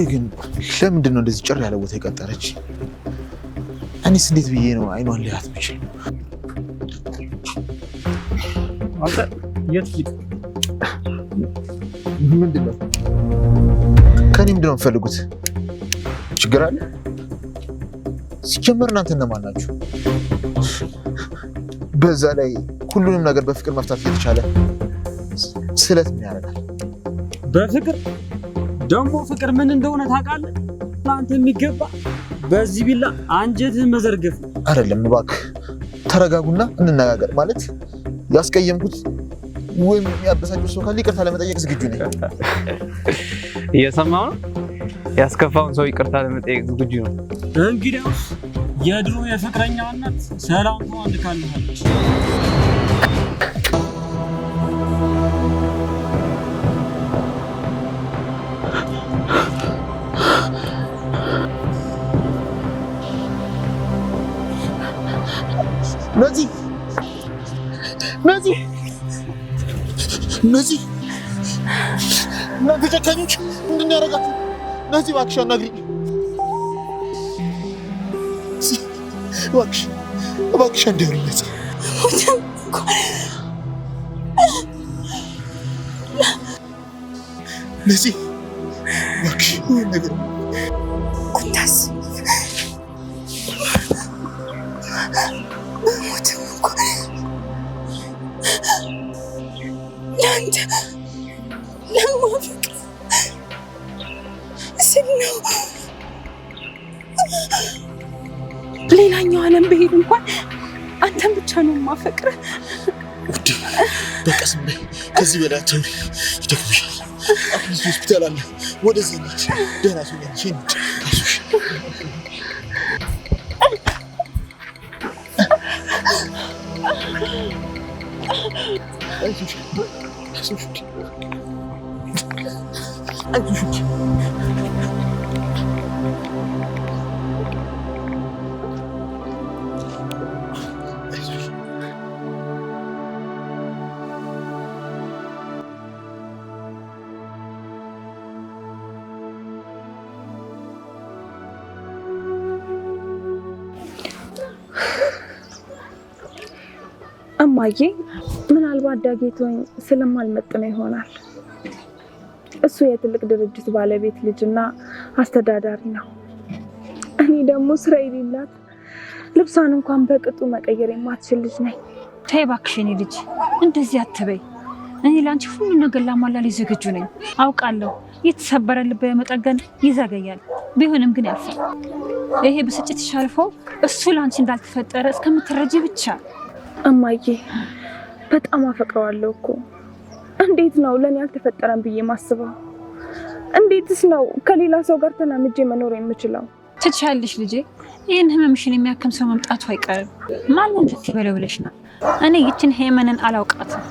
ግን ለምንድን ነው እንደዚህ ጭር ያለ ቦታ የቀጠረች? እኔስ እንዴት ብዬ ነው አይኗን ሊያት የምችል? አንተ የት ሂድ? ምንድን ነው ከኔ ምንድን ነው የምትፈልጉት? ችግር አለ? ሲጀመር እናንተ እነማን ናችሁ? በዛ ላይ ሁሉንም ነገር በፍቅር መፍታት እየተቻለ ስለት ምን ያደርጋል? በፍቅር ደግሞ ፍቅር ምን እንደሆነ ታውቃለህ? ለአንተ የሚገባ በዚህ ቢላ አንጀትህን መዘርገፍ አይደለም። እባክህ ተረጋጉና እንነጋገር። ማለት ያስቀየምኩት ወይም ያበሳጨው ሰው ካለ ይቅርታ ለመጠየቅ ዝግጁ ነኝ። እየሰማው ነው? ያስከፋውን ሰው ይቅርታ ለመጠየቅ ዝግጁ ነው። እንግዲያውስ የድሮ የፍቅረኛዋ እናት ሰላምታዋን ልካልሃለች። ነዚህ እናንተ ጨካኞች ምንድን ያደረጋችሁ? ነዚህ እባክሽ አናግሪኝ። እባክሽ አንዴ ነዚህ ነዚህ እባክሽ ነገር ኩንታስ ሞትም እኮ ለአንተ ለማፈቅር ስል ነው። ሌላኛው ዓለም ብሄድ እንኳን አንተን ብቻ ነው የማፈቅርህ። ውዴ በቃ ዝም በይ። ከዚህ በላይ አታውሪ፣ ይደክምሻል። አትሊስት ሆስፒታል አለ፣ ወደዛ ነች። ደህና ሰው ነች። አይዞሽ እማዬ ምናልባት ዳጌቶኝ ስለማልመጥነው ይሆናል። እሱ የትልቅ ድርጅት ባለቤት ልጅና አስተዳዳሪ ነው። እኔ ደግሞ ስራ የሌላት ልብሷን እንኳን በቅጡ መቀየር የማትችል ልጅ ነኝ። ተይ እባክሽ የኔ ልጅ እንደዚህ አትበይ። እኔ ለአንቺ ሁሉ ነገር ላሟላልሽ ዝግጁ ነኝ። አውቃለሁ የተሰበረ ልብ መጠገን ይዘገያል፣ ቢሆንም ግን ያልፋል። ይሄ ብስጭት ይሻልፈው እሱ ለአንቺ እንዳልተፈጠረ እስከምትረጂ ብቻ። እማዬ በጣም አፈቅረዋለሁ እኮ። እንዴት ነው ለኔ አልተፈጠረም ብዬ ማስበው? እንዴትስ ነው ከሌላ ሰው ጋር ተናምጄ መኖር የምችለው? ትችያለሽ ልጄ። ይህን ህመምሽን የሚያክም ሰው መምጣቱ አይቀርም። ማንን ትበለው ብለሽ ነው? እኔ ይችን ሄመንን አላውቃትም።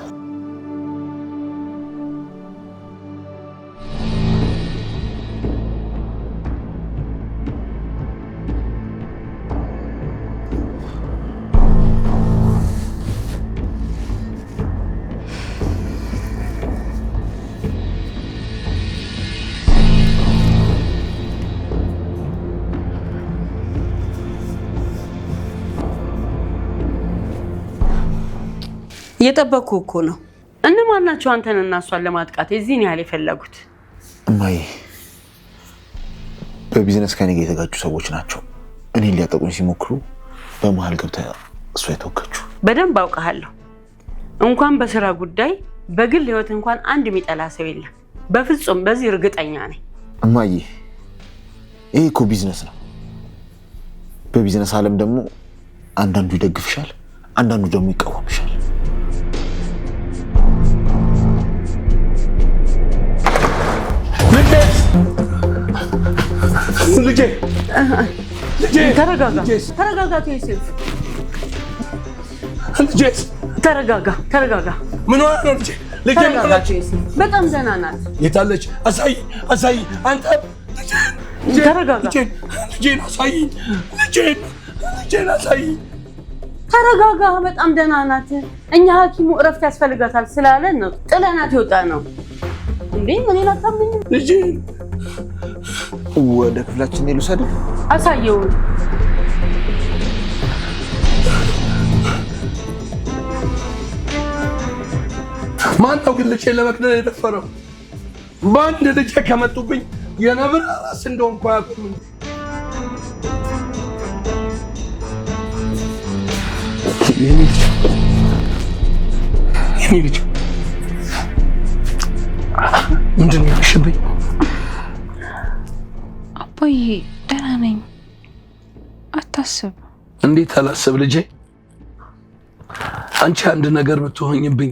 እየጠበኩ እኮ ነው። እነማን ናቸው አንተን እና እሷን ለማጥቃት እዚህን ያህል የፈለጉት? እማዬ በቢዝነስ ከኔ ጋር የተጋጩ ሰዎች ናቸው። እኔን ሊያጠቁኝ ሲሞክሩ በመሀል ገብታ እሷ የተወከችው። በደንብ አውቃለሁ። እንኳን በስራ ጉዳይ በግል ህይወት እንኳን አንድ የሚጠላ ሰው የለም። በፍጹም በዚህ እርግጠኛ ነኝ። እማዬ ይሄ እኮ ቢዝነስ ነው። በቢዝነስ ዓለም ደግሞ አንዳንዱ ይደግፍሻል፣ አንዳንዱ ደግሞ ይቃወምሻል። ልጄ ተረጋጋ፣ ተረጋጋ። ዮሴፍ ተረጋጋ። ምን ሆነ ነው ልጄ? ልጄ በጣም ደህና ናት። የታለች? አሳይ አንተ። ተረጋጋ። ልጄን አሳይ፣ ልጄን አሳይ። ተረጋጋ። በጣም ደህና ናት። እኛ ሐኪሙ እረፍት ያስፈልጋታል ስላለን ነው ጥለናት የወጣ ነው። እንዴ ምን ይላታም? ልጄን ወደ ክፍላችን ልውሰድ? አሳየው። ማን ነው ግን ልጄን ለመግደል የደፈረው? በአንድ ልጄ ከመጡብኝ የነብር ራስ እንደሆንኩ አያውቁም። የኔ ልጅ ምንድን ነው የሚሽብኝ? አባዬ ደህና ነኝ፣ አታስብ። እንዴት አላስብ ልጄ? አንቺ አንድ ነገር ብትሆኝብኝ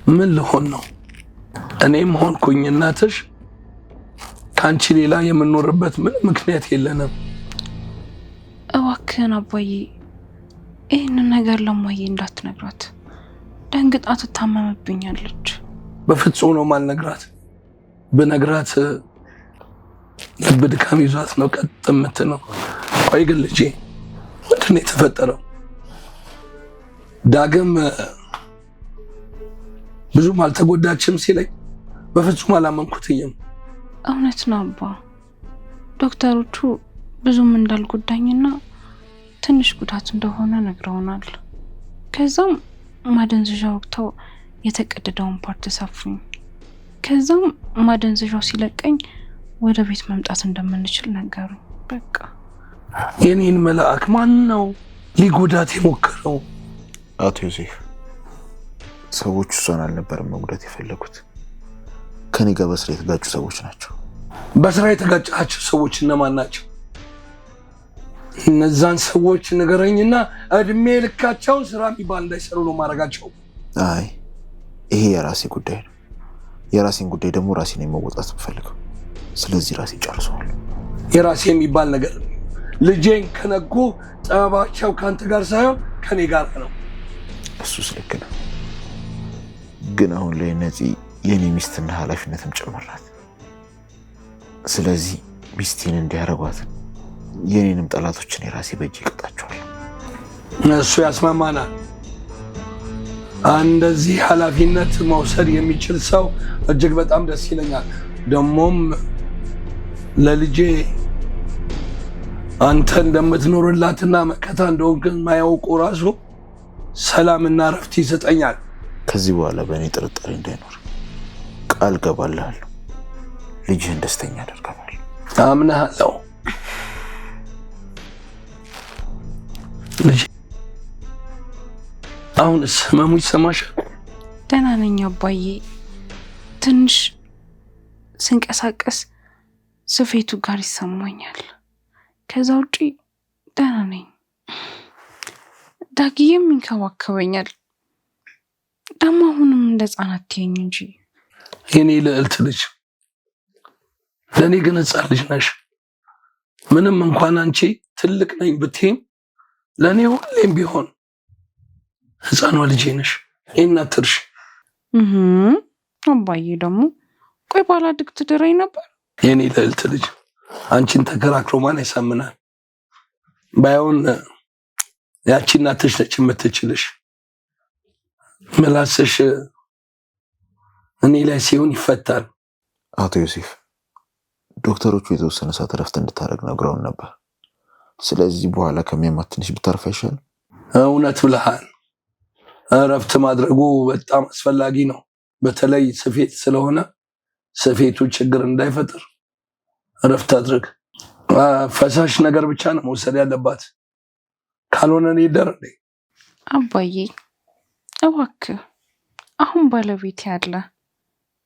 ምን ልሆን ነው? እኔም ሆንኩኝ እናትሽ ከአንቺ ሌላ የምንኖርበት ምንም ምክንያት የለንም። እባክህን አባዬ ይህንን ነገር ለማዬ እንዳትነግራት፣ ደንግጣ ትታመምብኛለች። በፍጹም ነው ማልነግራት። ብነግራት ልብ ድካም ይዟት ነው ቀጥ የምትለው። ቆይ ግን ልጄ ምንድን ነው የተፈጠረው? ዳግም ብዙም አልተጎዳችም ሲለኝ በፍጹም አላመንኩትኝም። እውነት ነው አባ፣ ዶክተሮቹ ብዙም እንዳልጎዳኝና ትንሽ ጉዳት እንደሆነ ነግረውናል። ከዛም ማደንዘዣ ወቅተው የተቀደደውን ፓርት ሰፉኝ። ከዛም ማደንዘዣው ሲለቀኝ ወደ ቤት መምጣት እንደምንችል ነገሩኝ። በቃ የኔን መልአክ ማን ነው ሊጎዳት የሞከረው? አቶ ዮሴፍ፣ ሰዎቹ እሷን አልነበረም መጉዳት የፈለጉት። ከኔ ጋር በስራ የተጋጩ ሰዎች ናቸው። በስራ የተጋጫቸው ሰዎች እነማን ናቸው? እነዛን ሰዎች ንገረኝና እድሜ ልካቸውን ስራ የሚባል እንዳይሰሩ ነው ማድረጋቸው። አይ ይሄ የራሴ ጉዳይ ነው። የራሴን ጉዳይ ደግሞ ራሴ ነኝ መወጣት የምፈልገው። ስለዚህ ራሴ ጨርሰዋል። የራሴ የሚባል ነገር ልጄን ከነጉ ጠባቸው ከአንተ ጋር ሳይሆን ከኔ ጋር ነው። እሱስ ልክ ነው። ግን አሁን ላይ ነፂ የኔ ሚስትና ኃላፊነትም ጨመራት። ስለዚህ ሚስቴን እንዲያረጓትን የኔንም ጠላቶችን የራሴ በእጅ ይቀጣቸዋል። እሱ ያስማማናል። እንደዚህ ኃላፊነት መውሰድ የሚችል ሰው እጅግ በጣም ደስ ይለኛል። ደግሞም ለልጄ አንተ እንደምትኖርላትና መከታ እንደሆንክ ማያውቁ ራሱ ሰላምና እረፍት ይሰጠኛል። ከዚህ በኋላ በእኔ ጥርጣሬ እንዳይኖር ቃል ገባልሃለሁ። ልጅህን ደስተኛ አደርጋለሁ። አምናለሁ። ልጅ አሁን ህመሙ ይሰማሻል? ደህና ነኝ አባዬ። ትንሽ ስንቀሳቀስ ስፌቱ ጋር ይሰማኛል። ከዛ ውጪ ደህና ነኝ። ዳግዬም ይንከባከበኛል። ደግሞ አሁንም እንደ ህፃናት ትይኝ እንጂ የኔ ልዕልት ልጅ፣ ለእኔ ግን ህፃን ልጅ ነሽ። ምንም እንኳን አንቺ ትልቅ ነኝ ብትይም ለእኔ ሁሌም ቢሆን ህፃኗ ልጄ ነሽ። ይህን አትርሽ። አባዬ ደግሞ ቆይ ባላድግ ትድረኝ ነበር። የኔ ልዕልት ልጅ፣ አንቺን ተከራክሮ ማን ያሳምናል? ባይሆን ያቺ እናትሽ ነች የምትችልሽ። ምላስሽ እኔ ላይ ሲሆን ይፈታል። አቶ ዮሴፍ፣ ዶክተሮቹ የተወሰነ ሰዓት እረፍት እንድታደርግ ነግረውን ነበር። ስለዚህ በኋላ ከሚያማት ትንሽ ብታርፍ አይሻልም? እውነት ብለሃል። እረፍት ማድረጉ በጣም አስፈላጊ ነው። በተለይ ስፌት ስለሆነ ስፌቱ ችግር እንዳይፈጥር እረፍት አድርግ። ፈሳሽ ነገር ብቻ ነው መውሰድ ያለባት፣ ካልሆነ እኔ ይደረግ። አባዬ እባክህ፣ አሁን ባለቤት ያለ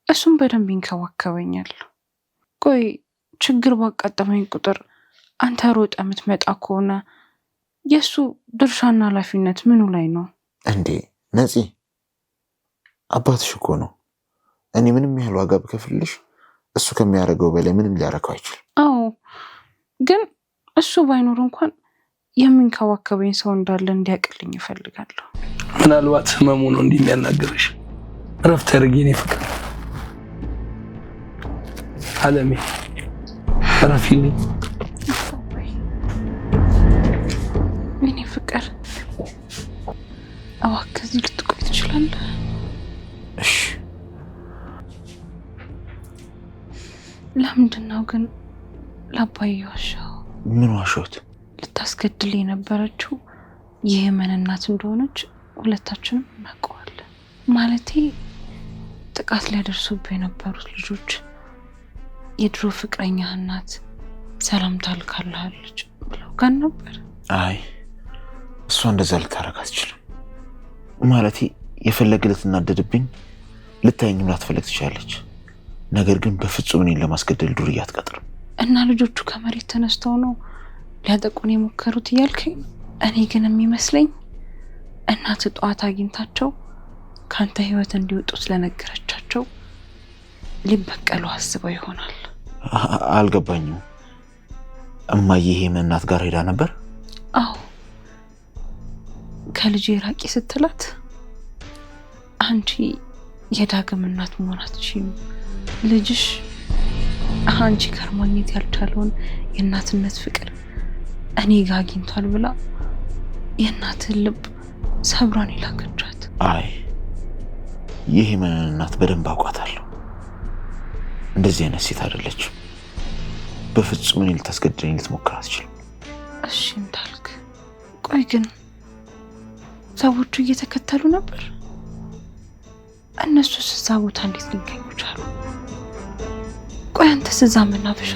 እሱም በደንብ ይንከባከበኛል። ቆይ ችግር ባጋጠመኝ ቁጥር አንተ ሮጠ የምትመጣ ከሆነ የእሱ ድርሻና ኃላፊነት ምኑ ላይ ነው እንዴ? ነፂ፣ አባትሽ እኮ ነው። እኔ ምንም ያህል ዋጋ ብከፍልሽ እሱ ከሚያደርገው በላይ ምንም ሊያረከው አይችልም። አዎ፣ ግን እሱ ባይኖር እንኳን የሚንከባከበኝ ሰው እንዳለ እንዲያቅልኝ እፈልጋለሁ። ምናልባት ህመሙ ነው እንዲህ የሚያናገርሽ። እረፍት ያድርጊ የኔ ፍቅር። አለሜ እረፊልኝ የኔ ፍቅር። እባክህ እዚህ ልትቆይ ትችላለህ? እሺ። ለምንድን ነው ግን ለአባዬ ዋሻው። ምን ዋሾት? ልታስገድል የነበረችው የየመን እናት እንደሆነች ሁለታችንም እናውቀዋለን። ማለቴ ጥቃት ሊያደርሱብህ የነበሩት ልጆች የድሮ ፍቅረኛ እናት ሰላምታ ልካልሃለች ብለው ጋር ነበር። አይ እሷ እንደዛ ልታረግ አትችልም። ማለቴ የፈለገ ልትናደድብኝ ልታየኝም ላትፈልግ ትችላለች። ነገር ግን በፍጹም እኔን ለማስገደል ዱርዬ አትቀጥርም። እና ልጆቹ ከመሬት ተነስተው ነው ሊያጠቁን የሞከሩት እያልከኝ? እኔ ግን የሚመስለኝ እናት ጠዋት አግኝታቸው ካንተ ህይወት እንዲወጡ ስለነገረቻቸው ሊበቀሉ አስበው ይሆናል። አልገባኝም። እማዬ የየመን እናት ጋር ሄዳ ነበር? አዎ ከልጄ ራቂ ስትላት አንቺ የዳግም እናት መሆን አትችይም፣ ልጅሽ አንቺ ጋር ማግኘት ያልቻለውን የእናትነት ፍቅር እኔ ጋር አግኝቷል ብላ የእናትን ልብ ሰብሯን ይላከቻት። አይ የየመን እናት በደንብ አውቃታለሁ። እንደዚህ አይነት ሴት አይደለችም። በፍጹም እኔን ልታስገድለኝ ልትሞክር አትችልም። እሺ እንዳልክ። ቆይ ግን ሰዎቹ እየተከተሉ ነበር? እነሱስ እዛ ቦታ እንዴት ሊገኙ ቻሉ? ቆይ አንተስ እዛ መናፈሻ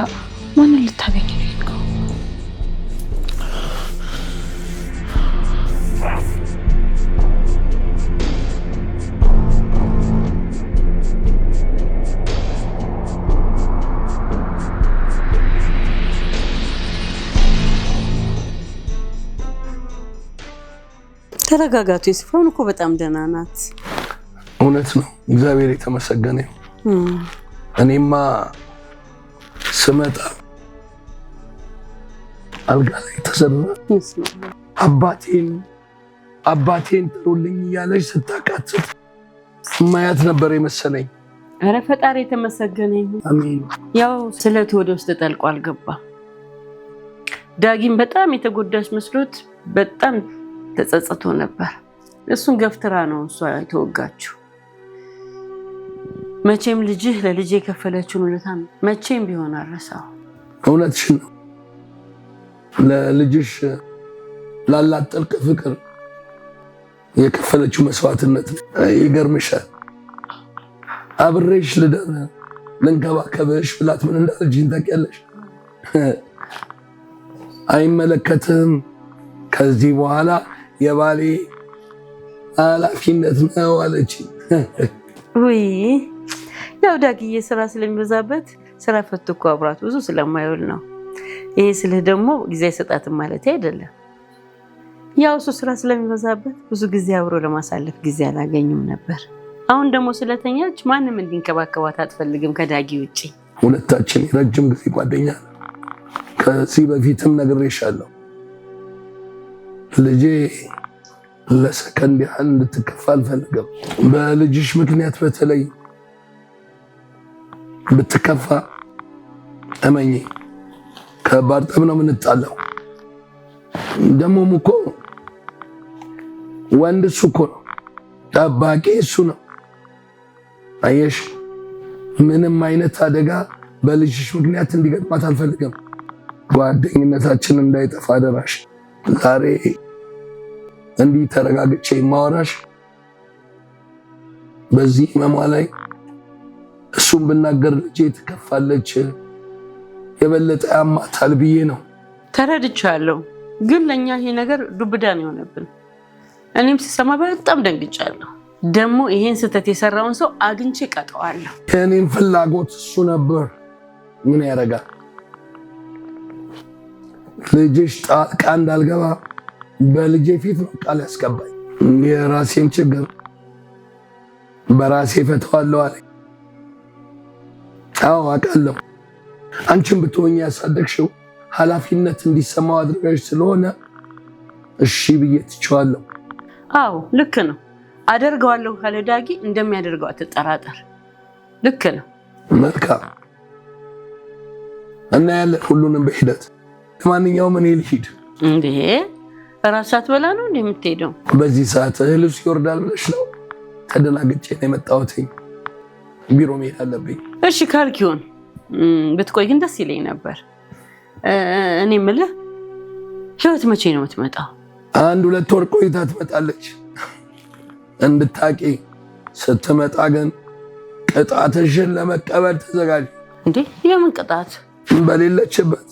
ማንን ልታገኝ ነው የሄድከው? ተረጋጋቱ። ሲሆን እኮ በጣም ደህና ናት። እውነት ነው። እግዚአብሔር የተመሰገነ ይሁን። እኔማ ስመጣ አልጋ ላይ ተሰራ አባቴን ጥሩልኝ እያለች ስታቃትት ማያት ነበር የመሰለኝ። ኧረ ፈጣሪ የተመሰገነ ይሁን። አሜን። ያው ስለቱ ወደ ውስጥ ጠልቆ አልገባም። ዳጊም በጣም የተጎዳች መስሎት በጣም ተጸጽቶ ነበር። እሱን ገፍትራ ነው እሷ የተወጋችው። መቼም ልጅህ ለልጅ የከፈለችውን ውለታ መቼም ቢሆን አረሳው። እውነትሽን ነው። ለልጅሽ ላላት ጥልቅ ፍቅር የከፈለችው መስዋዕትነት ይገርምሻል። አብሬሽ ልደር ልንከባከብሽ ብላት ምን እንዳለችኝ ታውቂያለሽ? አይመለከትም፣ ከዚህ በኋላ የባሌ ኃላፊነት ነው አለችኝ። ውይ ያው ዳግዬ ስራ ስለሚበዛበት ስራ ፈት እኮ አብራት ብዙ ስለማይውል ነው። ይሄ ስልህ ደግሞ ጊዜ አይሰጣትም ማለት አይደለም። ያው እሱ ስራ ስለሚበዛበት ብዙ ጊዜ አብሮ ለማሳለፍ ጊዜ አላገኙም ነበር። አሁን ደግሞ ስለተኛች ማንም እንዲንከባከባት አትፈልግም ከዳጊ ውጪ። ሁለታችን የረጅም ጊዜ ጓደኛ ነን። ከዚህ በፊትም ነግሬሻለሁ። ልጄ ለሰከንድ ያህል እንድትከፋ አልፈልግም። በልጅሽ ምክንያት በተለይ ብትከፋ እመኚ ከባድ ጠብ ነው የምንጣለው። ደግሞም እኮ ወንድ እሱ እኮ ነው፣ ጠባቂ እሱ ነው። አየሽ፣ ምንም አይነት አደጋ በልጅሽ ምክንያት እንዲገጥማት አልፈልግም። ጓደኝነታችን እንዳይጠፋ አደራሽ። ዛሬ እንዲህ ተረጋግቼ ማወራሽ በዚህ መሟ ላይ እሱም ብናገር ልጄ ትከፋለች፣ የበለጠ ያማታል ብዬ ነው። ተረድቻለሁ፣ ግን ለኛ ይሄ ነገር ዱብዳ ነው የሆነብን። እኔም ስሰማ በጣም ደንግጫለሁ። ደግሞ ይሄን ስህተት የሰራውን ሰው አግኝቼ ቀጠዋለሁ። የእኔም ፍላጎት እሱ ነበር። ምን ያደርጋል፣ ልጅሽ ጣልቃ እንዳልገባ በልጄ ፊት ነው ቃል ያስገባኝ። የራሴን ችግር በራሴ ፈተዋለሁ አለኝ። አዎ አውቃለሁ። አንቺን ብትሆኚ ያሳደግሽው ኃላፊነት እንዲሰማው አድርገሽ ስለሆነ እሺ ብዬ ትቼዋለሁ። አዎ ልክ ነው። አደርገዋለሁ ካለ ዳጊ እንደሚያደርገው አትጠራጠር። ልክ ነው። መልካም እና ያለን ሁሉንም በሂደት። ለማንኛውም እኔ ልሂድ። እንዴ ራስ አትበላ ነው እንዴ የምትሄደው? በዚህ ሰዓት እህልስ ይወርዳል ብለሽ ነው? ተደናግጬ ነው የመጣሁት። ቢሮ መሄድ አለብኝ። እሺ ካልክ ይሁን። ብትቆይ ግን ደስ ይለኝ ነበር። እኔ የምልህ ህይወት መቼ ነው የምትመጣው? 1-2 ወር ቆይታ ትመጣለች እንድታቂ። ስትመጣ ግን ቅጣትሽን ለመቀበል ተዘጋጅ። እንዴ የምን ቅጣት? በሌለችበት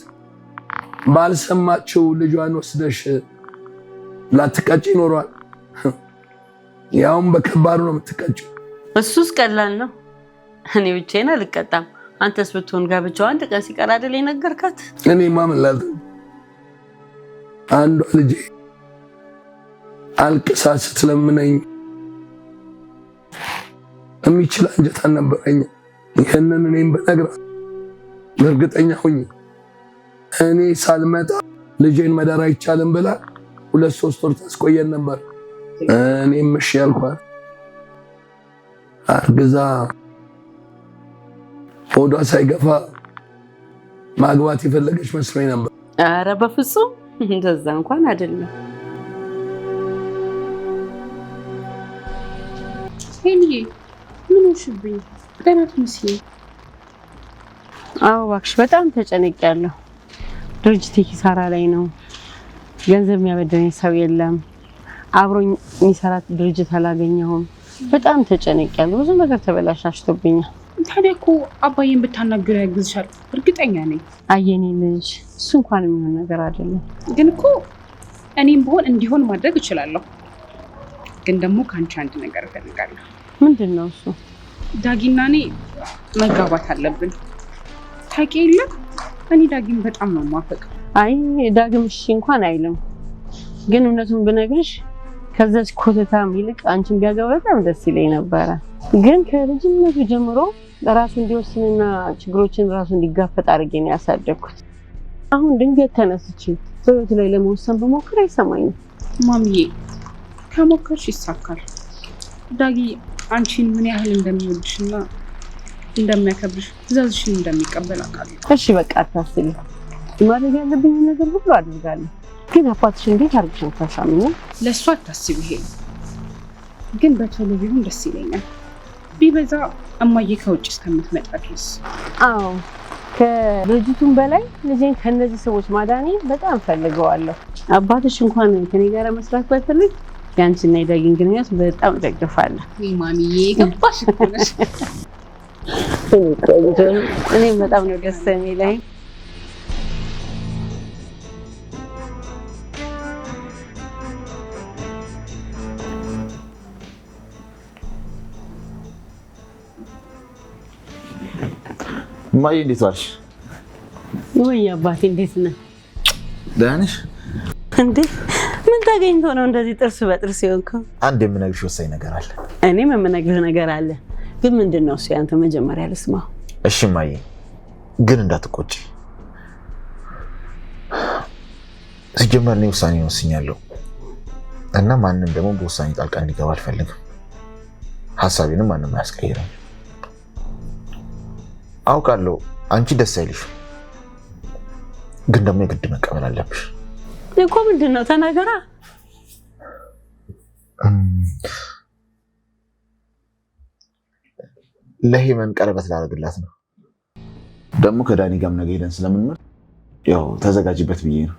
ባልሰማችው ልጇን ወስደሽ ላትቀጭ ይኖሯል። ያውም በከባዱ ነው የምትቀጭው። እሱስ ቀላል ነው። እኔ ብቻዬን አልቀጣም። አንተስ ብትሆን ጋብቻው 1 ቀን ሲቀር አይደል የነገርካት? እኔ ማምላል አንዷ ልጄ አልቅሳ ስትለምነኝ የሚችል አንጀት አልነበረኝ። ይህንን እኔም በነግራት እርግጠኛ ሁኝ እኔ ሳልመጣ ልጄን መዳር አይቻልም ብላ 2-3 ወር ታስቆየን ነበር። እኔም እሺ ያልኳት አርግዛ ሆዷ ሳይገፋ ማግባት የፈለገች መስሎኝ ነበር። ኧረ በፍጹም እንደዛ እንኳን አይደለም። ሄልዬ ምን ሆንሽብኝ? ገናት ምስዬ። አዎ እባክሽ በጣም ተጨነቂያለሁ። ድርጅቴ ኪሳራ ላይ ነው። ገንዘብ የሚያበድረኝ ሰው የለም። አብሮኝ የሚሰራት ድርጅት አላገኘሁም። በጣም ተጨነቂያለሁ። ብዙ ነገር ተበላሽቶብኛል። ታዲያ እኮ አባዬን ብታናግረው ያግዝሻል እርግጠኛ ነኝ። አየኔ ልጅ እሱ እንኳን የሚሆን ነገር አይደለም። ግን እኮ እኔም ብሆን እንዲሆን ማድረግ እችላለሁ። ግን ደግሞ ከአንቺ አንድ ነገር እፈልጋለሁ። ምንድን ነው እሱ? ዳጊና እኔ መጋባት አለብን። ታውቂ የለ እኔ ዳጊን በጣም ነው የማፈቅረው። አይ ዳግም እሺ እንኳን አይልም። ግን እውነቱን ብነግርሽ ከዛች ኮተታም ይልቅ አንቺን ቢያገባ በጣም ደስ ይለኝ ነበረ። ግን ከልጅነቱ ጀምሮ ራሱ እንዲወስንና ችግሮችን ራሱ እንዲጋፈጥ አድርጌ ነው ያሳደግኩት። አሁን ድንገት ተነስቼ በህይወቱ ላይ ለመወሰን በሞክር አይሰማኝም። ማሚዬ ከሞከርሽ ይሳካል። ዳጊ አንቺን ምን ያህል እንደሚወድሽና እንደሚያከብርሽ ትዕዛዝሽን እንደሚቀበል አውቃለሁ። እሺ በቃ አታስቢ። ማድረግ ያለብኝ ነገር ሁሉ አድርጋለሁ። ግን አባትሽ እንዴት አድርግሽ ነው ታሳምኚው? ለእሱ አታስቢ። ይሄ ግን በቶሎ ቢሆን ደስ ይለኛል። ቢበዛ እማዬ ከውጭ እስከምትመጣ ድረስ። አዎ ከድርጅቱም በላይ ልጄን ከነዚህ ሰዎች ማዳኔ በጣም ፈልገዋለሁ። አባትሽ እንኳን ከኔ ጋር መስራት ባይፈልግ ያንቺና የዳጊን ግንኙነት በጣም ደግፋለሁ። ማሚዬ ገባሽ እኮ ነሽ። እኔም በጣም ነው ደስ የሚለኝ። እማዬ እንዴት ዋልሽ? ወይ አባቴ እንዴት ነህ? ደህና ነሽ? እንዴ ምን ተገኝቶ ነው እንደዚህ ጥርስ በጥርስ የሆንከው? አንድ የምነግርሽ ወሳኝ ነገር አለ። እኔም የምነግርህ ነገር አለ። ግን ምንድነው እሱ? ያንተ መጀመሪያ ልስማው። እሺ እማዬ፣ ግን እንዳትቆጪ። ሲጀመር እኔ ውሳኔ ወስኛለሁ እና ማንም ደግሞ በውሳኔ ጣልቃ እንዲገባ አልፈልግም። ሀሳቤንም ማንም አያስቀይረኝ። አውቃለሁ አንቺ ደስ አይልሽ፣ ግን ደግሞ የግድ መቀበል አለብሽ እኮ። ምንድነው? ተናገራ። ለሄመን ቀለበት ላደርግላት ነው። ደግሞ ከዳኒ ጋር ነገ ሄደን ስለምንመር ያው ተዘጋጅበት ብዬ ነው።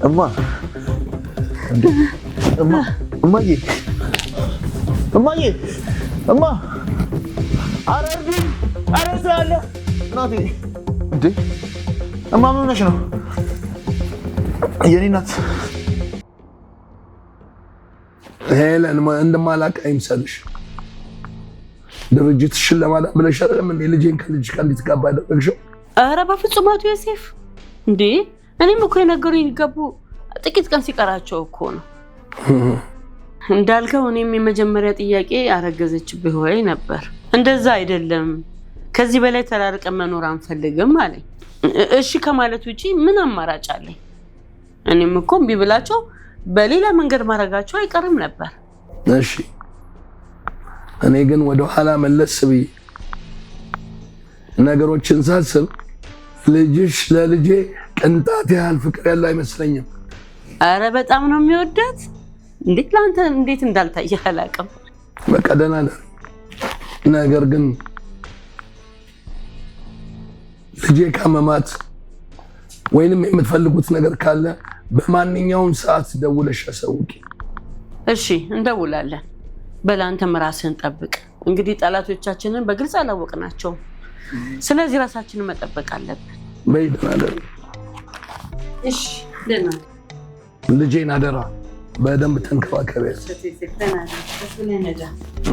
እማ እማዬ እማዬ እማ አረዲ አረሳለ ናቲ እንዴ እማ ምን ሆነሽ ነው? የኔ ናት። ሄለን እንደማላውቅ አይምሰልሽ። ድርጅትሽን ለማዳን ብለሽ አይደለም እንዴ ልጄን ከልጅ ጋር እንድትጋባ ያደረግሽው? ኧረ በፍጹም አቶ ዮሴፍ እንዴ! እኔም እኮ የነገሩኝ ይገቡ ጥቂት ቀን ሲቀራቸው እኮ ነው። እንዳልከው እኔም የመጀመሪያ ጥያቄ አረገዘችብህ ወይ ነበር። እንደዛ አይደለም፣ ከዚህ በላይ ተራርቀን መኖር አንፈልግም አለኝ። እሺ ከማለት ውጪ ምን አማራጭ አለኝ? እኔም እኮ እምቢ ብላቸው በሌላ መንገድ ማድረጋቸው አይቀርም ነበር። እሺ እኔ ግን ወደ ኋላ መለስ ብዬ ነገሮችን ሳስብ ልጅሽ ለልጄ ቅንጣት ያህል ፍቅር ያለው አይመስለኝም። አረ በጣም ነው የሚወዳት። እንዴት ላንተ እንዴት እንዳልታየ አላውቅም። በቃ ደህና ነን። ነገር ግን ልጄ ካመማት ወይንም የምትፈልጉት ነገር ካለ በማንኛውም ሰዓት ደውለሽ አሳውቂ። እሺ እንደውላለን። በላንተም ራስህን ጠብቅ። እንግዲህ ጠላቶቻችንን በግልጽ አላወቅናቸውም። ስለዚህ ራሳችንን መጠበቅ አለብን። በይ ደህና ደሪ። እሺ ደህና ልጄን አደራ በደንብ ተንከባከቢያት።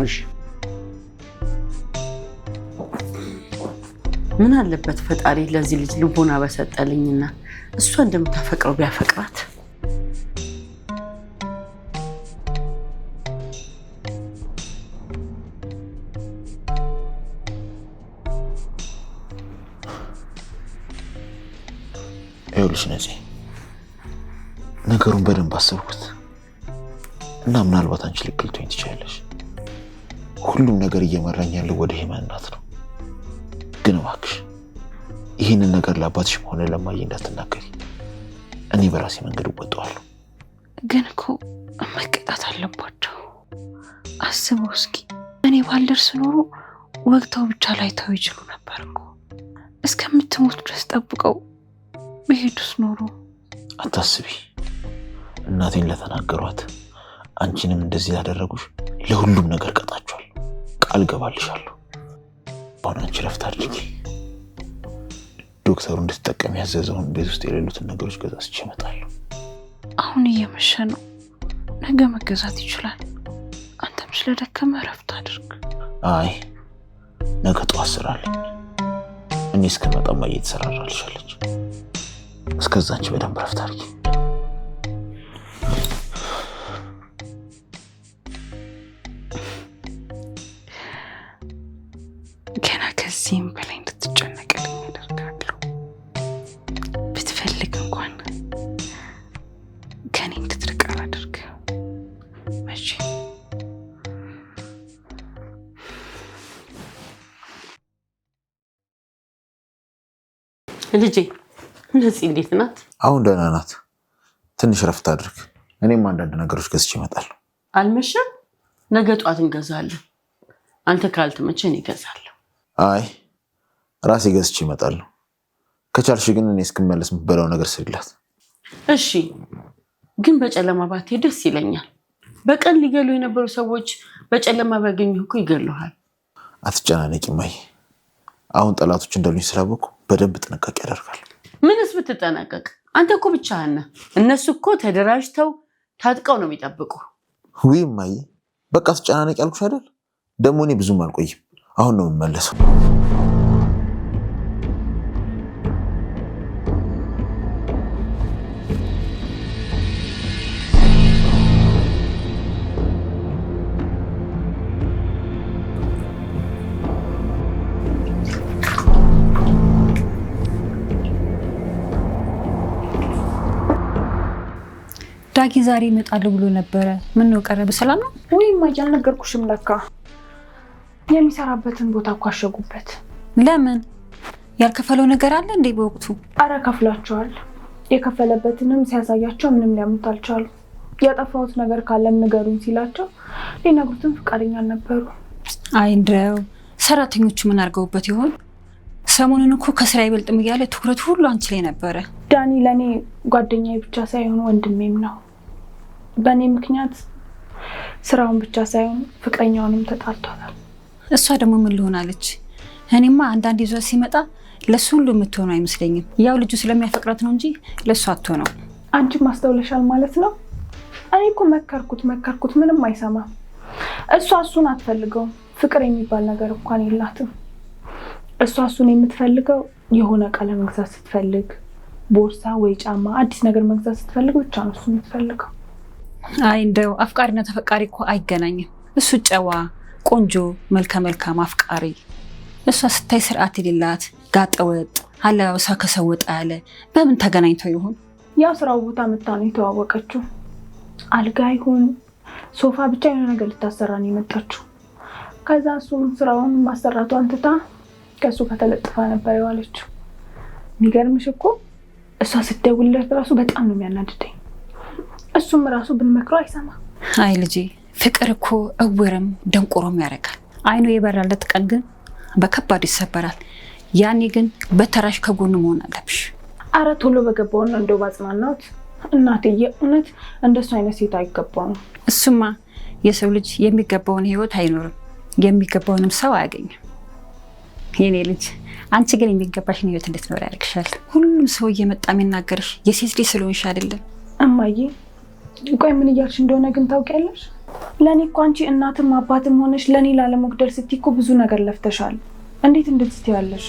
እሺ ምን አለበት ፈጣሪ ለዚህ ልጅ ልቦና በሰጠልኝና እሷ እንደምታፈቅረው ቢያፈቅራት። ይኸውልሽ ነፂ፣ ነገሩን በደንብ አሰብኩት እና ምናልባት አንቺ ልክ ልትሆኝ ትችያለሽ። ሁሉም ነገር እየመራኝ ያለው ወደ ሄማን እናት ነው። ግን እባክሽ ይህንን ነገር ለአባትሽም ሆነ ለማየ እንዳትናገሪ። እኔ በራሴ መንገድ እወጣዋለሁ። ግን እኮ መቀጣት አለባቸው። አስበው እስኪ እኔ ባልደርስ ኖሮ ወግተው ብቻ ላይተው ይችሉ ነበር እኮ። እስከምትሞት ድረስ ጠብቀው በሄዱስ ኖሮ። አታስቢ፣ እናቴን ለተናገሯት አንቺንም እንደዚህ ያደረጉሽ ለሁሉም ነገር ቀጣቸዋል። ቃል ገባልሻለሁ። አሁን አንቺ ረፍት አድርጊ። ዶክተሩ እንድትጠቀም ያዘዘውን ቤት ውስጥ የሌሉትን ነገሮች ገዛዝቼ እመጣለሁ። አሁን እየመሸ ነው። ነገ መገዛት ይችላል። አንተም ስለደከመ ረፍት አድርግ። አይ ነገ ጠዋት ስራ አለኝ። እኔ እስከመጣማ እየተሰራራልሻለች። እስከዛ አንቺ በደንብ ረፍት አድርጊ። ገና ከዚህም በላይ እንድትጨነቅልኝ ያደርጋለሁ። ብትፈልግ እንኳን ከኔ እንድትርቅ አላደርግም። መቼ ልጄ ነፂ እንዴት ናት? አሁን ደህና ናት። ትንሽ ረፍት አድርግ። እኔም አንዳንድ ነገሮች ገዝቼ እመጣለሁ። አልመሸም? ነገ ጧት እንገዛለን። አንተ ካልተመቸ እኔ እገዛለሁ። አይ ራሴ ገዝቼ እመጣለሁ። ከቻልሽ ግን እኔ እስክመለስ የምትበላው ነገር ስሪላት። እሺ፣ ግን በጨለማ ባትሄድ ደስ ይለኛል። በቀን ሊገሉ የነበሩ ሰዎች በጨለማ ባገኙህ እኮ ይገሉሃል። አትጨናነቂ ማይ። አሁን ጠላቶች እንዳሉኝ ስላወቅኩ በደንብ ጥንቃቄ ያደርጋለሁ። ምንስ ብትጠነቀቅ? አንተ እኮ ብቻህን ነህ። እነሱ እኮ ተደራጅተው ታጥቀው ነው የሚጠብቁ። ውይ ማይ፣ በቃ አትጨናነቂ ያልኩሽ አይደል? ደግሞ እኔ ብዙም አልቆይም። አሁን ነው የምመለሰው። ዳጊ ዛሬ ይመጣል ብሎ ነበረ። ምን ነው ቀረ? በሰላም ነው ወይ? ማይ አልነገርኩሽም? ለካ የሚሰራበትን ቦታ እኮ አሸጉበት። ለምን? ያልከፈለው ነገር አለ እንዴ በወቅቱ? አረ ከፍሏቸዋል። የከፈለበትንም ሲያሳያቸው ምንም ሊያምኑት አልቻሉ። ያጠፋሁት ነገር ካለም ንገሩኝ ሲላቸው ሊነግሩትም ፈቃደኛ አልነበሩ። አይ እንደው ሰራተኞቹ ምን አድርገውበት ይሆን? ሰሞኑን እኮ ከስራ አይበልጥም እያለ ትኩረት ሁሉ አንቺ ላይ ነበረ። ዳኒ ለኔ ጓደኛዬ ብቻ ሳይሆን ወንድሜም ነው። በእኔ ምክንያት ስራውን ብቻ ሳይሆን ፍቅረኛውንም ተጣልቷታል። እሷ ደግሞ ምን ልሆናለች? እኔማ አንዳንድ ይዟ ሲመጣ ለሱ ሁሉ የምትሆነው አይመስለኝም። ያው ልጁ ስለሚያፈቅራት ነው እንጂ ለሱ አትሆነው። አንቺ ማስተውለሻል ማለት ነው። እኔ እኮ መከርኩት ምንም አይሰማም። እሷ እሱን አትፈልገውም። ፍቅር የሚባል ነገር እንኳን የላትም። እሷ እሱን የምትፈልገው የሆነ ቀለም መግዛት ስትፈልግ፣ ቦርሳ ወይ ጫማ፣ አዲስ ነገር መግዛት ስትፈልግ ብቻ ነው እሱ የምትፈልገው። አይ እንደው አፍቃሪና ተፈቃሪ እኮ አይገናኝም። እሱ ጨዋ፣ ቆንጆ፣ መልከ መልካም አፍቃሪ፣ እሷ ስታይ ስርዓት የሌላት ጋጠወጥ፣ አለባበሷ ከሰው ወጣ ያለ። በምን ተገናኝተው ይሆን? ያው ስራው ቦታ መታ ነው የተዋወቀችው። አልጋ ይሁን ሶፋ ብቻ የሆነ ነገር ልታሰራ ነው የመጣችው። ከዛ እሱም ስራውን ማሰራቷን ትታ ከሱ ከተለጥፋ ነበር የዋለችው። የሚገርምሽ እኮ እሷ ስትደውልለት ራሱ በጣም ነው የሚያናድደኝ። እሱም ራሱ ብንመክረው አይሰማ። አይ ልጄ፣ ፍቅር እኮ እውርም ደንቆሮም ያደርጋል። አይኑ የበራለት ቀን ግን በከባድ ይሰበራል። ያኔ ግን በተራሽ ከጎኑ መሆን አለብሽ። አረ ቶሎ በገባውና እንደው ባጽናናት። እናትዬ እውነት እንደሱ አይነት ሴት አይገባውም። እሱማ የሰው ልጅ የሚገባውን ህይወት አይኖርም፣ የሚገባውንም ሰው አያገኝም። የኔ ልጅ አንቺ ግን የሚገባሽን ህይወት እንድትኖር ያደርግሻል። ሁሉም ሰው እየመጣ የሚናገርሽ የሴት ልጅ ስለሆንሽ አይደለም። እማዬ ቆይ ምን እያልሽ እንደሆነ ግን ታውቂያለሽ? ለኔ እኮ አንቺ እናትም አባትም ሆነሽ ለኔ ላለመጉደል ስትይ እኮ ብዙ ነገር ለፍተሻል። እንዴት እንደዚህ ትያለሽ?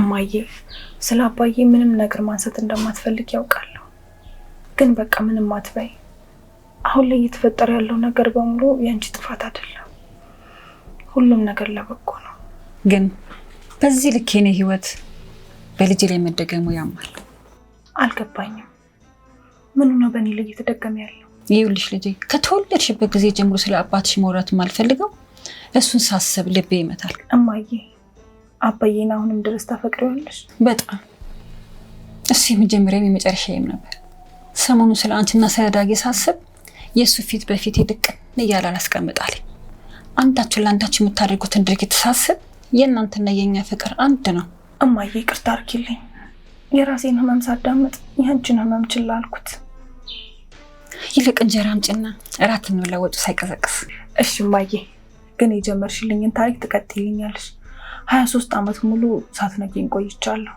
እማዬ ስለ አባዬ ምንም ነገር ማንሳት እንደማትፈልግ ያውቃለሁ። ግን በቃ ምንም አትበይ። አሁን ላይ እየተፈጠረ ያለው ነገር በሙሉ የአንቺ ጥፋት አይደለም። ሁሉም ነገር ለበጎ ነው። ግን በዚህ ልክ የኔ ህይወት በልጅ ላይ መደገሙ ያማል። አልገባኝም። ምኑ ነው በእኔ ላይ እየተደገመ ያለው? ይኸውልሽ ልጄ ከተወለድሽበት ጊዜ ጀምሮ ስለ አባትሽ ማውራት የማልፈልገው እሱን ሳስብ ልቤ ይመታል። እማዬ አባዬን አሁንም ድረስ ታፈቅሪዋለሽ? በጣም እሱ የመጀመሪያም የመጨረሻዬም ነበር። ሰሞኑን ስለ አንቺና ስለ ዳጊ ሳስብ የእሱ ፊት በፊት ድቅን እያለ አላስቀምጣልኝ። አንዳችን ለአንዳችን የምታደርጉትን ድርጊት ሳስብ የእናንተና የእኛ ፍቅር አንድ ነው። እማዬ ይቅርታ አድርጊልኝ። የራሴን ህመም ሳዳምጥ ያንቺን ህመም ችላ አልኩት። ይልቅ እንጀራ አምጪና እራት እንብላ፣ ወጡ ሳይቀዘቅዝ። እሺ እማዬ፣ ግን የጀመርሽልኝን ታሪክ ትቀጥይልኛለሽ። 23 ዓመት ሙሉ ሳትነግሪኝ ቆይቻለሁ።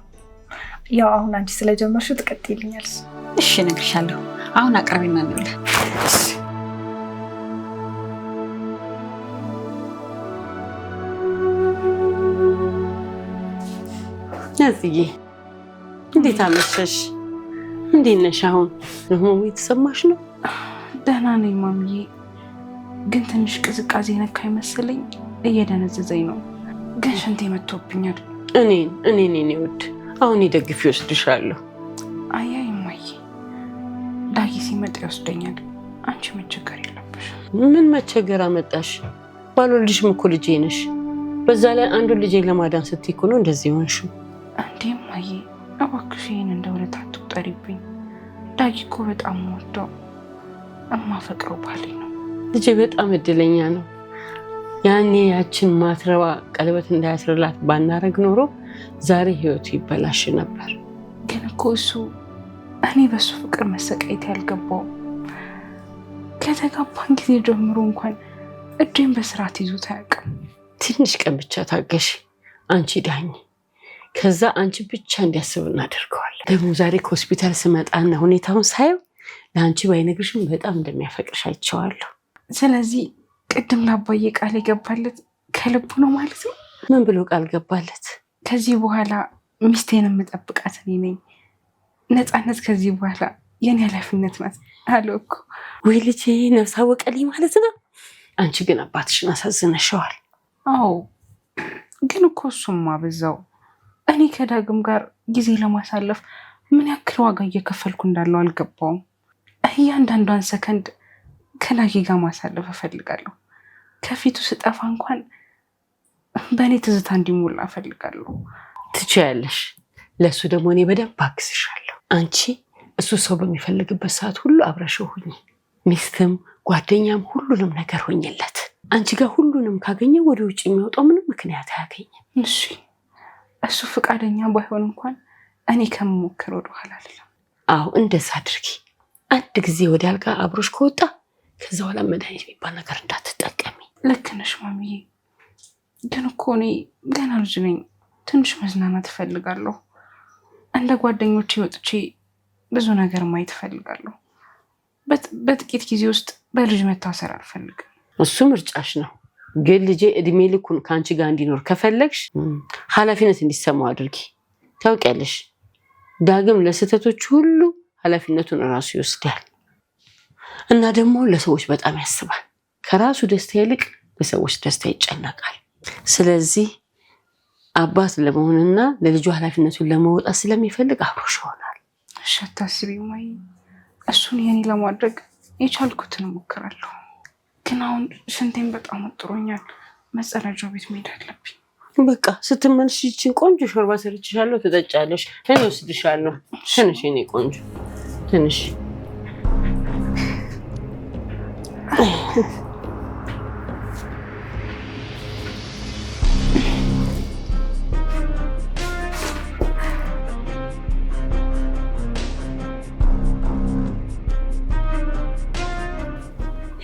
ያው አሁን አንቺ ስለጀመርሽው ትቀጥይልኛለሽ። እሺ እነግርሻለሁ። አሁን አቅርቢና እንብላ። ነጽዬ እንዴት አመሸሽ? እንዴት ነሽ? አሁን ህመሙ የተሰማሽ ነው? ደህና ነኝ ማምዬ፣ ግን ትንሽ ቅዝቃዜ ነካ ይመስለኝ እየደነዘዘኝ ነው። ግን ሽንቴ መጥቶብኛል። እኔን ውድ አሁን ደግፊ ወስድሻለሁ። አያይ እማዬ፣ ዳጊ ሲመጣ ይወስደኛል። አንቺ መቸገር የለብሽ። ምን መቸገር አመጣሽ? ባልወልድሽም እኮ ልጄ ነሽ። በዛ ላይ አንዱን ልጄን ለማዳን ስትይ እኮ ነው እንደዚህ ሆንሽው። እንዴ እማዬ፣ እባክሽ ይሄን እንደ ውለታ አትቁጠሪብኝ። ዳጊ እኮ በጣም ወደው እማፈቅረው ባሌ ነው። ልጄ በጣም እድለኛ ነው። ያኔ ያችን ማትረባ ቀለበት እንዳያስርላት ባናረግ ኖሮ ዛሬ ህይወቱ ይበላሽ ነበር። ግን እኮ እሱ እኔ በሱ ፍቅር መሰቃየት ያልገባው ከተጋባን ጊዜ ጀምሮ እንኳን እጄን በስርዓት ይዞት አያውቅም። ትንሽ ቀን ብቻ ታገሽ፣ አንቺ ዳኝ። ከዛ አንቺ ብቻ እንዲያስብ እናደርገዋለን። ደግሞ ዛሬ ከሆስፒታል ስመጣና ሁኔታውን ሳየው ለአንቺ ባይነግርሽም በጣም እንደሚያፈቅርሽ አይቼዋለሁ። ስለዚህ ቅድም ላባዬ ቃል የገባለት ከልቡ ነው ማለት ነው? ምን ብሎ ቃል ገባለት? ከዚህ በኋላ ሚስቴን የምጠብቃት እኔ ነኝ፣ ነፃነት ከዚህ በኋላ የኔ ኃላፊነት ናት አለው እኮ። ወይ ልጄ ነፍስ አወቀልኝ ማለት ነው። አንቺ ግን አባትሽን አሳዝነሽዋል። አዎ ግን እኮ እሱማ በዛው እኔ ከዳግም ጋር ጊዜ ለማሳለፍ ምን ያክል ዋጋ እየከፈልኩ እንዳለው አልገባውም። እያንዳንዷን ሰከንድ ከዳጊ ጋር ማሳለፍ እፈልጋለሁ። ከፊቱ ስጠፋ እንኳን በእኔ ትዝታ እንዲሞላ እፈልጋለሁ። ትችያለሽ። ለእሱ ደግሞ እኔ በደንብ አግዝሻለሁ። አንቺ እሱ ሰው በሚፈልግበት ሰዓት ሁሉ አብረሽው ሁኚ። ሚስትም ጓደኛም ሁሉንም ነገር ሆኝለት። አንቺ ጋር ሁሉንም ካገኘ ወደ ውጭ የሚወጣው ምንም ምክንያት አያገኝም። እሺ እሱ ፈቃደኛ ባይሆን እንኳን እኔ ከምሞክር ወደኋላ አልልም። አዎ እንደዛ አድርጊ። አንድ ጊዜ ወደ አልጋ አብሮሽ ከወጣ ከዛ በኋላ መድኃኒት የሚባል ነገር እንዳትጠቀሚ። ልክ ነሽ ማሚዬ፣ ግን እኮ እኔ ገና ልጅ ነኝ። ትንሽ መዝናናት እፈልጋለሁ። እንደ ጓደኞቼ ወጥቼ ብዙ ነገር ማየት እፈልጋለሁ። በጥቂት ጊዜ ውስጥ በልጅ መታሰር አልፈልግም። እሱ ምርጫሽ ነው። ግን ልጄ እድሜ ልኩን ከአንቺ ጋር እንዲኖር ከፈለግሽ ኃላፊነት እንዲሰማው አድርጊ። ታውቂያለሽ፣ ዳግም ለስህተቶች ሁሉ ኃላፊነቱን እራሱ ይወስዳል። እና ደግሞ ለሰዎች በጣም ያስባል። ከራሱ ደስታ ይልቅ ለሰዎች ደስታ ይጨነቃል። ስለዚህ አባት ለመሆንና ለልጁ ኃላፊነቱን ለመወጣት ስለሚፈልግ አብሮሽ ይሆናል። እሺ አታስቢ ማይ፣ እሱን የኔ ለማድረግ የቻልኩትን እሞክራለሁ። ግን አሁን ሽንቴን በጣም ወጥሮኛል። መጸዳጃ ቤት መሄድ አለብኝ። በቃ ስትመለሽ ይችን ቆንጆ ሾርባ ሰርችሻለሁ፣ ትጠጫለሽ። እኔ ወስድሻለሁ። ትንሽ የኔ ቆንጆ ትንሽ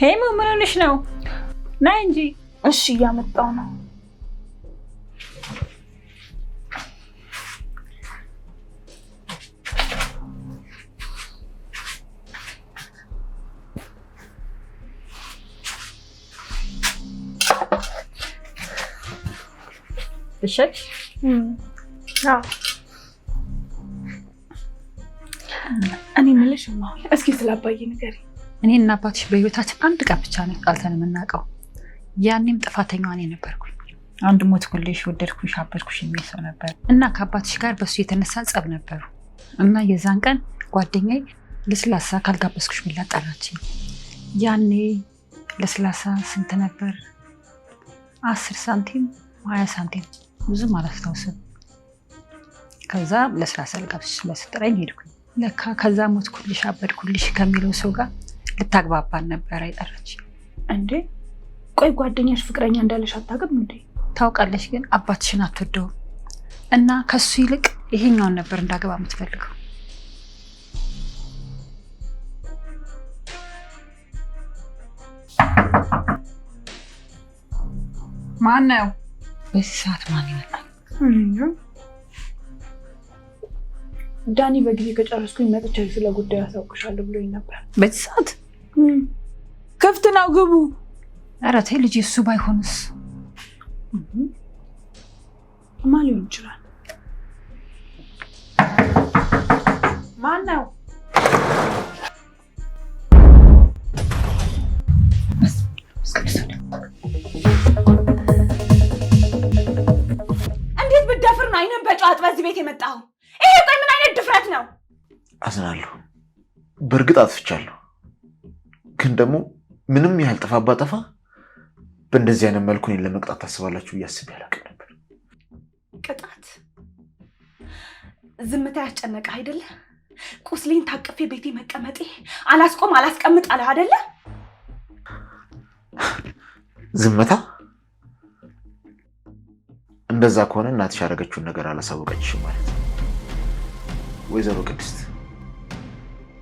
ሄሞ ምን ሆነሽ ነው? ናይ እንጂ። እሺ እያመጣው ነው። እሺ እኔ የምልሽማ እስኪ ስላባዬ ንገሪ። እኔና አባትሽ በህይወታችን አንድ ቀን ብቻ ነው ጣልተን የምናውቀው። ያኔም ጥፋተኛዋ እኔ ነበርኩኝ። አንድ ሞት ኩልሽ ወደድኩሽ አበድኩሽ የሚል ሰው ነበር እና ከአባትሽ ጋር በሱ የተነሳ ጸብ ነበሩ እና የዛን ቀን ጓደኛዬ ለስላሳ ካልጋበዝኩሽ ብላ ጠራችኝ። ያኔ ለስላሳ ስንት ነበር? 10 ሳንቲም 20 ሳንቲም ብዙም አላስታውስም። ከዛ ለስላሳ ልጋብዝሽ ስለስጠራኝ ሄድኩኝ። ለካ ከዛ ሞት ኩልሽ አበድኩልሽ ከሚለው ሰው ጋር ልታግባባን ነበር አይጠራች። እንዴ ቆይ ጓደኛሽ ፍቅረኛ እንዳለሽ አታውቅም እንዴ? ታውቃለሽ፣ ግን አባትሽን አትወደውም እና ከሱ ይልቅ ይሄኛውን ነበር እንዳገባ የምትፈልገው። ማን ነው በዚህ ሰዓት? ማን ይመጣል? ዳኒ በጊዜ ከጨረስኩኝ መጥቼ ስለ ጉዳዩ አሳውቅሻለሁ ብሎኝ ነበር። በዚህ ሰዓት ክፍት ነው ግቡ። ኧረ ተይ ልጄ፣ እሱ ባይሆንስ? ማን ሊሆን ይችላል? ማን ነው? እንዴት ብትደፍር ነው አይነን በጨዋት በዚህ ቤት የመጣው? ይሄ ቆይ ምን አይነት ድፍረት ነው? አዝናለሁ። በእርግጥ አጥፍቻለሁ፣ ግን ደግሞ ምንም ያህል ጠፋ በእንደዚህ አይነት መልኩ እኔን ለመቅጣት ታስባላችሁ ብዬ አስቤ አላውቅም ነበር። ቅጣት? ዝምታ ያስጨነቀህ አይደለ? ቁስሌን ታቅፌ ቤቴ መቀመጤ አላስቆም አላስቀምጥ አለ አይደለ? ዝምታ? እንደዛ ከሆነ እናትሽ ያደረገችውን ነገር አላሳወቀችሽም ማለት ነው። ወይዘሮ ቅድስት፣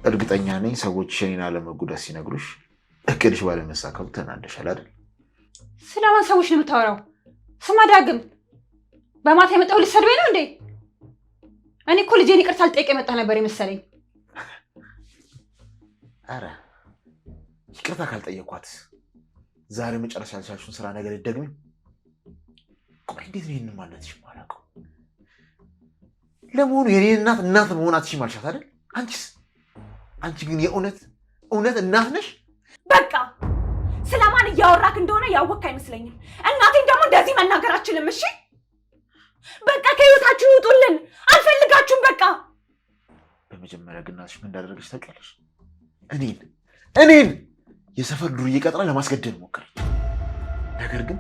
እርግጠኛ ነኝ ሰዎች እኔን አለመጉዳት ሲነግሩሽ እቅድሽ ባለመሳካቱ ተናደሻል አይደል? ስለማን ሰዎች ነው የምታወራው? ስማ ዳግም፣ በማታ የመጣው ልትሰድበኝ ነው እንዴ? እኔ እኮ ልጄን ይቅርታ ልጠይቅ የመጣ ነበር የመሰለኝ። አረ ይቅርታ ካልጠየኳት ዛሬ መጨረሻ ያልቻልሽውን ስራ ነገር ልትደግሚ? ቆይ እንዴት ነው ይህንን ማንነትሽ የማላውቀው? ለመሆኑ የኔ እናት መሆናትሽም አልሻት አይደል? አንቺስ? አንቺ ግን የእውነት እናት ነሽ? በቃ ስለማን እያወራክ እንደሆነ ያወቅክ አይመስለኝም። እናቴን ደግሞ እንደዚህ መናገር አችልም። እሺ በቃ ከህይወታችሁ ይውጡልን፣ አልፈልጋችሁም። በቃ በመጀመሪያ ግን እናትሽ ምን እንዳደረገች ታውቂያለሽ? እኔን የሰፈር ዱርዬ ቀጥራ ለማስገደል ሞከረች። ነገር ግን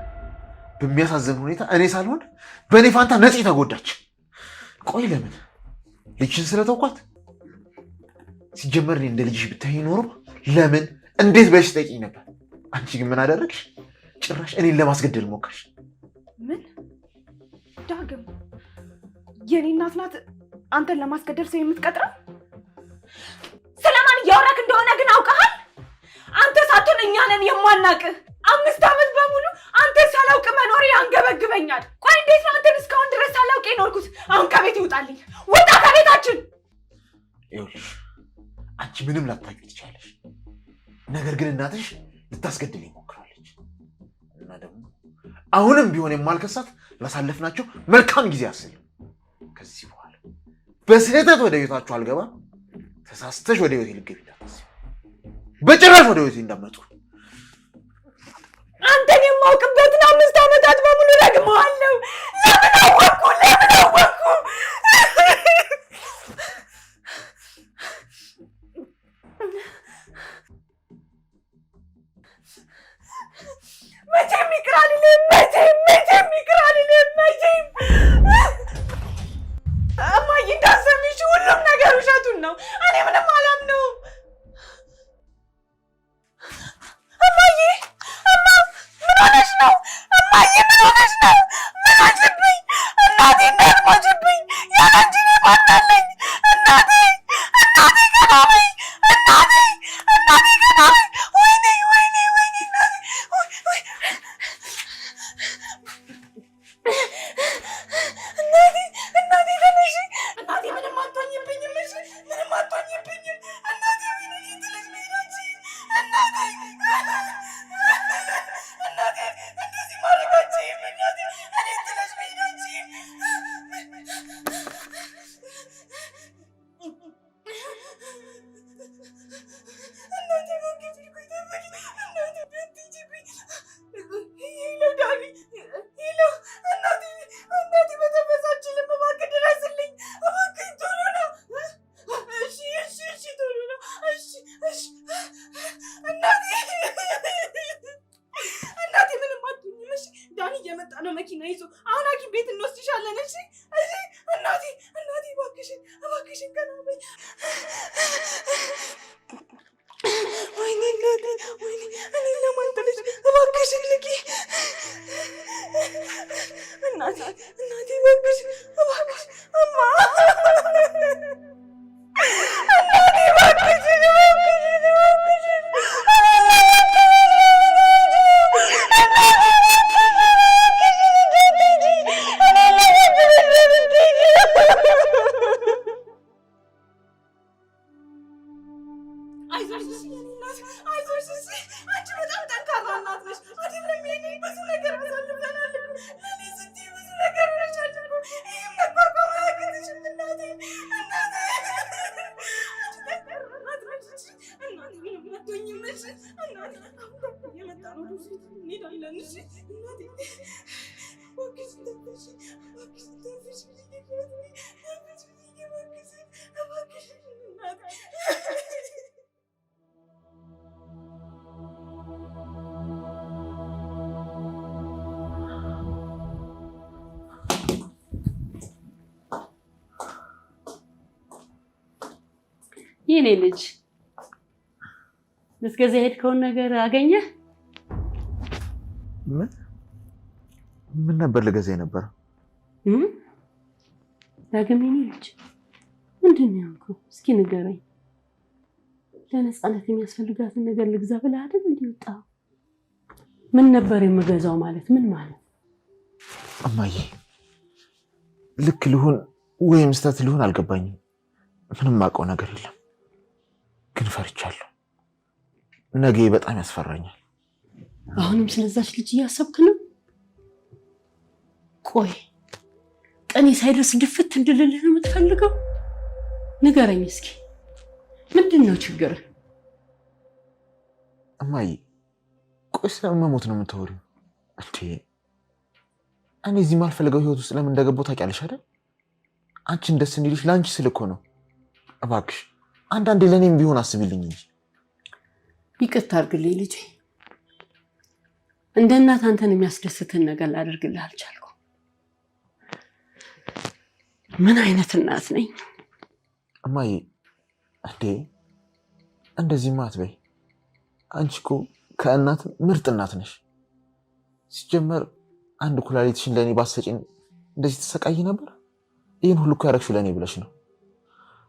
በሚያሳዝን ሁኔታ እኔ ሳልሆን በእኔ ፋንታ ነፂ ተጎዳች። ቆይ ለምን? ልጅሽን ስለተውኳት? ሲጀመር እኔ እንደ ልጅሽ ብታይ ኖሮ ለምን እንዴት በሽ ጠይቂኝ ነበር። አንቺ ግን ምን አደረግሽ? ጭራሽ እኔን ለማስገደል ሞከርሽ። ምን? ዳግም የኔ እናት ናት አንተን ለማስገደል ሰው የምትቀጥረው? ስለማን እያወራክ እንደሆነ ግን አውቀሃል? አንተ ሳትሆን እኛ ነን የማናቅህ። 5 ዓመት በሙሉ አንተ ሳላውቅ መኖሬ ያንገበግበኛል። ቆይ እንዴት ነው አንተን እስካሁን ድረስ ሳላውቅ የኖርኩት? አሁን ከቤት ይውጣልኝ፣ ውጣ ከቤታችን። ይኸውልሽ አንቺ ምንም ላታውቂ ትችያለሽ፣ ነገር ግን እናትሽ ልታስገድል ሞክራለች እና ደግሞ አሁንም ቢሆን የማልከሳት ላሳለፍናቸው መልካም ጊዜ አስብ። ከዚህ በኋላ በስህተት ወደ ቤታችሁ አልገባም። ተሳስተሽ ወደ ቤት ልትገቢ እንዳታስቢ። በጭራሽ ወደ ቤቴ እንዳትመጡ። አንተን የማውቅበትን 5 ዓመታት በሙሉ ደግመዋለሁ። ለምን አወኩ? መቼም ይቅር አልልም። መቼም ይቅር አልልም። መቼም እማዬ እንዳሰሚሽ ሁሉም ነገር ውሸቱን ነው። እኔ ምንም አላምነውም። እማዬ ምን ሆነሽ ነው? እማዬ ምን ሆነሽ ነው? ምን ሆነሽብኝ? እናቴ እንዳትሞችብኝ። ያለ አንቺ እኔ ማን አለኝ? እናቴ ገና በይ። እናቴ ገና በይ። ወይኔ እናቴ ተነሺ። እናቴ ምንም አትሆኝብኝም። እሺ ምንም አትሆኝብኝም። እናቴ ወይኔ ጥለሽ መሄዳችን። እናቴ እንደዚህ ማድረጋችን። እናቴ እኔ ጥለሽ መሄዳችን። እናቴ እባክሽ ቆይ ጠብቂ። እናቴ አትሂጂብኝ። ሄሎ ዳኒ፣ ሄሎ እናቴ በተበሳችልም እባክህ ድረስልኝ። እባክህ ቶሎ ነው። እሺ ቶሎ ነው። እሺ እናቴ ምንም አትሆኝም። እሺ ዳኒ እየመጣ ነው መኪና ይዞ። አሁን ሐኪም ቤት እንወስድሻለን። እሺ እናቴ እባክሽን ገና በይ። ወይኔ እናቴ ወይኔ እኔን ለማን ጥለሽ እባክሽን ልቂ። እናቴ እባክሽ እማ እናቴ እባክሽን አይዞሽ አንቺ በጣም ጠንካራ እናት ነሽ። አይደለም የኔ ብዙ ነገር አሳልፈናል። ለኔ ስትይ ብዙ ነገር ሆነሻል እኮ። ይሄም ነበር በማያገኝሽም እናቴ ጠንካራ እናት ነሽ። እናቴ ምንም አትሆኝም። እሺ እናቴ አሁን እየመጣ ነው። እንሄዳለን። እሺ እናቴ እባክሽ ተንፈሽ እባክሽ እናቴ የኔ ልጅ ልትገዛ የሄድከውን ነገር አገኘህ? ምን ነበር ልገዛ የነበረው? ዳግም የኔ ልጅ ምንድን ነው ያልከው? እስኪ ንገረኝ። ለነፃነት የሚያስፈልጋትን ነገር ልግዛ ብለህ አይደል እንዲወጣው? ምን ነበር የምገዛው ማለት ምን ማለት? እማዬ ልክ ልሁን ወይም ስህተት ልሁን አልገባኝም። ምንም አውቀው ነገር የለም፣ ግን ፈርቻለሁ። ነገ በጣም ያስፈራኛል። አሁንም ስለዛች ልጅ እያሰብክ ነው? ቆይ ቀኔ ሳይደርስ ድፍት እንድልልህ ነው የምትፈልገው? ንገረኝ እስኪ ምንድን ነው ችግርህ? እማዬ ቆይ ስለምን መሞት ነው የምታወሪው እንዴ? እኔ እዚህ ማልፈልገው ህይወት ውስጥ ለምን እንደገባሁ ታውቂያለሽ አይደል? አንቺን ደስ እንዲልሽ ለአንቺ ስል እኮ ነው። እባክሽ አንዳንዴ ለእኔም ቢሆን አስቢልኝ እንጂ። ይቅርታ አድርግልኝ ልጄ። እንደ እናት አንተን የሚያስደስትን ነገር ላደርግልህ አልቻልኩም። ምን አይነት እናት ነኝ? እማዬ እንዴ እንደዚህማ አትበይ። አንቺ እኮ ከእናት ምርጥ እናት ነሽ። ሲጀመር አንድ ኩላሊትሽን ለእኔ ባሰጪኝ እንደዚህ ተሰቃይ ነበር? ይህን ሁሉ እኮ ያደረግሽው ለእኔ ብለሽ ነው።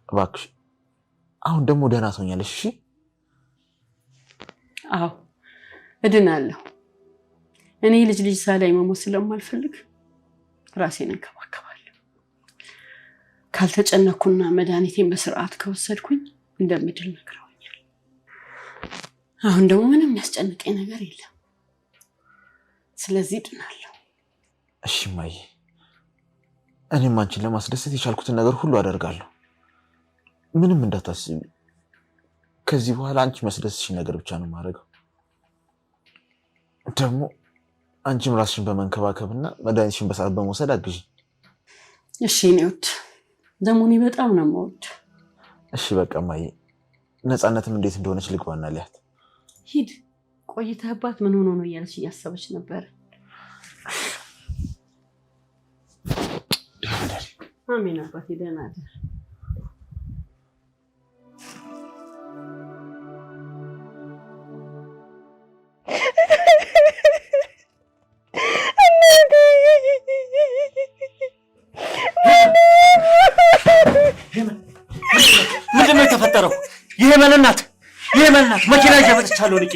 እባክሽ አሁን ደግሞ ደህና ትሆኛለሽ። እሺ? አዎ እድናለሁ። እኔ ልጅ ሳላይ መሞት ስለማልፈልግ ራሴን እንከባከባለሁ። ካልተጨነኩና መድኃኒቴን በስርዓት ከወሰድኩኝ እንደምድል ነግረውኛል። አሁን ደግሞ ምንም የሚያስጨንቀኝ ነገር የለም። ስለዚህ እድናለሁ። እሺ እማዬ፣ እኔም አንቺን ለማስደሰት የቻልኩትን ነገር ሁሉ አደርጋለሁ። ምንም እንዳታስቢ። ከዚህ በኋላ አንቺ መስደስሽን ነገር ብቻ ነው የማደርገው። ደግሞ አንቺም ራስሽን በመንከባከብና መድኃኒትሽን በሰዓት በመውሰድ አግዢ። እሺ እኔ ውድ ደግሞ እኔ በጣም ነው የምወድ። እሺ በቃ እማዬ፣ ነፃነትም እንዴት እንደሆነች ልግባና ሊያት። ሂድ። ቆይተህባት ምን ሆኖ ነው እያለች እያሰበች ነበር። አሜን አባቴ፣ ደህና እደር። ምንድነው የተፈጠረው? ይሄ መለናት መኪና ይዤ መጥቻለሁ። ልቄ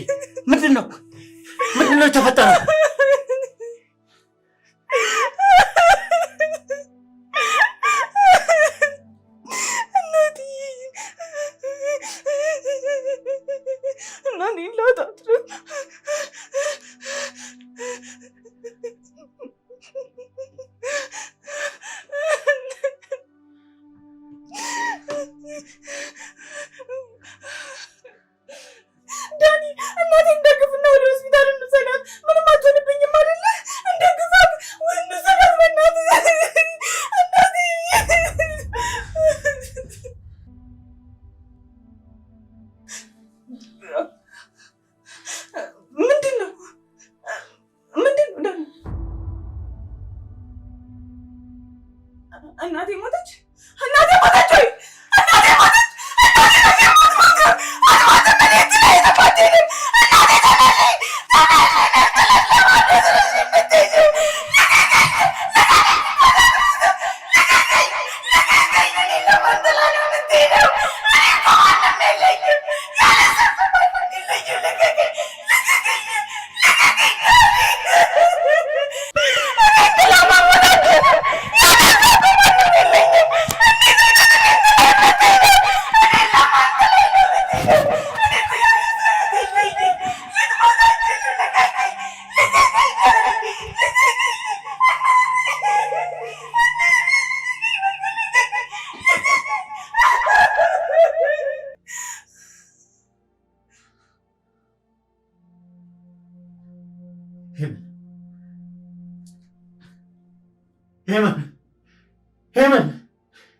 ምንድነው የተፈጠረው? እናቴ ሞተች።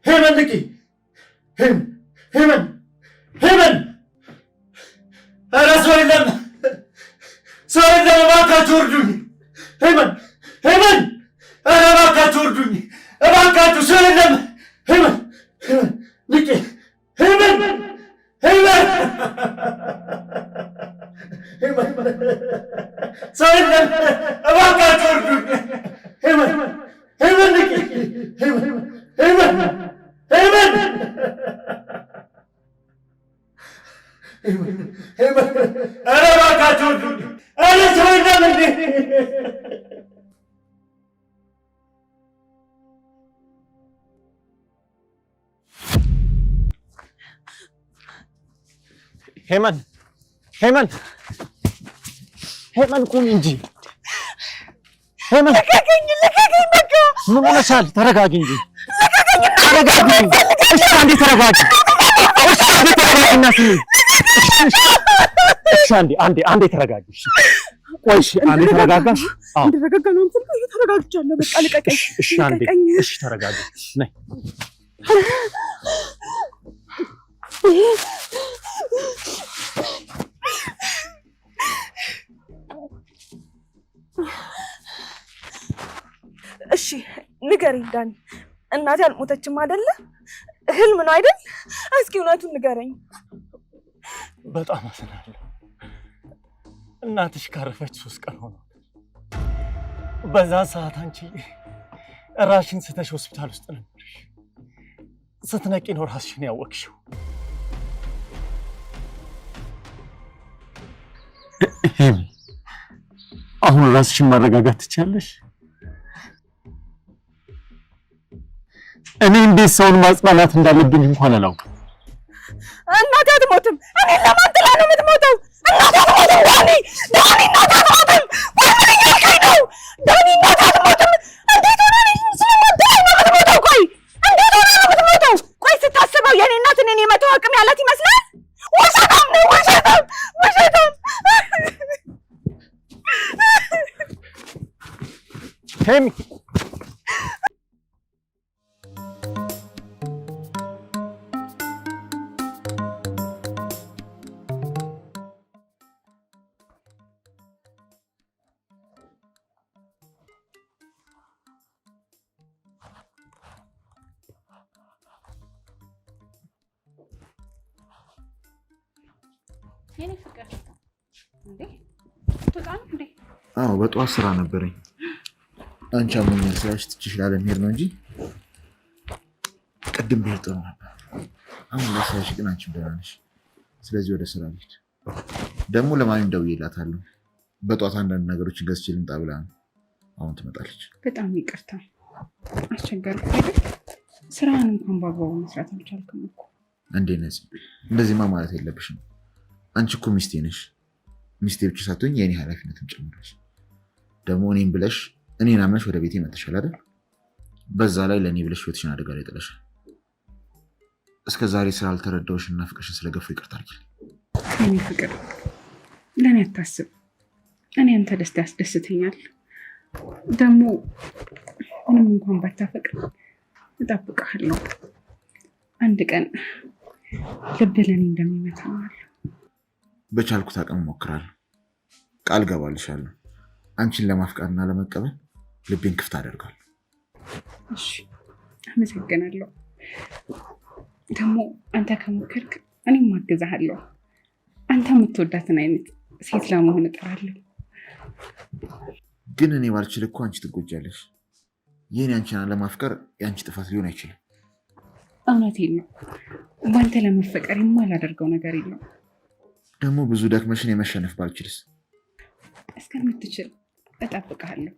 ሄመን ንቂ! ሄመን! ኧረ ሰው የለም! እባካችሁ እርዱኝ! ሄመን! ኧረ እባካችሁ እርዱኝ! እባካችሁ ሰው የለም! ሄመን ንቂ! ሄመን! ሰው የለም! እባካችሁ እርዱኝ! ሄመን ንቂ! ሄመን! ኧረ እባካችሁ እርዱኝ! ኧረ ሰው የለም እንዴ! ሄመን ቁሚ እንጂ ሄመን! ልቀቀኝ! በቃ ምን ሆነሻል? ተረጋጊ እንጂ ተረጋጊ! እሺ አንዴ ተረጋጊ! ተረጋጊና ስሚ! እሺ አንዴ ተረጋጊ! ቆይ እሺ አንዴ ተረጋጋሽ? አዎ ተረጋጋ ነው እንትን ተረጋግቻለሁ። በቃ ልቀቀኝ! እሺ አንዴ እሺ ተረጋጊ! ነይ እሺ ንገረኝ ዳኒ፣ እናቴ አልሞተችም አይደለ? ህልም ነው አይደል? እስኪ እውነቱን ንገረኝ። በጣም አዝናለሁ። እናትሽ ካረፈች 3 ቀን ሆኗል። በዛ ሰዓት አንቺ ራስሽን ስተሽ ሆስፒታል ውስጥ ነበርሽ። ስትነቂ ነው ራስሽን ያወቅሽው። አሁን ራስሽን ማረጋጋት ትችያለሽ? እኔ እንዴት ሰውን ማጽናናት እንዳለብኝ እንኳን አላውቅም። እናቴ አትሞትም። እኔ ለማን ጥላ ነው የምትሞተው? እናቴ አትሞትም። ዳኒ እናቴ አትሞትም። ምን እያልከኝ ነው? ዳኒ እናቴ አትሞትም። እንዴት ሆነ ስለማን ጥላ ነው የምትሞተው? ቆይ እንዴት ሆነ ነው የምትሞተው? ቆይ ስታስበው የኔ እናት እኔን የመተው አቅም ያላት ይመስላል? ውሸታም ሄሚ የኔ ፍቅር እንዴ በጣም እንዴ አዎ በጧት ስራ ነበረኝ። አንቺ አሞኛል ስራሽ ትችሽ ላለመሄድ ነው እንጂ ቅድም ብሄድ ጥሩ ነበር። አሁን ለስራሽ ግን አንቺም ደህና ነሽ። ስለዚህ ወደ ስራ ልሂድ። ደግሞ ለማንም ደውዬላታለሁ። በጧት አንዳንድ ነገሮችን ገዝቼ ልምጣ ብላ ነው። አሁን ትመጣለች። በጣም ይቅርታ አስቸገርኩ አይደል? ስራህን እንኳን በአግባቡ መስራት አልቻልክም እኮ። እንዴ ነፂ፣ እንደዚህማ ማለት የለብሽም። አንቺ እኮ ሚስቴ ነሽ። ሚስቴ ብቻ ሳትሆኝ የእኔ ኃላፊነትም ጨምረሽ ደግሞ እኔም ብለሽ እኔን አምነሽ ወደ ቤቴ መጥተሻል አይደል? በዛ ላይ ለእኔ ብለሽ ህይወትሽን አደጋ ላይ ጥለሻል። እስከ ዛሬ ስላልተረዳሁሽ እና ፍቅርሽን ስለገፉ ይቅርታ አድርጊልኝ። የኔ ፍቅር ለእኔ አታስብ። እኔ አንተ ደስታ ያስደስተኛል። ደግሞ ምንም እንኳን ባታፈቅር እጠብቅሃለሁ። አንድ ቀን ልብ ለእኔ እንደሚመታ ነው። በቻልኩት አቅም እሞክራለሁ። ቃል ገባልሻለሁ። አንቺን ለማፍቃርና ለመቀበል ልቤን ክፍት አደርጋለሁ። እሺ፣ አመሰግናለሁ። ደግሞ አንተ ከሞከርክ እኔም አግዝሃለሁ። አንተ የምትወዳትን አይነት ሴት ለመሆን እጥራለሁ። ግን እኔ ባልችል እኮ አንቺ ትጎጃለሽ። ይህን አንቺን ለማፍቀር የአንቺ ጥፋት ሊሆን አይችልም። እውነቴን ነው። በአንተ ለመፈቀር የማላደርገው ነገር የለም። ደግሞ ብዙ ደክመሽን የመሸነፍ ባልችልስ? እስከምትችል እጠብቅሃለሁ።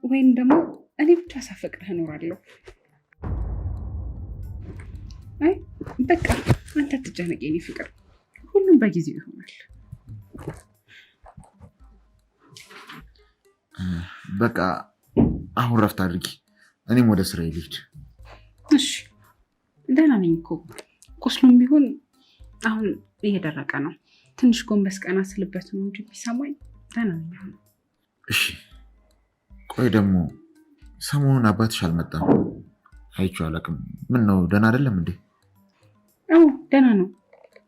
ወይም ደግሞ እኔ ብቻ ሳፈቅርህ እኖራለሁ። አይ በቃ አንተ አትጨነቅ የኔ ፍቅር፣ ሁሉም በጊዜው ይሆናል። በቃ አሁን ረፍት አድርጊ፣ እኔም ወደ ስራ ልሂድ። እሺ፣ ደህና ነኝ እኮ። ቁስሉም ቢሆን አሁን እየደረቀ ነው። ትንሽ ጎንበስ ቀና ስልበት ነው እንጂ ቢሰማኝ ደህና ነኝ። እሺ፣ ቆይ ደግሞ ሰሞኑን አባትሽ አልመጣም? አይቼው አላውቅም። ምን ነው ደህና አይደለም እንዴ? አዎ ደህና ነው።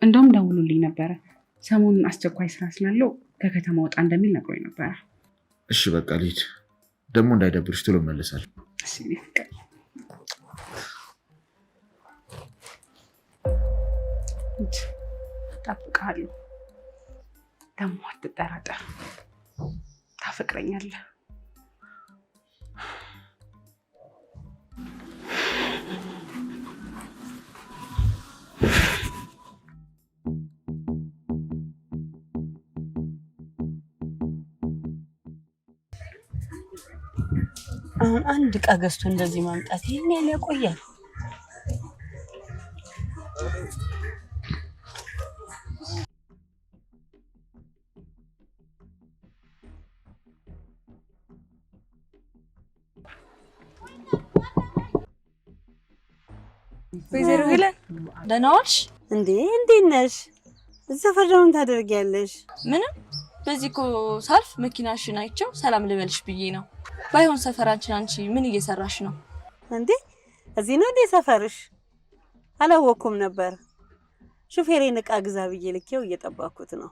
እንደውም ደውሎልኝ ነበረ። ሰሞኑን አስቸኳይ ስራ ስላለው ከከተማ ወጣ እንደሚል ነግሮኝ ነበረ። እሺ በቃ ልሂድ። ደግሞ እንዳይደብርሽ ቶሎ እመለሳለሁ። እሺ ፍቅር፣ እጠብቅሃለሁ። ደግሞ አትጠራጠር፣ ታፈቅረኛለህ። አሁን አንድ ዕቃ ገዝቶ እንደዚህ ማምጣት ይሄን ያህል ያቆያል? ወይዘሮ ሄለን ደህና ዋልሽ? እንዴ እንዴት ነሽ? እዛ ፈርደውን ታደርጊያለሽ? ምንም በዚህ እኮ ሳልፍ መኪናሽን አይቼው ሰላም ልበልሽ ብዬ ነው። ባይሆን ሰፈራችን አንቺ ምን እየሰራሽ ነው? እንዴ እዚህ ነው እንዴ ሰፈርሽ? አላወኩም ነበር። ሹፌሬን ዕቃ ግዛ ብዬ ልኬው እየጠባኩት ነው።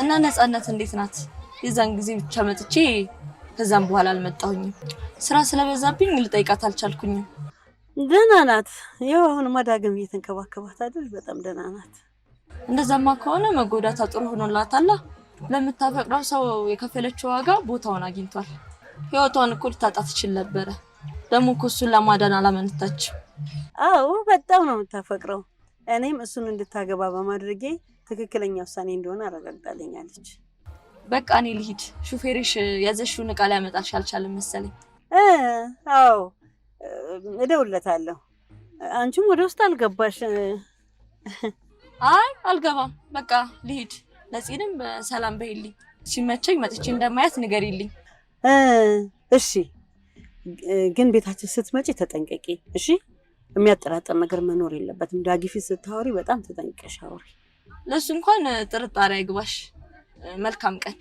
እና ነፃነት እንዴት ናት? የዛን ጊዜ ብቻ መጥቼ ከዛም በኋላ አልመጣሁኝም። ስራ ስለበዛብኝ ልጠይቃት አልቻልኩኝም። ደህና ናት። ያው አሁንማ ዳግም እየተንከባከባት አይደል? በጣም ደህና ናት። እንደዛማ ከሆነ መጎዳታ ጥሩ ሆኖላታል። ለምታፈቅረው ሰው የከፈለችው ዋጋ ቦታውን አግኝቷል። ህይወቷን እኮ ልታጣ ትችል ነበረ። ደግሞ እኮ እሱን ለማዳን አላመነታችም። አዎ በጣም ነው የምታፈቅረው። እኔም እሱን እንድታገባ በማድረጌ ትክክለኛ ውሳኔ እንደሆነ አረጋግጣለኛለች። በቃ እኔ ልሂድ። ሹፌርሽ ያዘሽውን ዕቃ ሊያመጣልሽ አልቻለም መሰለኝ። አዎ እደውልለታለሁ። አንቺም ወደ ውስጥ አልገባሽ? አይ አልገባም። በቃ ልሂድ። ነፂንም በሰላም በይልኝ። ሲመቸኝ መጥቼ እንደማያት ንገሪልኝ። እሺ፣ ግን ቤታችን ስትመጪ ተጠንቀቂ እሺ? የሚያጠራጥር ነገር መኖር የለበትም። ዳጊ ፊት ስታወሪ በጣም ተጠንቀሽ አውሪ። ለሱ እንኳን ጥርጣሬ አይግባሽ። መልካም ቀን።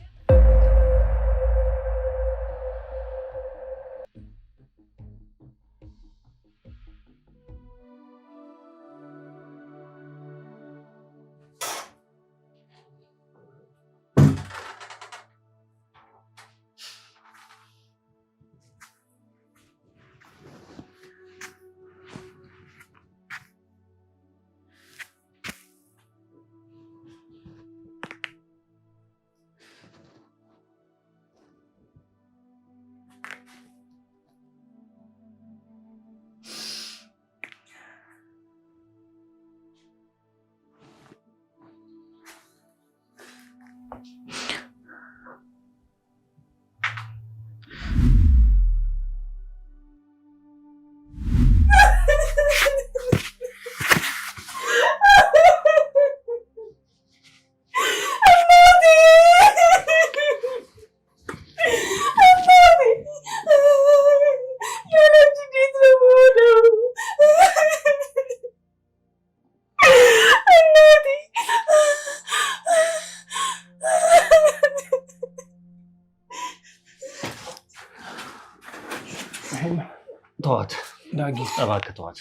ተዋት ዳጊ፣ እባክህ ተዋት።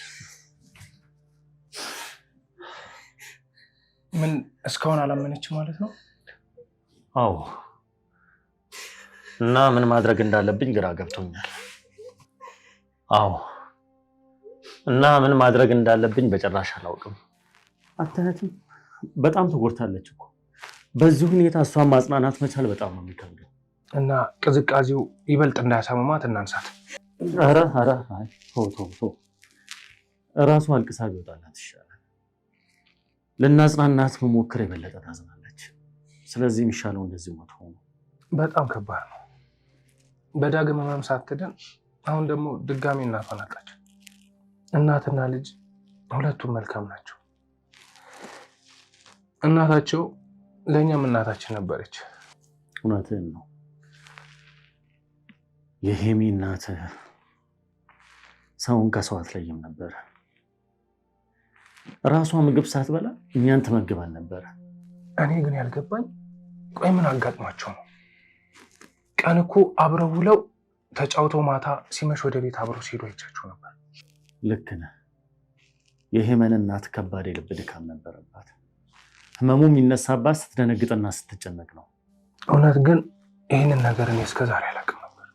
ምን እስካሁን አላመነችም ማለት ነው? አዎ። እና ምን ማድረግ እንዳለብኝ ግራ ገብቶኛል። አዎ። እና ምን ማድረግ እንዳለብኝ በጭራሽ አላውቅም። አታያትም? በጣም ተጎድታለች እኮ። በዚህ ሁኔታ እሷን ማጽናናት መቻል በጣም ነው የሚከብደው። እና ቅዝቃዜው ይበልጥ እንዳያሳምማት እናንሳት። ኧረ አይ ቶ እራሱ አልቅሳ ቢወጣላት ይሻላል። ልናጽናናት መሞከር የበለጠ ታዝናለች። ስለዚህ የሚሻለው እንደዚህ ሞት ሆኖ በጣም ከባድ ነው። በዳግም ህመም ሳትድን አሁን ደግሞ ድጋሚ እናቷን አጣች። እናትና ልጅ ሁለቱም መልካም ናቸው። እናታቸው ለእኛም እናታችን ነበረች። እውነትህን ነው። የሄሚ እናት ሰውን ከሰው አትለይም ነበረ። ራሷ ምግብ ሳትበላ እኛን ትመግባል ነበረ። እኔ ግን ያልገባኝ ቆይ ምን አጋጥሟቸው ነው? ቀን እኮ አብረው ውለው ተጫውተው ማታ ሲመሽ ወደ ቤት አብረው ሲሄዱ አይቻቸው ነበር። ልክ ነህ። የሄመን እናት ከባድ የልብ ድካም ነበረባት። ህመሙ የሚነሳባት ስትደነግጥና ስትጨነቅ ነው። እውነት ግን ይህንን ነገር እኔ እስከዛሬ አላውቅም ነበር።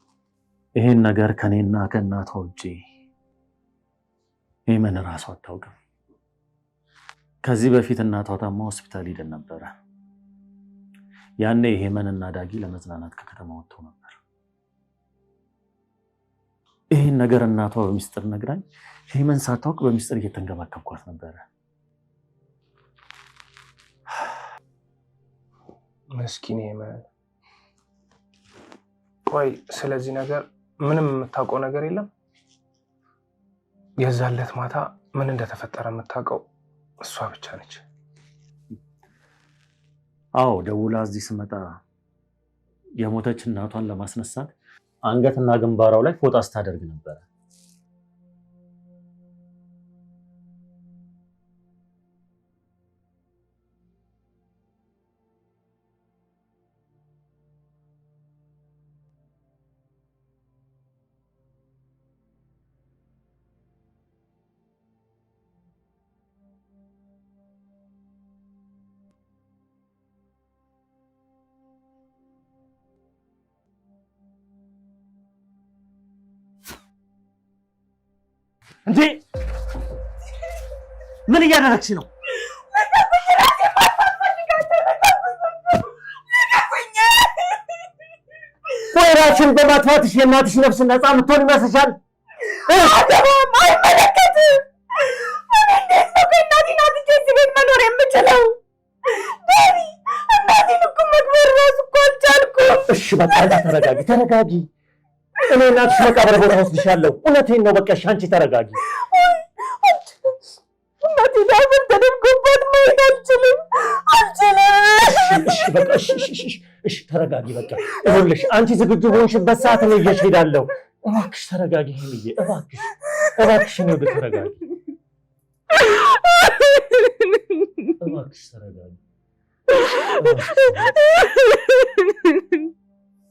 ይህን ነገር ከኔና ከእናቷ ውጭ ሄመን እራሷ አታውቅም። ከዚህ በፊት እናቷ ታማ ሆስፒታል ሄደን ነበረ። ያኔ ሄመን እና ዳጊ ለመዝናናት ከከተማ ወጥተው ነበር። ይህን ነገር እናቷ በሚስጥር ነግራኝ ሄመን ሳታውቅ በሚስጥር እየተንከባከብኳት ነበረ። መስኪን ሄመን። ቆይ ስለዚህ ነገር ምንም የምታውቀው ነገር የለም? የዛለት ማታ ምን እንደተፈጠረ የምታውቀው እሷ ብቻ ነች። አዎ፣ ደውላ እዚህ ስመጣ የሞተች እናቷን ለማስነሳት አንገትና ግንባራው ላይ ፎጣ ስታደርግ ነበረ። እንዴ ምን እያደረግሽ ነው? ቆይ ራስሽን በማጥፋትሽ የእናትሽ ነፍስ ነፃ የምትሆን ይመስልሻል? አይመለከትም። እንዴት ነው ከእናቴን አጥቼ እዚህ ቤት መኖር የምችለው? ዳኒ፣ እናቴን እኮ መቅበር እራሱ እኮ አልቻልኩም። እሺ በቃ ተረጋጊ፣ ተረጋጊ። እኔ እናትሽ መቃብር ቦታ ወስድሻለሁ። እውነቴን ነው። በቃ እሺ፣ አንቺ ተረጋጊ። እናቴ ዳግም ተደርጎባት ማየት አልችልም። እሺ በቃ እሺ፣ ተረጋጊ። በቃ ይኸውልሽ፣ አንቺ ዝግጁ በሆንሽበት ሰዓት እኔ ይዤሽ እሄዳለሁ። እባክሽ ተረጋጊ ሄምዬ፣ እባክሽ ነው ተረጋጊ። እባክሽ ተረጋጊ።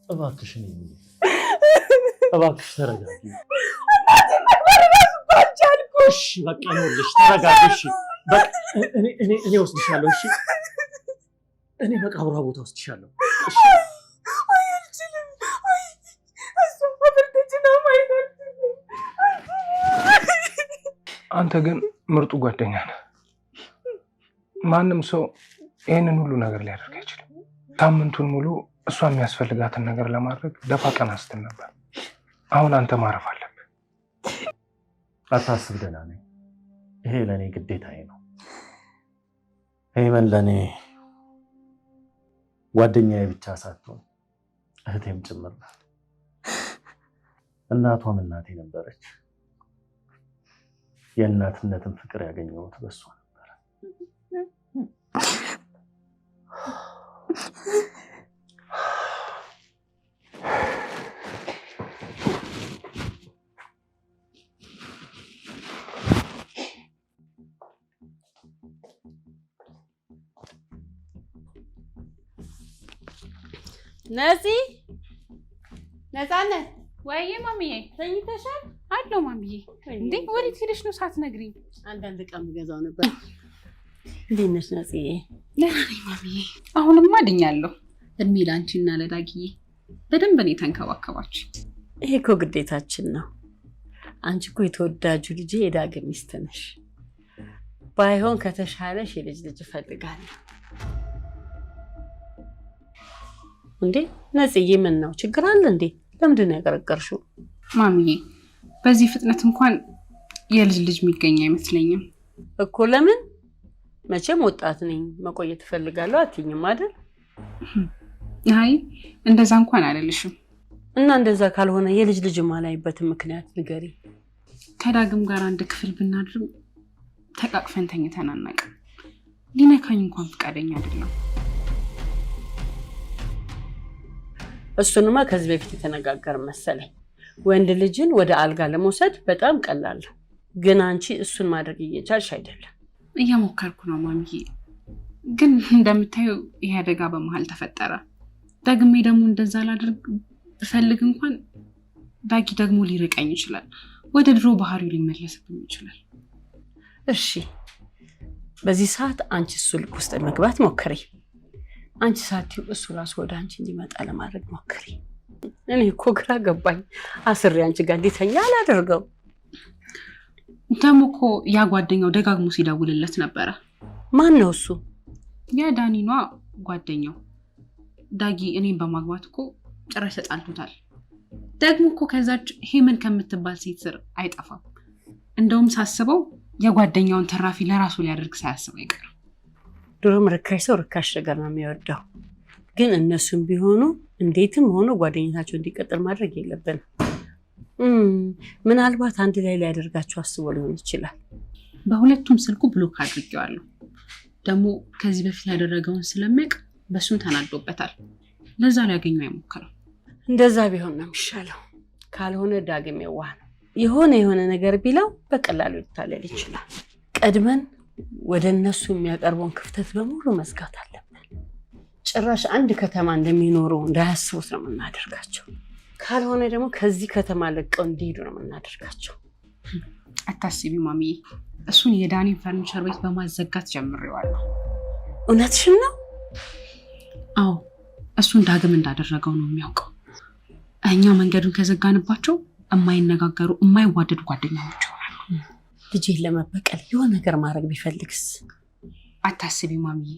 እባክሽ ሄምዬ፣ እባክሽ ተረጋጊ። እናቴ መቅበር እራሱ እኮ አልቻልኩም። እሺ በቃ ይኸውልሽ፣ ተረጋጊ። እሺ በቃ እኔ ወስድሻለሁ። እሺ እኔ መቃብሯ ቦታ ወስድሻለሁ። እሺ አልችልም። እሱም በብርትች ነው ማየት አልችልም። አንተ ግን ምርጡ ጓደኛ ነህ። ማንም ሰው ይህንን ሁሉ ነገር ሊያደርግ አይችልም። ሳምንቱን ሙሉ እሷ የሚያስፈልጋትን ነገር ለማድረግ ደፋ ቀና ስትል ነበር። አሁን አንተ ማረፍ አለብህ። አታስብ፣ ደህና ነኝ። ይሄ ለእኔ ግዴታዬ ነው። ሄመን ለእኔ ጓደኛዬ ብቻ ሳትሆን እህቴም ጭምር ናት። እናቷም እናቴ ነበረች። የእናትነትን ፍቅር ያገኘሁት በሷ ነበር። ነፂ፣ ነፃነት ወይዬ ማሚዬ ተኝተሻል? አለው ማሚዬ። እንዴ ወዴት ሄደሽ ነው ሳትነግሪኝ? አንዳንድ ዕቃ የምገዛው ነበር። እንዴት ነሽ ነጽዬ? ደህና ነኝ ማሚዬ። አሁንማ ድኛለሁ። እድሜ ላንቺና ለዳጊዬ። በደንብ ነው የተንከባከባችሁ። ይሄ እኮ ግዴታችን ነው። አንቺ እኮ የተወዳጁ ልጅ የዳግም ሚስት ነሽ። ባይሆን ከተሻለሽ የልጅ ልጅ እፈልጋለሁ። እንዴ ነጽዬ ምን ነው ችግር አለ እንዴ? ለምንድን ነው ያቀረቀርሽው? ማሚዬ በዚህ ፍጥነት እንኳን የልጅ ልጅ የሚገኝ አይመስለኝም እኮ። ለምን? መቼም ወጣት ነኝ መቆየት እፈልጋለሁ አትይኝም አይደል? አይ እንደዛ እንኳን አይደልሽም። እና እንደዛ ካልሆነ የልጅ ልጅ ማላይበትን ምክንያት ንገሪ። ከዳግም ጋር አንድ ክፍል ብናድርም ተቃቅፈን ተኝተን አናውቅም። ሊነካኝ እንኳን ፈቃደኛ አይደለም። እሱንማ ከዚህ በፊት የተነጋገር መሰለኝ። ወንድ ልጅን ወደ አልጋ ለመውሰድ በጣም ቀላል ነው፣ ግን አንቺ እሱን ማድረግ እየቻልሽ አይደለም። እየሞከርኩ ነው ማሚዬ፣ ግን እንደምታየው ይሄ አደጋ በመሀል ተፈጠረ። ደግሜ ደግሞ እንደዛ ላድርግ ብፈልግ እንኳን ዳጊ ደግሞ ሊርቀኝ ይችላል፣ ወደ ድሮ ባህሪው ሊመለስብኝ ይችላል። እሺ በዚህ ሰዓት አንቺ እሱ ልብ ውስጥ መግባት ሞክሪ። አንቺ ሳትይው እሱ ራሱ ወደ አንቺ እንዲመጣ ለማድረግ ሞክሪ። እኔ እኮ ግራ ገባኝ። አስሬ አንቺ ጋር እንዲተኛ አላደርገው። ደግሞ እኮ ያ ጓደኛው ደጋግሞ ሲደውልለት ነበረ። ማን ነው እሱ? ያ ዳኒኗ ጓደኛው። ዳጊ እኔን በማግባት እኮ ጭራሽ ተጣልቶታል። ደግሞ እኮ ከዛች ሄመን ከምትባል ሴት ስር አይጠፋም። እንደውም ሳስበው የጓደኛውን ተራፊ ለራሱ ሊያደርግ ሳያስብ አይቀርም። ድሮም ርካሽ ሰው ርካሽ ነገር ነው የሚወደው። ግን እነሱም ቢሆኑ እንዴትም ሆኖ ጓደኝነታቸው እንዲቀጥል ማድረግ የለብንም። ምናልባት አንድ ላይ ሊያደርጋቸው አስቦ ሊሆን ይችላል። በሁለቱም ስልኩ ብሎክ አድርጌዋለሁ። ደግሞ ከዚህ በፊት ያደረገውን ስለሚያውቅ በሱም ተናዶበታል። ለዛ ሊያገኘው አይሞክርም። እንደዛ ቢሆን ነው የሚሻለው። ካልሆነ ዳግም የዋህ ነው። የሆነ ነገር ቢለው በቀላሉ ሊታለል ይችላል። ቀድመን ወደ እነሱ የሚያቀርበውን ክፍተት በሙሉ መዝጋት አለብን። ጭራሽ አንድ ከተማ እንደሚኖሩ እንዳያስቡት ነው የምናደርጋቸው። ካልሆነ ደግሞ ከዚህ ከተማ ለቀው እንዲሄዱ ነው የምናደርጋቸው። አታስቢ ማሚዬ፣ እሱን የዳኒን ፈርኒቸር ቤት በማዘጋት ጀምሬዋለሁ። እውነትሽን ነው? አዎ፣ እሱን ዳግም እንዳደረገው ነው የሚያውቀው። እኛ መንገዱን ከዘጋንባቸው የማይነጋገሩ የማይዋደዱ ጓደኛሞች ይሆናሉ። ልጄን ለመበቀል የሆነ ነገር ማድረግ ቢፈልግስ? አታስቢ ማሚዬ፣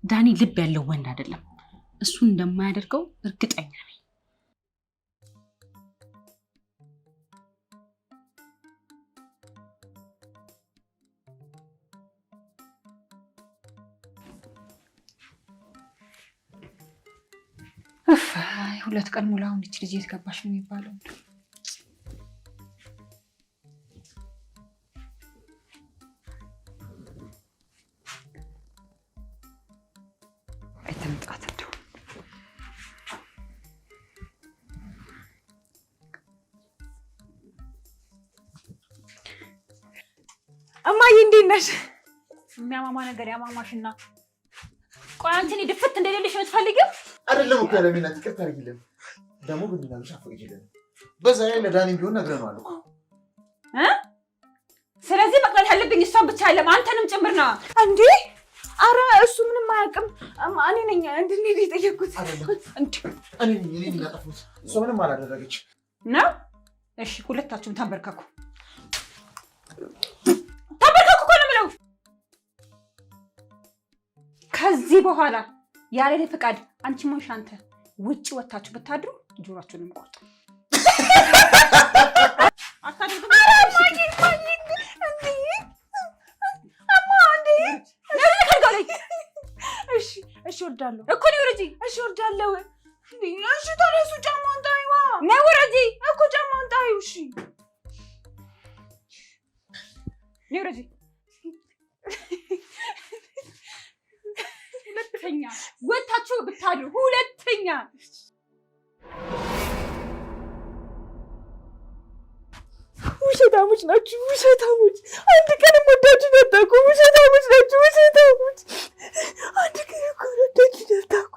ዳኒ ልብ ያለው ወንድ አይደለም። እሱን እንደማያደርገው እርግጠኛ ነኝ። ሁለት ቀን ሙሉ አሁን እቺ ልጅ የት ገባሽ ነው የሚባለው? አይተምጣት እንደው እማዬ እንዴት ነሽ? የሚያማማ ነገር ያማማሽና ቆይ አንቺ እኔ ድፍት እንደሌለሽ የምትፈልጊው አይደለም እኮ ለሚነት ይቅርታ አድርጊልን። ደግሞ ብንናልሽ አፈቅጂልን። በዛ ላይ ለዳኒም ቢሆን ነግረነዋል እኮ ስለዚህ መቅረት ያለብኝ እሷን ብቻ አይደለም አንተንም ጭምር ነው እንዴ? አረ እሱ ምንም አያውቅም። እኔ ነኝ እንድንሄድ የጠየኩት። እኔ እንዳጠፉት እሷ ምንም አላደረገች ነው። እሺ ሁለታችሁም ተንበርከኩ። ተንበርከኩ እኮ ነው የምለው። ከዚህ በኋላ ያለ እኔ ፈቃድ አንቺ ሞሽ አንተ ውጪ ወጣችሁ ብታድሩ ጆሮአችሁንም ቆርጡ። አታድርጉ። እሺ ወርዳለሁ እኮ ነው ወረጂ። እሺ ወርዳለሁ። እሺ ተነሱ፣ ጫማውን ጣይዋ ነው ወረጂ እኮ ጫማውን ጣዩ። እሺ ነው ወረጂ። ሁለተኛ ወጣችሁ ብታድሩ ሁለተኛ ውሸታሞች ናችሁ፣ ውሸታሞች። አንድ ቀን ወዳችሁ ነጣቁ። ውሸታሞች ናችሁ፣ ውሸታሞች። አንድ ቀን እኮ ወዳችሁ ነጣቁ።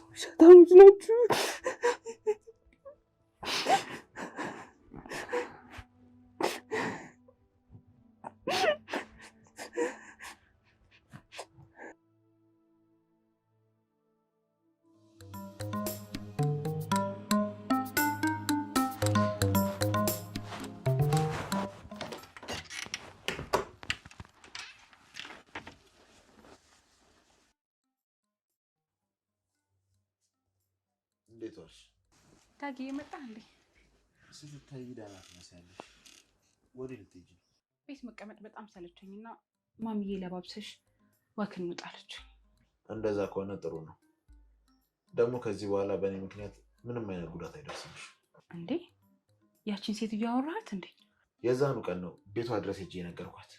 ውሸታሞች ናችሁ። እንዴት ዋልሽ? ዳጊ የመጣ እንዴ? ስትታይ ዳና ትመስያለሽ። ወዴት ልትሄጂ? ቤት መቀመጥ በጣም ሰለቸኝና ማሚዬ ለባብሰሽ ወክ እንውጣለች። እንደዛ ከሆነ ጥሩ ነው። ደግሞ ከዚህ በኋላ በእኔ ምክንያት ምንም አይነት ጉዳት አይደርስምሽ። እንዴ ያቺን ሴትዮ አወራሃት እንዴ? የዛኑ ቀን ነው ቤቷ ድረስ ሄጄ ነገርኳት።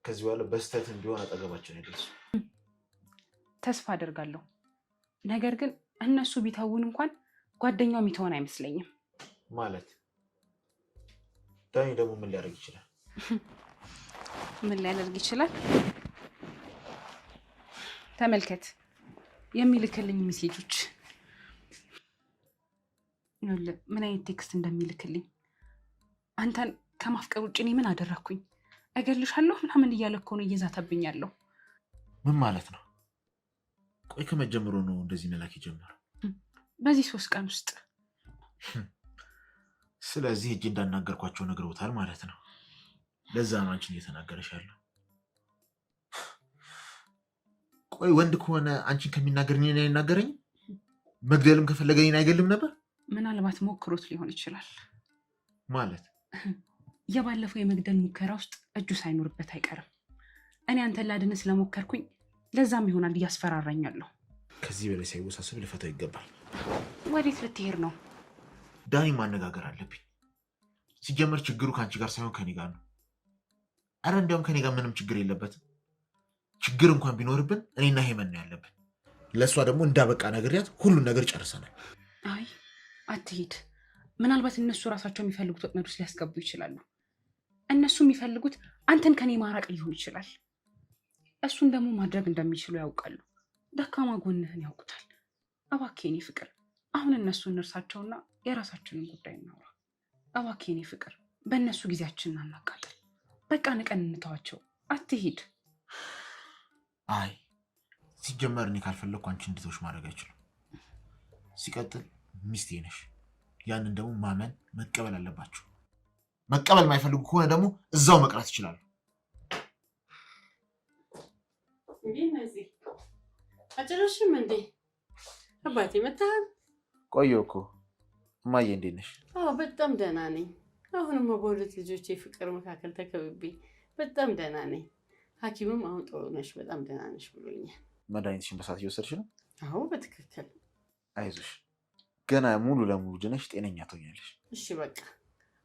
ከዚህ በኋላ በስተትም ቢሆን አጠገባችን አይደርሱ። ተስፋ አደርጋለሁ። ነገር ግን እነሱ ቢተውን እንኳን ጓደኛው የሚተውን አይመስለኝም። ማለት ዳኒ ደግሞ ምን ሊያደርግ ይችላል? ምን ሊያደርግ ይችላል? ተመልከት የሚልክልኝ ሜሴጆች። ምን አይነት ቴክስት እንደሚልክልኝ። አንተን ከማፍቀር ውጭ እኔ ምን አደረኩኝ? እገልሻለሁ ምናምን እያለ እኮ ነው እየዛተብኝ ያለው። ምን ማለት ነው? ቆይ ከመጀመሩ ነው እንደዚህ መላክ የጀመረው? በዚህ 3 ቀን ውስጥ። ስለዚህ እጅ እንዳናገርኳቸው ነግረውታል ማለት ነው። ለዛ ነው አንቺን እየተናገረሽ ያለው። ቆይ ወንድ ከሆነ አንቺን ከሚናገር እኔን አይናገረኝም? መግደልም ከፈለገ እኔን አይገልም ነበር? ምናልባት ሞክሮት ሊሆን ይችላል። ማለት የባለፈው የመግደል ሙከራ ውስጥ እጁ ሳይኖርበት አይቀርም። እኔ አንተን ላድን ስለሞከርኩኝ ለዛም ይሆናል እያስፈራራኛለሁ። ከዚህ በላይ ሳይወሳሰብ ልፈታው ይገባል። ወዴት ልትሄድ ነው? ዳኒ ማነጋገር አለብኝ። ሲጀመር ችግሩ ከአንቺ ጋር ሳይሆን ከኔ ጋር ነው። አረ እንዲያውም ከኔ ጋር ምንም ችግር የለበትም። ችግር እንኳን ቢኖርብን እኔና ሄመን ነው ያለብን። ለእሷ ደግሞ እንዳበቃ ነግሬያት ሁሉን ነገር ጨርሰናል። አይ አትሂድ። ምናልባት እነሱ ራሳቸው የሚፈልጉት ወጥመድ ውስጥ ሊያስገቡ ይችላሉ። እነሱ የሚፈልጉት አንተን ከኔ ማራቅ ሊሆን ይችላል። እሱን ደግሞ ማድረግ እንደሚችሉ ያውቃሉ። ደካማ ጎንህን ያውቁታል። እባክህ የኔ ፍቅር አሁን እነሱ እንርሳቸውና የራሳችንን ጉዳይ እናውራ። እባክህ የኔ ፍቅር በእነሱ ጊዜያችንን አናቃጥል። በቃ ንቀን እንተዋቸው። አትሂድ። አይ ሲጀመር እኔ ካልፈለግኩ አንቺ እንድትወሽ ማድረግ አይችልም። ሲቀጥል ሚስቴ ነሽ። ያንን ደግሞ ማመን መቀበል አለባቸው። መቀበል የማይፈልጉ ከሆነ ደግሞ እዛው መቅረት ይችላሉ። እነዚህ አጭርሽም እንዴ? አባቴ መጣህ? ቆየሁ እኮ። እማዬ እንዴት ነሽ? አዎ በጣም ደህና ነኝ። አሁንም በሁለት ልጆቼ ፍቅር መካከል ተከብቤ በጣም ደህና ነኝ። ሐኪምም አሁን ጥሩ ነሽ፣ በጣም ደህና ነሽ ብሎኛል። መድኃኒትሽን በሰዓት እየወሰድሽ ነው? አዎ በትክክል። አይዞሽ፣ ገና ሙሉ ለሙሉ ድነሽ ጤነኛ ትሆኛለሽ። እሺ በቃ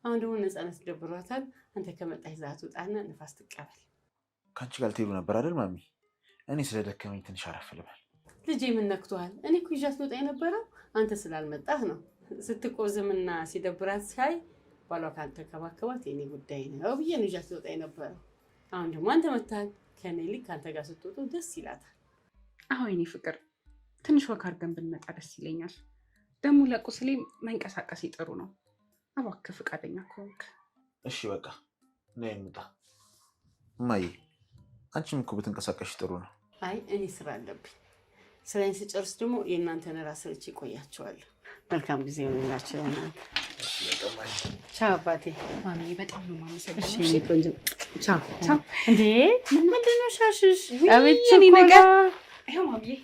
አሁን ደግሞ ነፃነት ደብሯታል። አንተ ከመጣህ ይዛት ውጣና ንፋስ ትቀበል። ከአንቺ ጋር ልትሄዱ ነበር አይደል ማሚ? እኔ ስለደከመኝ ትንሽ አረፍ ልበል። ልጄ ምን ነክቶሃል? እኔ እኮ ይዣት ልወጣ የነበረው አንተ ስላልመጣህ ነው። ስትቆዝምና ሲደብራት ሳይ ባሏ ካልተንከባከባት የኔ ጉዳይ ነው ብዬ ነው ይዣት ልወጣ የነበረው። አሁን ደግሞ አንተ መጥተሃል። ከኔ ልክ ከአንተ ጋር ስትወጡ ደስ ይላታል። አሁን የኔ ፍቅር ትንሽ ወክ አድርገን ብንመጣ ደስ ይለኛል። ደግሞ ለቁስሌ መንቀሳቀስ ጥሩ ነው። እባክህ ፈቃደኛ ከሆንክ እሺ በቃ ነይ እንውጣ። እማዬ አንቺም እኮ ብትንቀሳቀሽ ጥሩ ነው። አይ እኔ ስራ አለብኝ። ስራዬን ስጨርስ ደግሞ የእናንተን ራስ ልቼ እቆያቸዋለሁ። መልካም ጊዜ ይሁንላችሁ። ቻው አባቴ። ማሚ በጣም ነው የማመሰግነው። እሺ ቆንጆ ቻው ቻው። እንዴ ምንድን ነው ሻሽሽ? አቤት ነገር ይሄው ማሚዬ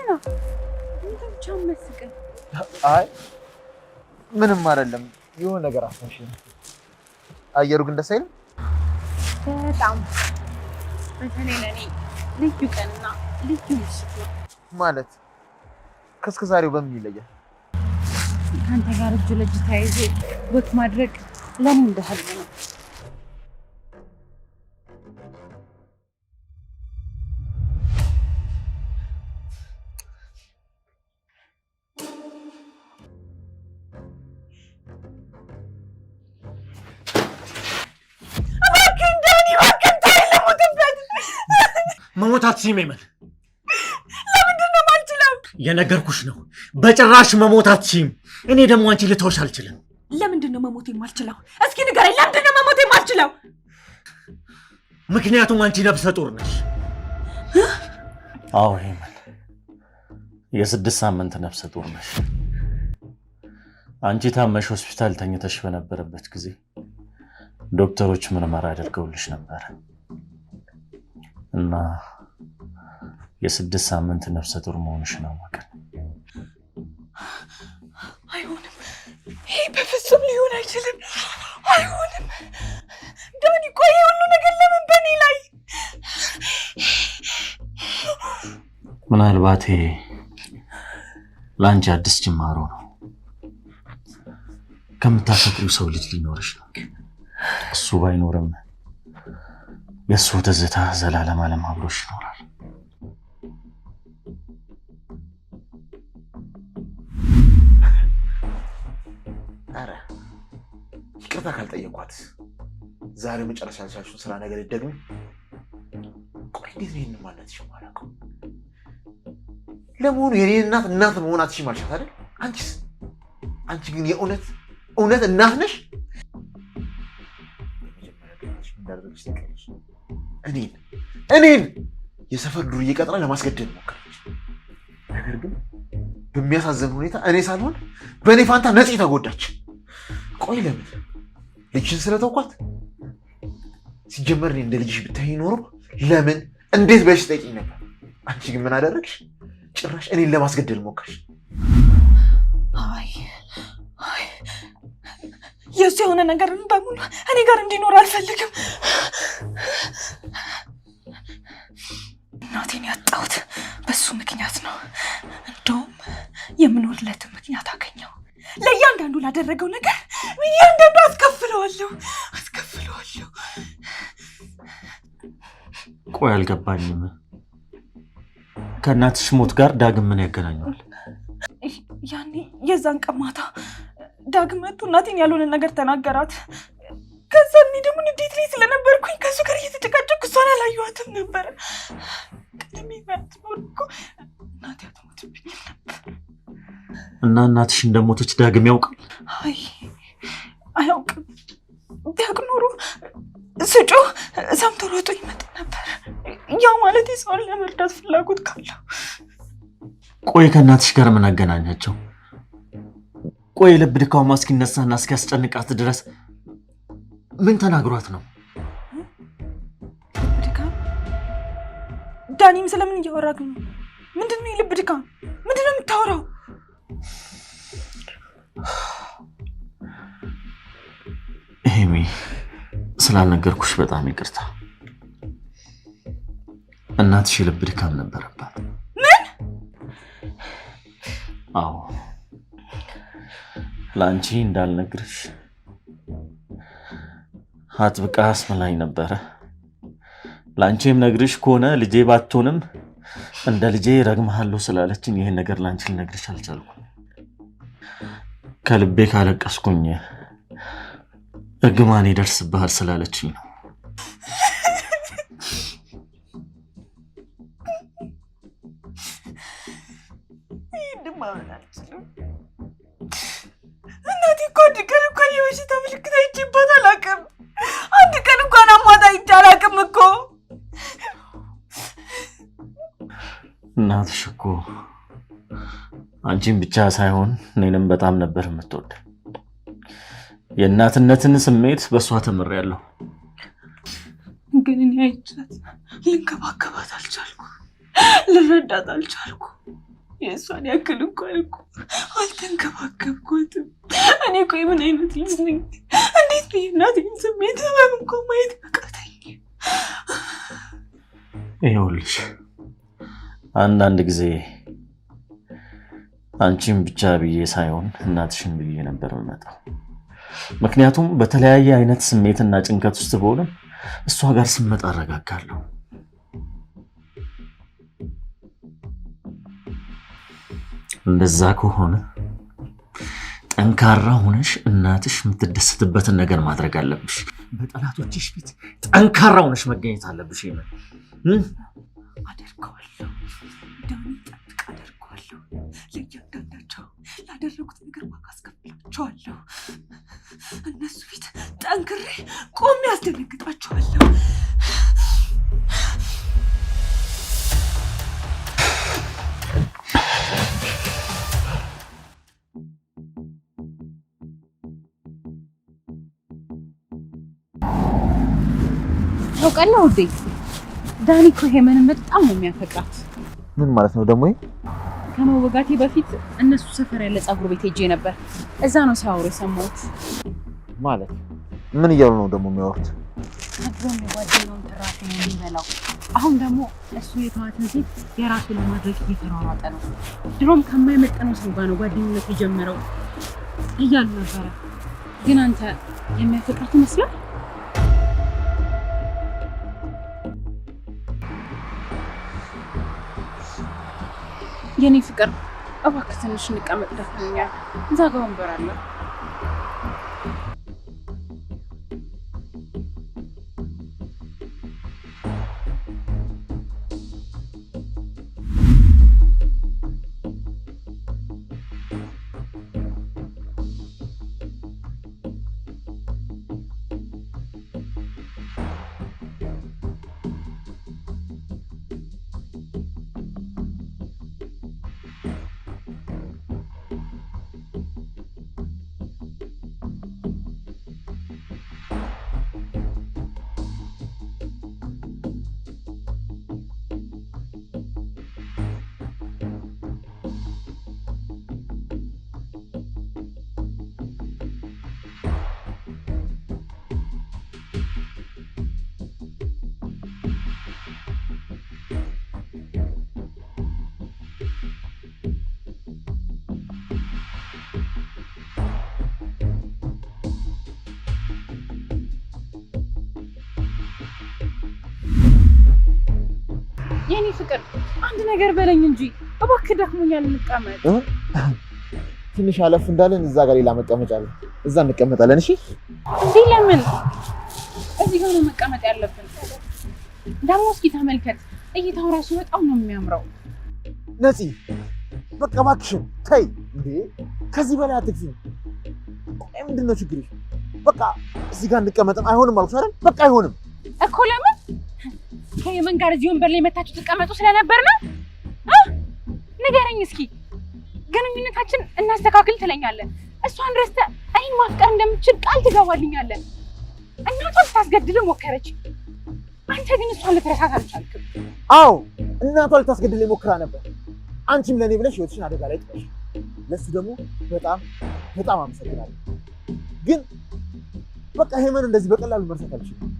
ነው? ብቻ መስቀል አይ ምንም አይደለም። የሆነ ነገር አስመሽ። አየሩ ግን ደስ አይልም? በጣም በተለይ ለኔ ልዩ ቀንና ልዩ ምሽት ነው። ማለት ከእስከ ዛሬው በምን ይለያል? ከአንተ ጋር እጅ ለእጅ ተያይዞ ወክ ማድረግ ለኔ እንደ ህልም ነው። መሞታት ሲሜመን ለምንድን ነው የማልችለው? የነገርኩሽ ነው። በጭራሽ መሞታት ሲም። እኔ ደግሞ አንቺ ልተውሽ አልችልም። ለምንድን ነው መሞት የማልችለው? እስኪ ንገረኝ። ለምንድን ነው መሞት የማልችለው? ምክንያቱም አንቺ ነፍሰ ጡር ነሽ። አዎ ሄመን፣ የ6 ሳምንት ነፍሰ ጡር ነሽ። አንቺ ታመሽ ሆስፒታል ተኝተሽ በነበረበት ጊዜ ዶክተሮች ምርመራ አድርገውልሽ ነበር እና የ6 ሳምንት ነፍሰ ጡር መሆንሽን አወቅን። አይሆንም፣ ይሄ በፍጹም ሊሆን አይችልም። አይሆንም ዳኒ፣ ቆይ ሁሉ ነገር ለምን በእኔ ላይ? ምናልባት ለአንቺ አዲስ ጅማሮ ነው። ከምታፈቅሪው ሰው ልጅ ሊኖርሽ ነው። እሱ ባይኖርም የእሱ ትዝታ ዘላለም ዓለም አብሮሽ ይኖራል። ኧረ ይቅርታ ካልጠየኳት ዛሬ መጨረሻ ያልሻችሁን ስራ ነገር ይደግም። ቆይ እንዴት ነው ይህንን ማንነትሽ የማላውቀው? ለመሆኑ የኔ እናት መሆን አትችይም አልሻት አይደል? አንቺስ? አንቺ ግን የእውነት እናት ነሽ? እኔን የሰፈር ዱርዬ ቀጥራ ለማስገደድ ሞከረች። ነገር ግን በሚያሳዝን ሁኔታ እኔ ሳልሆን በእኔ ፋንታ ነፂ ተጎዳች። ቆይ ለምን? ልጅሽን ስለተውኳት? ሲጀመር እኔ እንደ ልጅሽ ብታይ ኖሮ ለምን እንዴት በሽ ጠይቂኝ ነበር። አንቺ ግን ምን አደረግሽ? ጭራሽ እኔን ለማስገደድ ሞከርሽ። የሱ የሆነ ነገር በሙሉ እኔ ጋር እንዲኖር አልፈልግም። እናቴን ያጣሁት በሱ ምክንያት ነው። እንደውም የምኖርለትን ምክንያት አገኘው። ለእያንዳንዱ ላደረገው ነገር እያንዳንዱ አስከፍለዋለሁ። ቆይ አልገባኝም። ከእናትሽ ሞት ጋር ዳግም ምን ያገናኘዋል? ያኔ የዛን ቀን ማታ ዳግም መጥቶ እናቴን ያልሆነ ነገር ተናገራት። ከዛ እኔ ደግሞ ንዴት ላይ ስለነበርኩኝ ከሱ ጋር እየተጨቃጨኩ እሷን አላየኋትም ነበር። ቀደም ያትኖር እኮ እናቴ አትሞትብኝ ነበር። እና እናትሽ እንደሞተች ዳግም ያውቃል? አይ አያውቅም። ቢያውቅ ኖሮ ስጮህ ሰምቶ ሮጦ ይመጣ ነበር። ያው ማለት ሰውን ለመርዳት ፍላጎት ካለው። ቆይ ከእናትሽ ጋር ምን አገናኛቸው? ቆይ ልብ ድካማ እስኪነሳና እስኪያስጨንቃት ድረስ ምን ተናግሯት ነው? ድካም? ዳኒም ስለምን እያወራክ ነው? ምንድን ነው የልብ ድካም? ምንድን ነው የምታወራው? ሄሚ፣ ስላልነገርኩሽ በጣም ይቅርታ። እናትሽ የልብ ድካም ነበረባት። ምን? አዎ፣ ለአንቺ እንዳልነግርሽ አጥብቃ አስመላኝ ነበረ። ለአንቺም ነግርሽ ከሆነ ልጄ ባትሆንም እንደ ልጄ ረግመሃለሁ ስላለችኝ ይሄን ነገር ለአንቺ ልነግርሽ አልቻልኩም። ከልቤ ካለቀስኩኝ እርግማን ይደርስብሃል ስላለችኝ ነው። እናቴ እኮ አንድ ቀን እንኳን የበሽታ ምልክት አይቼባት አላውቅም። አንድ ቀን እንኳን አሟት አይቼ አላውቅም እኮ። እናትሽ እኮ አንቺን ብቻ ሳይሆን እኔንም በጣም ነበር የምትወድ። የእናትነትን ስሜት በእሷ ተምሬያለሁ። ግን እኔ አይቻት ልንከባከባት አልቻልኩ፣ ልረዳት አልቻልኩ። የእሷን ያክል እንኳን እኮ አልተንከባከብኳትም። እኔ ቆይ ምን አይነት ልጅ ነኝ? እንዴት ብዬ እናቴን ስሜት ህመም እኮ ማየት አቃተኝ። ይኸውልሽ አንዳንድ ጊዜ አንቺን ብቻ ብዬ ሳይሆን እናትሽን ብዬ ነበር የምመጣው። ምክንያቱም በተለያየ አይነት ስሜትና ጭንቀት ውስጥ ብሆንም እሷ ጋር ስመጣ አረጋጋለሁ። እንደዛ ከሆነ ጠንካራ ሆነሽ እናትሽ የምትደሰትበትን ነገር ማድረግ አለብሽ። በጠላቶችሽ ፊት ጠንካራ ሆነሽ መገኘት አለብሽ። አደርገዋለሁ፣ ዳኒ ጠብቅ፣ አደርገዋለሁ። ለእያንዳንዳቸው ላደረጉት ነገር ዋጋ አስከፍላቸዋለሁ። እነሱ ፊት ጠንክሬ ቆሜ ያስደነግጣቸዋለሁ። ታውቃለህ ውዴ፣ ዳኒ እኮ ሄመንን በጣም ነው የሚያፈቅራት። ምን ማለት ነው ደግሞ? ከመወጋቴ በፊት እነሱ ሰፈር ያለ ፀጉር ቤት ሄጄ ነበር። እዛ ነው ሲያወሩ የሰማሁት። ማለት ምን እያሉ ነው ደግሞ የሚያወሩት? አብሮም የጓደኛውን ትራፊ ነው የሚበላው። አሁን ደግሞ እሱ የተዋትን ሴት የራሱ ለማድረግ እየተሯሯጠ ነው። ድሮም ከማይመጠነው ሰው ጋር ነው ጓደኝነት የጀመረው እያሉ ነበረ። ግን አንተ የሚያፈቅራት ይመስላል። የኔ ፍቅር እባክህ ትንሽ እንቀመጥ፣ ደክሞኛል። እዛ ጋር ወንበር አለ። የኔ ፍቅር አንድ ነገር በለኝ እንጂ እባክህ፣ ደክሞኛል፣ እንቀመጥ። ትንሽ አለፍ እንዳለን እዛ ጋር ሌላ መቀመጫ አለ፣ እዛ እንቀመጣለን። እሺ እንዴ? ለምን እዚህ ጋር ነው መቀመጥ ያለብን? ደግሞ እስኪ ተመልከት፣ እይታው ራሱ በጣም ነው የሚያምረው። ነፂ በቃ እባክሽን ተይ እንዴ! ከዚህ በላይ አትግፊ። ምንድን ነው ችግርሽ? በቃ እዚህ ጋር እንቀመጥም። አይሆንም አልኩሽ አይደል? በቃ አይሆንም እኮ። ለምን ከየመን ጋር እዚህ ወንበር ላይ መታችሁ ተቀመጡ ስለነበር ነው? ንገረኝ እስኪ። ግንኙነታችን እናስተካክል ትለኛለህ፣ እሷን ረስተህ እኔን ማፍቀር እንደምትችል ቃል ትገባልኛለህ። እናቷ ልታስገድልህ ሞከረች፣ አንተ ግን እሷን ልትረሳት አልቻልክም። አዎ እናቷ ልታስገድልህ ሞክራ ነበር። አንቺም ለኔ ብለሽ ህይወትሽን አደጋ ላይ ጥለሽ፣ ለሱ ደግሞ በጣም በጣም አመሰግናለሁ። ግን በቃ ሄመን እንደዚህ በቀላሉ መርሳት አልችልም።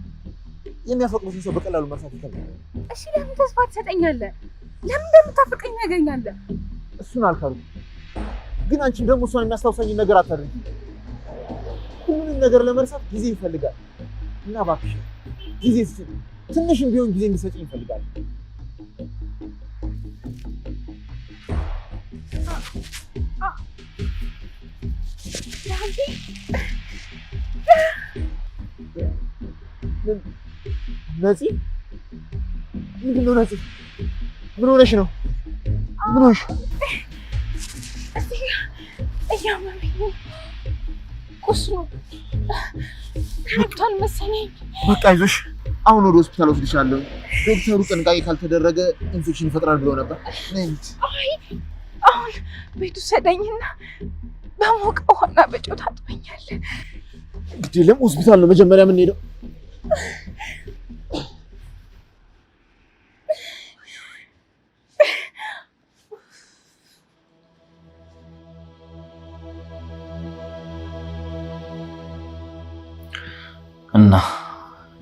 የሚያፈቅሩትን ሰው በቀላሉ መርሳት ይከብዳል። እሺ ለምን ተስፋ ትሰጠኛለህ? ለምን እንደምታፈቅረኝ ያገኛለህ? እሱን አልካሉ። ግን አንቺም ደግሞ እሷን የሚያስታውሳኝን ነገር አታድርጊ። ሁሉንም ነገር ለመርሳት ጊዜ ይፈልጋል እና እባክሽ ጊዜ ስጪኝ። ትንሽም ቢሆን ጊዜ እንድትሰጪኝ ይፈልጋል። ነፂ ምንድን ነው? ነፂ ምን ሆነሽ ነው? ምን ሆነሽ? እያመመኝ ነው። ቁስሉ ተረግቷል መሰለኝ። በቃ አይዞሽ፣ አሁን ወደ ሆስፒታል ወስድሻለሁ። ዶክተሩ ጥንቃቄ ካልተደረገ ኢንፌክሽን ይፈጥራል ብሎ ነበር። አይ አሁን ቤቱ ሰደኝና በሞቀ ውሃና በጨው ታጥበኛለህ። ግድ የለም ሆስፒታል ነው መጀመሪያ የምንሄደው።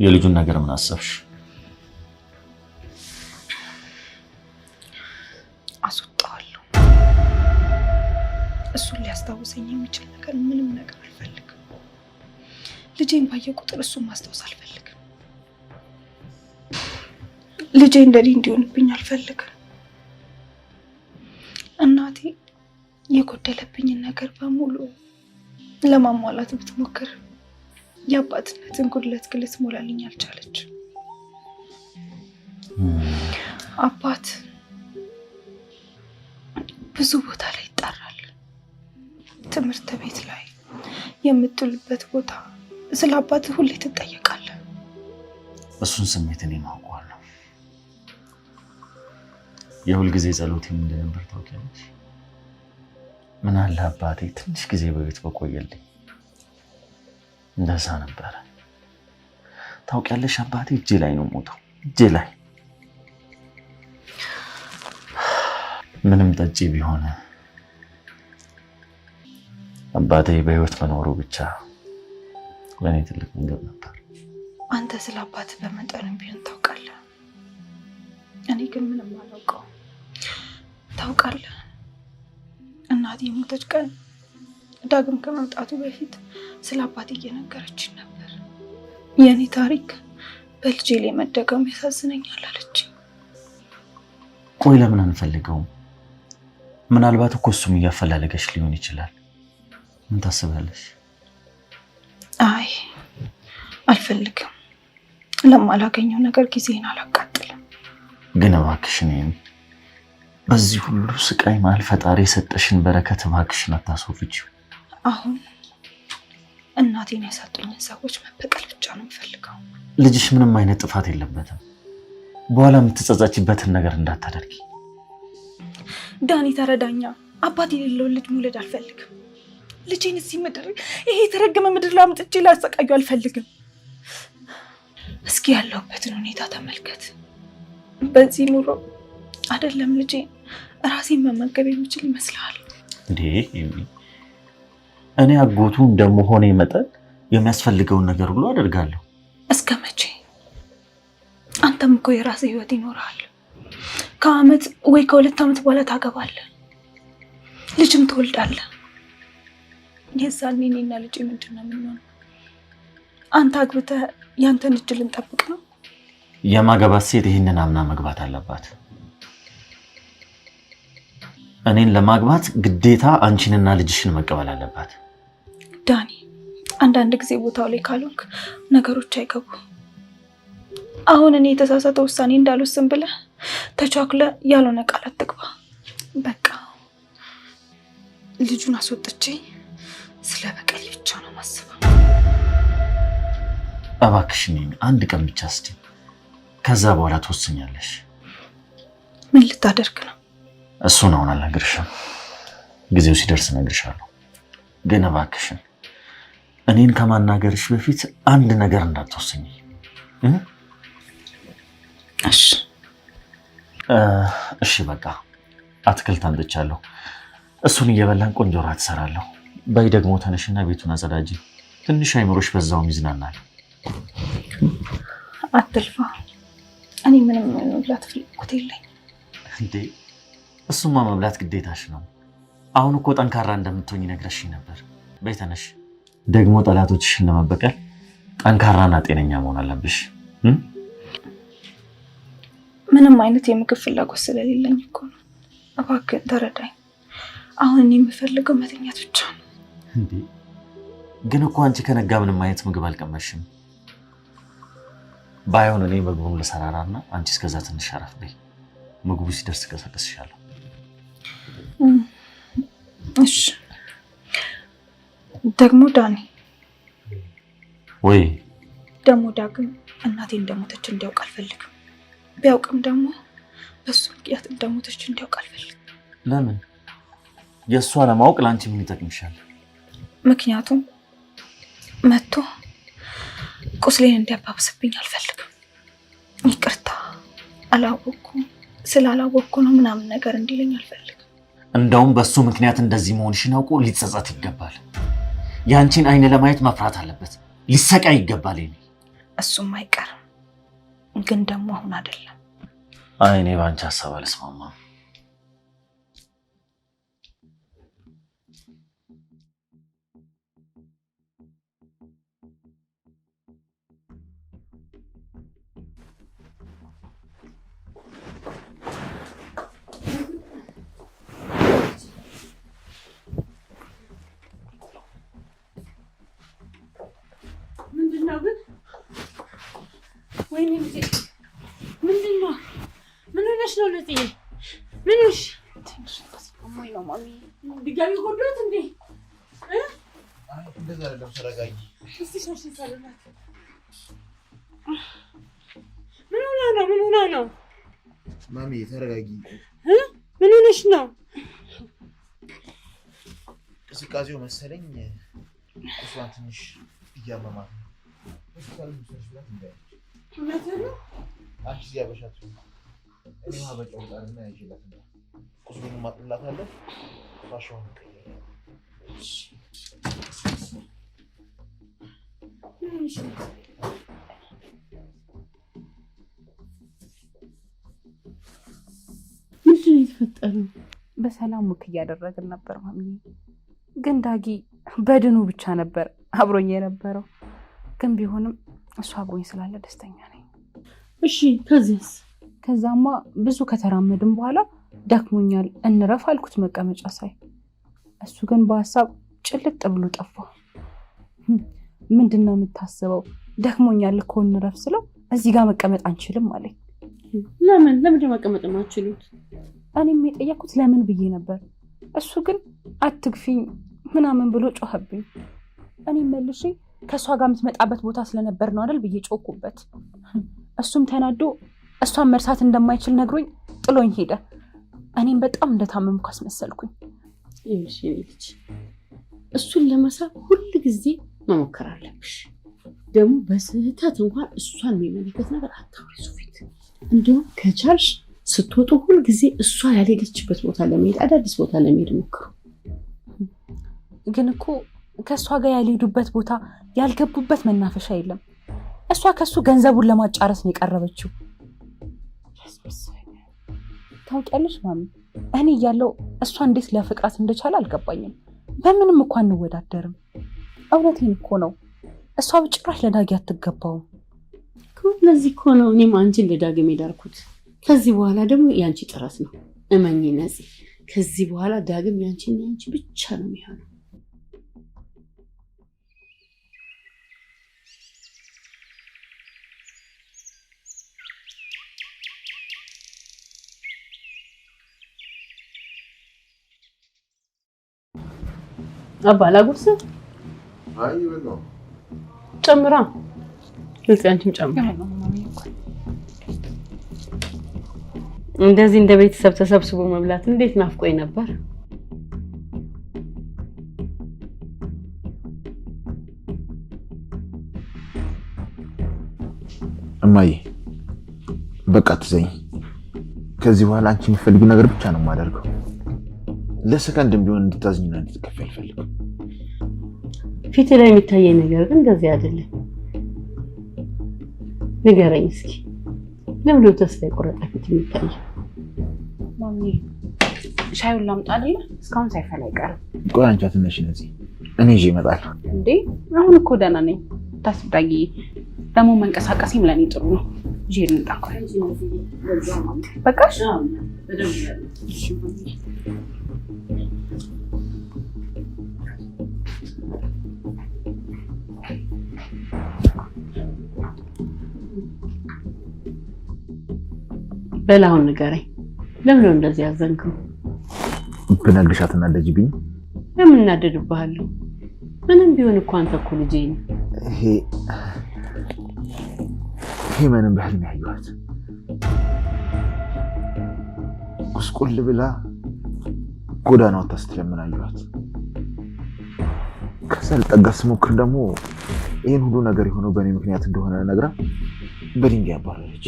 የልጁን ነገር ምን አሰብሽ? አስወጣዋለሁ። እሱን ሊያስታውሰኝ የሚችል ነገር ምንም ነገር አልፈልግም። ልጄን ባየ ቁጥር እሱን ማስታወስ አልፈልግም። ልጄ እንደኔ እንዲሆንብኝ አልፈልግም። እናቴ የጎደለብኝን ነገር በሙሉ ለማሟላት ብትሞክር የአባትነትን ጉድለት ግን ልትሞላልኝ አልቻለች። አባት ብዙ ቦታ ላይ ይጠራል። ትምህርት ቤት ላይ፣ የምትውልበት ቦታ ስለ አባት ሁሌ ትጠየቃለህ። እሱን ስሜት እኔ ማውቀዋለሁ። የሁልጊዜ ጸሎቴ ምንድን ነበር ታውቂያለሽ? ምን አለ አባቴ ትንሽ ጊዜ በቤት በቆየልኝ። እንደዛ ነበረ። ታውቂያለሽ አባቴ እጄ ላይ ነው ሞተው፣ እጄ ላይ ምንም ጠጪ ቢሆን አባቴ በህይወት መኖሩ ብቻ ለእኔ ትልቅ ነገር ነበር። አንተ ስለ አባት በመጠንም ቢሆን ታውቃለህ። እኔ ግን ምንም አላውቀው። ታውቃለህ፣ እናቴ የሞተች ቀን ዳግም ከመምጣቱ በፊት ስለ አባቴ እየነገረችኝ ነበር። የኔ ታሪክ በልጄ ላይ መደገሙ ያሳዝነኛል አለች። ቆይ ለምን አንፈልገውም? ምናልባት እኮ እሱም እያፈላለገች ሊሆን ይችላል። ምን ታስባለሽ? አይ አልፈልግም። ለማላገኘው ነገር ጊዜን አላቃጥልም። ግን እባክሽን በዚህ ሁሉ ስቃይ መሀል ፈጣሪ የሰጠሽን በረከት እባክሽን አታስወርጂው። አሁን እናቴን ያሳጡኝን ሰዎች መበቀል ብቻ ነው የምፈልገው። ልጅሽ ምንም አይነት ጥፋት የለበትም። በኋላ የምትጸጸችበትን ነገር እንዳታደርጊ። ዳኒ ተረዳኛ። አባት የሌለውን ልጅ መውለድ አልፈልግም። ልጄን እዚህ ምድር፣ ይሄ የተረገመ ምድር ላይ አምጥቼ ላሰቃዩ አልፈልግም። እስኪ ያለሁበትን ሁኔታ ተመልከት። በዚህ ኑሮ አይደለም ልጄ ራሴን መመገብ የምችል ይመስልሃል እንዴ? እኔ አጎቱ እንደመሆኔ መጠን የሚያስፈልገውን ነገር ሁሉ አደርጋለሁ። እስከ መቼ? አንተም እኮ የራስህ ህይወት ይኖርሃል። ከአመት ወይ ከ2 ዓመት በኋላ ታገባለህ፣ ልጅም ትወልዳለህ። የዛኔ እኔና ልጄ ምንድን ነው የምንሆነው? አንተ አግብተህ ያንተን እድል ልንጠብቅ ነው? የማገባት ሴት ይህንን አምና መግባት አለባት። እኔን ለማግባት ግዴታ አንቺንና ልጅሽን መቀበል አለባት። ዳኒ፣ አንዳንድ ጊዜ ቦታው ላይ ካልሆንክ ነገሮች አይገቡም። አሁን እኔ የተሳሳተ ውሳኔ እንዳልወስን ብለህ ተቻኩለ ያልሆነ ቃል አትግባ። በቃ ልጁን አስወጥቼ ስለ በቀል ብቻ ነው ማስበው። እባክሽን አንድ ቀን ብቻ እስቲ፣ ከዛ በኋላ ትወስኛለሽ። ምን ልታደርግ ነው? እሱን አሁን አልነግርሽም፣ ጊዜው ሲደርስ እነግርሻለሁ። ግን እባክሽን እኔን ከማናገርሽ በፊት አንድ ነገር እንዳትወስኝ። እሺ በቃ አትክልት አምጥቻለሁ፣ እሱን እየበላን ቆንጆ ራት እሰራለሁ። በይ ደግሞ ተነሽና ቤቱን አጸዳጂ፣ ትንሽ አይምሮሽ በዛውም ይዝናናል። አትልፋ፣ እኔ ምንም መብላት ፍላጎት የለኝም። እንዴ እሱማ መብላት ግዴታሽ ነው። አሁን እኮ ጠንካራ እንደምትሆኝ ነግረሽኝ ነበር። በይ ተነሽ። ደግሞ ጠላቶችሽን ለመበቀል ጠንካራና ጤነኛ መሆን አለብሽ። ምንም አይነት የምግብ ፍላጎት ስለሌለኝ እኮ ነው። እባክህን ተረዳኝ። አሁን እኔ የምፈልገው መተኛት ብቻ ነው። እንዴ ግን እኮ አንቺ ከነጋ ምንም አይነት ምግብ አልቀመሽም። ባይሆን እኔ ምግቡን ልሰራራና አንቺ እስከዛ ትንሽ አረፍ በይ። ምግቡ ሲደርስ ቀሰቅስሻለሁ። እሺ። ደግሞ ዳኒ፣ ወይ ደግሞ ዳግም እናቴ እንደሞተች እንዲያውቅ አልፈልግም። ቢያውቅም ደግሞ በሱ ምክንያት እንደሞተች እንዲያውቅ አልፈልግም። ለምን? የእሷ ለማወቅ ለአንቺ ምን ይጠቅምሻል? ምክንያቱም መጥቶ ቁስሌን እንዲያባብስብኝ አልፈልግም። ይቅርታ አላወቅኩም፣ ስላላወቅኩ ነው ምናምን ነገር እንዲለኝ አልፈልግም። እንደውም በሱ ምክንያት እንደዚህ መሆንሽን አውቆ ሊጸጸት ይገባል። የአንቺን አይን ለማየት መፍራት አለበት፣ ሊሰቃይ ይገባል። እሱም አይቀርም፣ ግን ደግሞ አሁን አይደለም። አይ እኔ ባንቺ ሐሳብ አልስማማም። ወይኔ ልጄ ምንድን ነው? ምን ሆነሽ ነው ልጄ? ምን ሆነሽ? ማሚ ነው ማሚ ድጋሚ ጎዳት እንዴ? አይ እንደዛ አይደለም፣ ተረጋጊ። እስቲ ሶሽ ሰላም። ምን ሆነ ነው? ምን ሆነ ነው? ማሚ ተረጋጊ። ምን ሆነሽ ነው? ቅዝቃዜው መሰለኝ እሷን ትንሽ እያመማት ነው። ሆስፒታል ምሰሽ ብላት እንዳይች ነው አንቺ ያበሻት እኔ ማበጫው ጣርና ያይሽላት ነው። ቁስሉን ማጥላታለሁ። ፋሻውን ቀየረ። ምንድን ነው የተፈጠረው? በሰላም ሙክ እያደረግን ነበር ማሚዬ። ግን ዳጊ በድኑ ብቻ ነበር አብሮኝ የነበረው። ግን ቢሆንም እሱ አብሮኝ ስላለ ደስተኛ ነኝ። እሺ ከዚያስ? ከዛማ ብዙ ከተራመድን በኋላ ደክሞኛል እንረፍ አልኩት መቀመጫ ሳይ። እሱ ግን በሀሳብ ጭልጥ ብሎ ጠፋ። ምንድነው የምታስበው? ደክሞኛል እኮ እንረፍ ስለው እዚህ ጋር መቀመጥ አንችልም አለኝ። ለምን መቀመጥ የማትችሉት? እኔም የጠየኩት ለምን ብዬ ነበር። እሱ ግን አትግፊኝ ምናምን ብሎ ጮኸብኝ። እኔም መልሼ ከእሷ ጋር የምትመጣበት ቦታ ስለነበር ነው አይደል ብዬ ጮኩበት። እሱም ተናዶ እሷን መርሳት እንደማይችል ነግሮኝ ጥሎኝ ሄደ። እኔም በጣም እንደታመምኩ አስመሰልኩኝ። ይኸውልሽ ልጅ፣ እሱን ለመሳብ ሁል ጊዜ መሞከር አለብሽ። ደግሞ በስህተት እንኳን እሷን የሚመለከት ነገር አታውሪ እሱ ፊት። እንዲሁም ከቻልሽ ስትወጡ ሁል ጊዜ እሷ ያልሄደችበት ቦታ ለመሄድ፣ አዳዲስ ቦታ ለመሄድ ሞክሩ። ግን እኮ ከእሷ ጋር ያልሄዱበት ቦታ ያልገቡበት መናፈሻ የለም። እሷ ከሱ ገንዘቡን ለማጫረስ ነው የቀረበችው። ታውቂያለሽ ማሚ፣ እኔ እያለው እሷ እንዴት ለፍቅራት እንደቻለ አልገባኝም። በምንም እኮ አንወዳደርም። እውነቴን እኮ ነው። እሷ በጭራሽ ለዳጊ አትገባውም። ለዚህ እኮ ነው እኔም አንቺን ለዳግም የዳርኩት። ከዚህ በኋላ ደግሞ ያንቺ ጥረት ነው። እመኚ ነፂ፣ ከዚህ በኋላ ዳግም ያንቺና ያንቺ ብቻ ነው የሚሆነው። አባላ ጉርስ አይ በለው ጨምራ ልጽያንቺም ጨምራ። እንደዚህ እንደ ቤተሰብ ተሰብስቦ መብላት እንዴት ናፍቆኝ ነበር። እማዬ በቃ ትዘኝ። ከዚህ በኋላ አንቺ የምትፈልጊው ነገር ብቻ ነው የማደርገው። ለሰከንድም ቢሆን እንድታዝኝና እንድትከፊ አልፈልግም። ፊት ላይ የሚታየኝ ነገር ግን እንደዚህ አይደለም። ንገረኝ እስኪ፣ ለምን ተስፋ የቆረጠ ፊት የሚታየው? ማሚ ሻዩን ላምጣ አይደለ? እስካሁን ሳይፈላ አይቀርም። ቆይ አንቺ አትነሽ ነፂ፣ እኔ ይዤ እመጣለሁ። እንዴ አሁን እኮ ደህና ነኝ። ታስብዳጊ ደግሞ መንቀሳቀሴም ለኔ ጥሩ ነው። ጄል እንጣቆ በቃሽ። እሺ ማሚ በላውን ንገረኝ። ለምን ነው እንደዚህ ያዘንከው? ብነግርሽ አትናደጂብኝ? ለምን እናደድብሃለሁ? ምንም ቢሆን እኮ አንተ እኮ ልጄ ነህ። ይሄ ምንም በህልም ያየኋት ቁስቁል ብላ ጎዳና ወጥታ ስትለምን አየኋት። ከዛ ልጠጋት ስሞክር ደግሞ ይህን ሁሉ ነገር የሆነው በእኔ ምክንያት እንደሆነ ነግራ በድንጋይ አባረረች።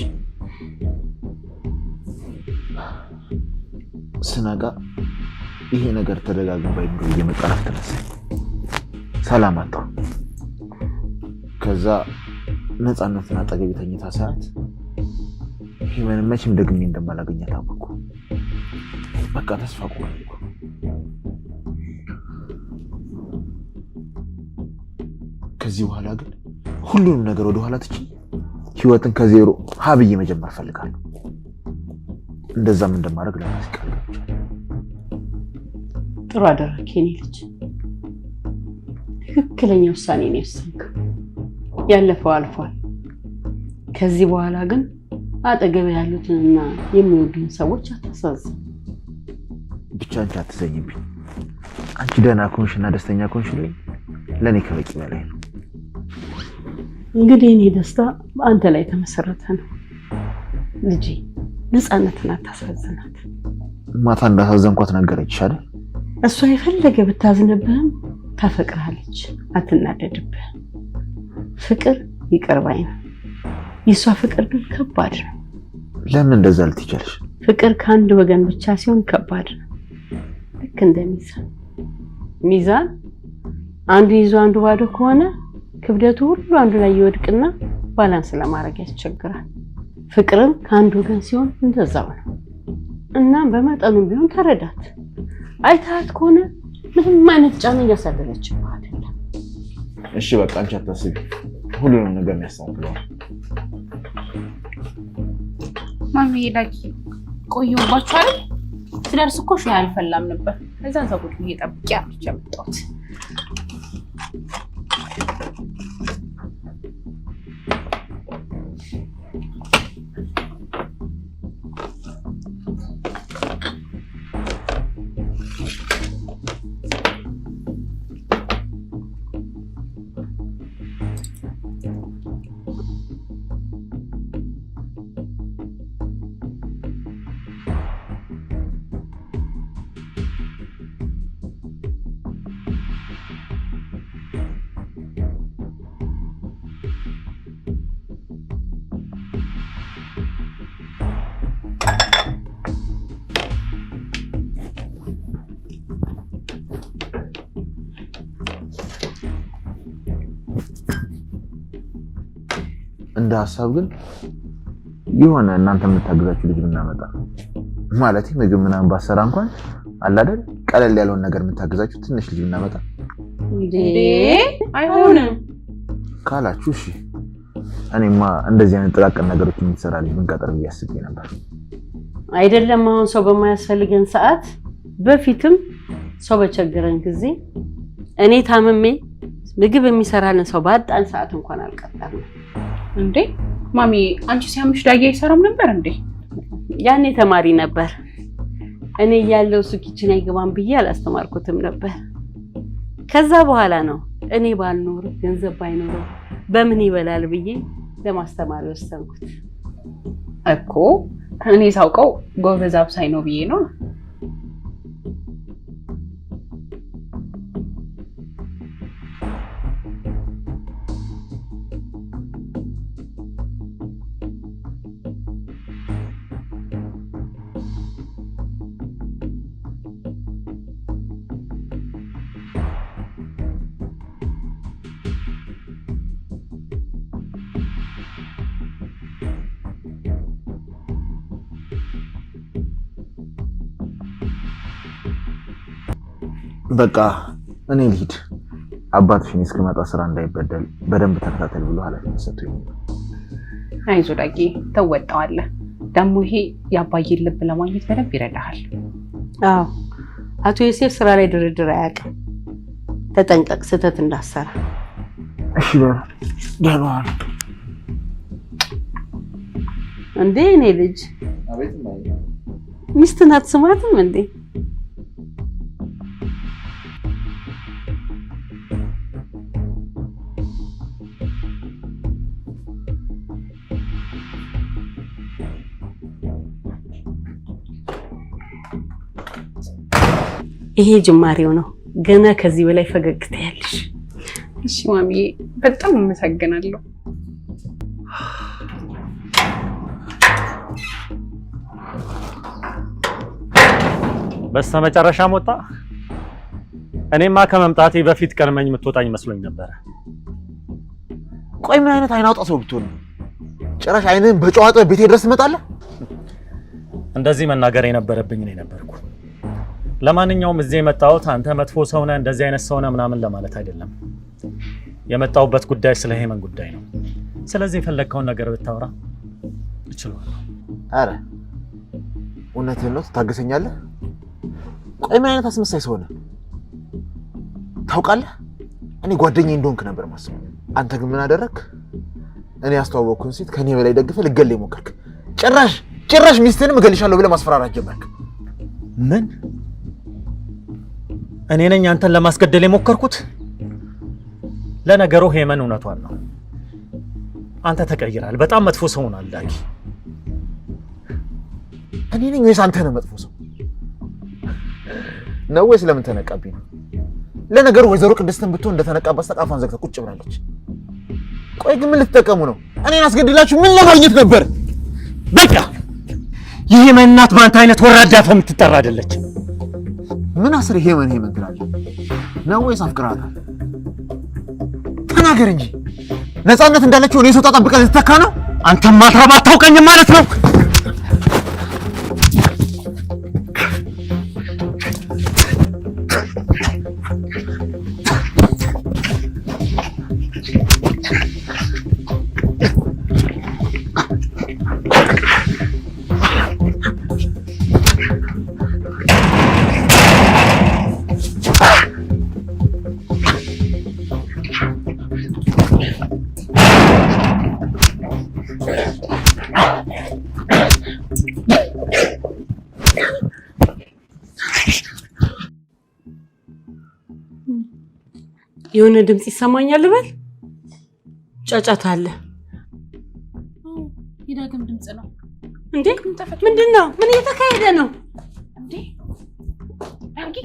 ስነጋ ይሄ ነገር ተደጋግሞ በአይምሮ እየመጣ ተነሳ። ሰላም አጣሁ። ከዛ ነፃነትን አጠገቤ ተኝታ ሰዓት ሂመንን መቼም ደግሜ እንደማላገኛት አወቅኩ። በቃ ተስፋ ቆረጥኩ። ከዚህ በኋላ ግን ሁሉንም ነገር ወደ ኋላ ትቼ ህይወትን ከዜሮ ሀብዬ መጀመር ፈልጋለሁ። እንደዛም እንደማድረግ ለራሴ ቃል ገብቻለሁ። ጥሩ አደረክ የኔ ልጅ። ትክክለኛ ውሳኔ ነው የወሰንከው። ያለፈው አልፏል። ከዚህ በኋላ ግን አጠገብ ያሉትንና የሚወዱን ሰዎች አታሳዝን። ብቻ አንቺ አትዘኝብኝ። አንቺ ደህና ኮንሽና ደስተኛ ኮንሽ ለኔ ከበቂ በላይ ነው። እንግዲህ እኔ ደስታ በአንተ ላይ ተመሰረተ ነው። ልጄ ነፃነትን አታሳዝናት። ማታ እንዳሳዘንኳት ነገረችሽ አይደል? እሷ የፈለገ ብታዝንብህም ታፈቅርሃለች፣ አትናደድብህም። ፍቅር ይቅር ባይ ነው። የእሷ ፍቅር ግን ከባድ ነው። ለምን እንደዛ ልትይቻለሽ? ፍቅር ከአንድ ወገን ብቻ ሲሆን ከባድ ነው። ልክ እንደ ሚዛን አንዱ ይዞ አንዱ ባዶ ከሆነ ክብደቱ ሁሉ አንዱ ላይ ይወድቅና ባላንስ ለማድረግ ያስቸግራል። ፍቅርም ከአንድ ወገን ሲሆን እንደዛው ነው። እናም በመጠኑም ቢሆን ተረዳት። አይታት ከሆነ ምንም አይነት ጫና እያሳደረችብህ አይደለም። እሺ በቃ አንቺ አታስቢ፣ ሁሉንም ነገር ያስተካክለዋል። ማሚ ዳጊ ቆየሁባችሁ አይደል? ስደርስ እኮ ሻይ አልፈላም ነበር። እዛን ሰዎች እየጠብቄ አምጥቼ መጣሁት። እንደ ሐሳብ ግን የሆነ እናንተ የምታግዛችሁ ልጅ ብናመጣ ማለት ምግብ ምናምን ባሰራ እንኳን አለ አይደል ቀለል ያለውን ነገር የምታግዛችሁ ትንሽ ልጅ ብናመጣ እንዴ አይሆንም ካላችሁ እሺ እኔማ እንደዚህ አይነት ጥቃቅን ነገሮች የምትሰራልኝ ምን ቀጠር ብያስብ ነበር አይደለም አሁን ሰው በማያስፈልገን ሰዓት በፊትም ሰው በቸገረን ጊዜ እኔ ታምሜ ምግብ የሚሰራልን ሰው ባጣን ሰዓት እንኳን አልቀጠርንም እንዴ ማሚ አንቺ ሲያምሽ ዳጊ አይሰራም ነበር እንዴ? ያኔ ተማሪ ነበር። እኔ ያለው እሱ ኪችን አይገባም ብዬ አላስተማርኩትም ነበር። ከዛ በኋላ ነው እኔ ባልኖር ገንዘብ ባይኖር በምን ይበላል ብዬ ለማስተማር ወሰንኩት እኮ። እኔ ሳውቀው ጎበዝ አብሳይ ነው ብዬ ነው። በቃ እኔ ልሂድ። አባትሽን እስከመጣ ስራ እንዳይበደል በደንብ ተከታተል ብሎ ኃላፊነት ሰጥቶኝ። አይዞህ ዳጊ ተወጣዋለህ። ደግሞ ይሄ የአባዬን ልብ ለማግኘት በደንብ ይረዳሃል። አዎ አቶ ዮሴፍ ስራ ላይ ድርድር አያውቅም። ተጠንቀቅ፣ ስህተት እንዳሰራ። እሺ ደህና ዋል። እንዴ እኔ ልጅ አቤት ሚስትን አትስማትም እንዴ? ይሄ ጅማሬው ነው። ገና ከዚህ በላይ ፈገግታ ያለሽ። እሺ ማሚዬ በጣም አመሰግናለሁ። በስተመጨረሻም ወጣ። እኔማ ከመምጣቴ በፊት ቀድመኝ የምትወጣኝ መስሎኝ ነበር። ቆይ ምን አይነት አይናውጣ ሰው ብትሆን ነው? ጭራሽ አይንህን በጨዋታ ቤቴ ድረስ ትመጣለህ? እንደዚህ መናገር የነበረብኝ እኔ ነበርኩ። ለማንኛውም እዚህ የመጣሁት አንተ መጥፎ ሰው ነህ፣ እንደዚህ አይነት ሰው ነህ ምናምን ለማለት አይደለም። የመጣሁበት ጉዳይ ስለ ሄመን ጉዳይ ነው። ስለዚህ የፈለግከውን ነገር ብታወራ እችላለሁ። አረ እውነትህን ነው? ትታገሰኛለህ? ቆይ ምን አይነት አስመሳይ ሰው ነህ? ታውቃለህ እኔ ጓደኛዬ እንደሆንክ ነበር ማስበው። አንተ ግን ምን አደረክ? እኔ ያስተዋወቅኩን ሴት ከኔ በላይ ደግፈህ ልገለኝ ሞከርክ። ጭራሽ ሚስትህንም እገልሻለሁ ብለህ ማስፈራራት ጀመርክ። ምን? እኔ ነኝ አንተን ለማስገደል የሞከርኩት? ለነገሩ ሄመን እውነቷን ነው። አንተ ተቀይራል። በጣም መጥፎ ሰው ሆናል ዳጊ። እኔ ነኝ ወይስ አንተ ነህ መጥፎ ሰው? ነው ወይስ ለምን ተነቃብኝ ነው? ለነገሩ ወይዘሮ ቅድስትን ብትሆን እንደተነቃባት ተቃፋን ዘግታ ቁጭ ብላለች። ቆይ ግን ምን ልትጠቀሙ ነው? እኔን አስገድላችሁ ምን ለማግኘት ነበር? በቃ የሄመን እናት በአንተ አይነት ወራዳ አፍ የምትጠራ አይደለች። ምን አስር ሄመን ትላለህ? ነው ወይስ አፍቅራታል? ተናገር እንጂ። ነፃነት እንዳለችው እኔ ሰው ተጠብቀህ ልትተካ ነው? አንተም ማትረባ አታውቀኝም ማለት ነው። የሆነ ድምጽ ይሰማኛል በል። ጫጫታ አለ። የዳግም ድምጽ ነው እንዴ? ምንድነው? ምን እየተካሄደ ነው እንዴ? ዳጊ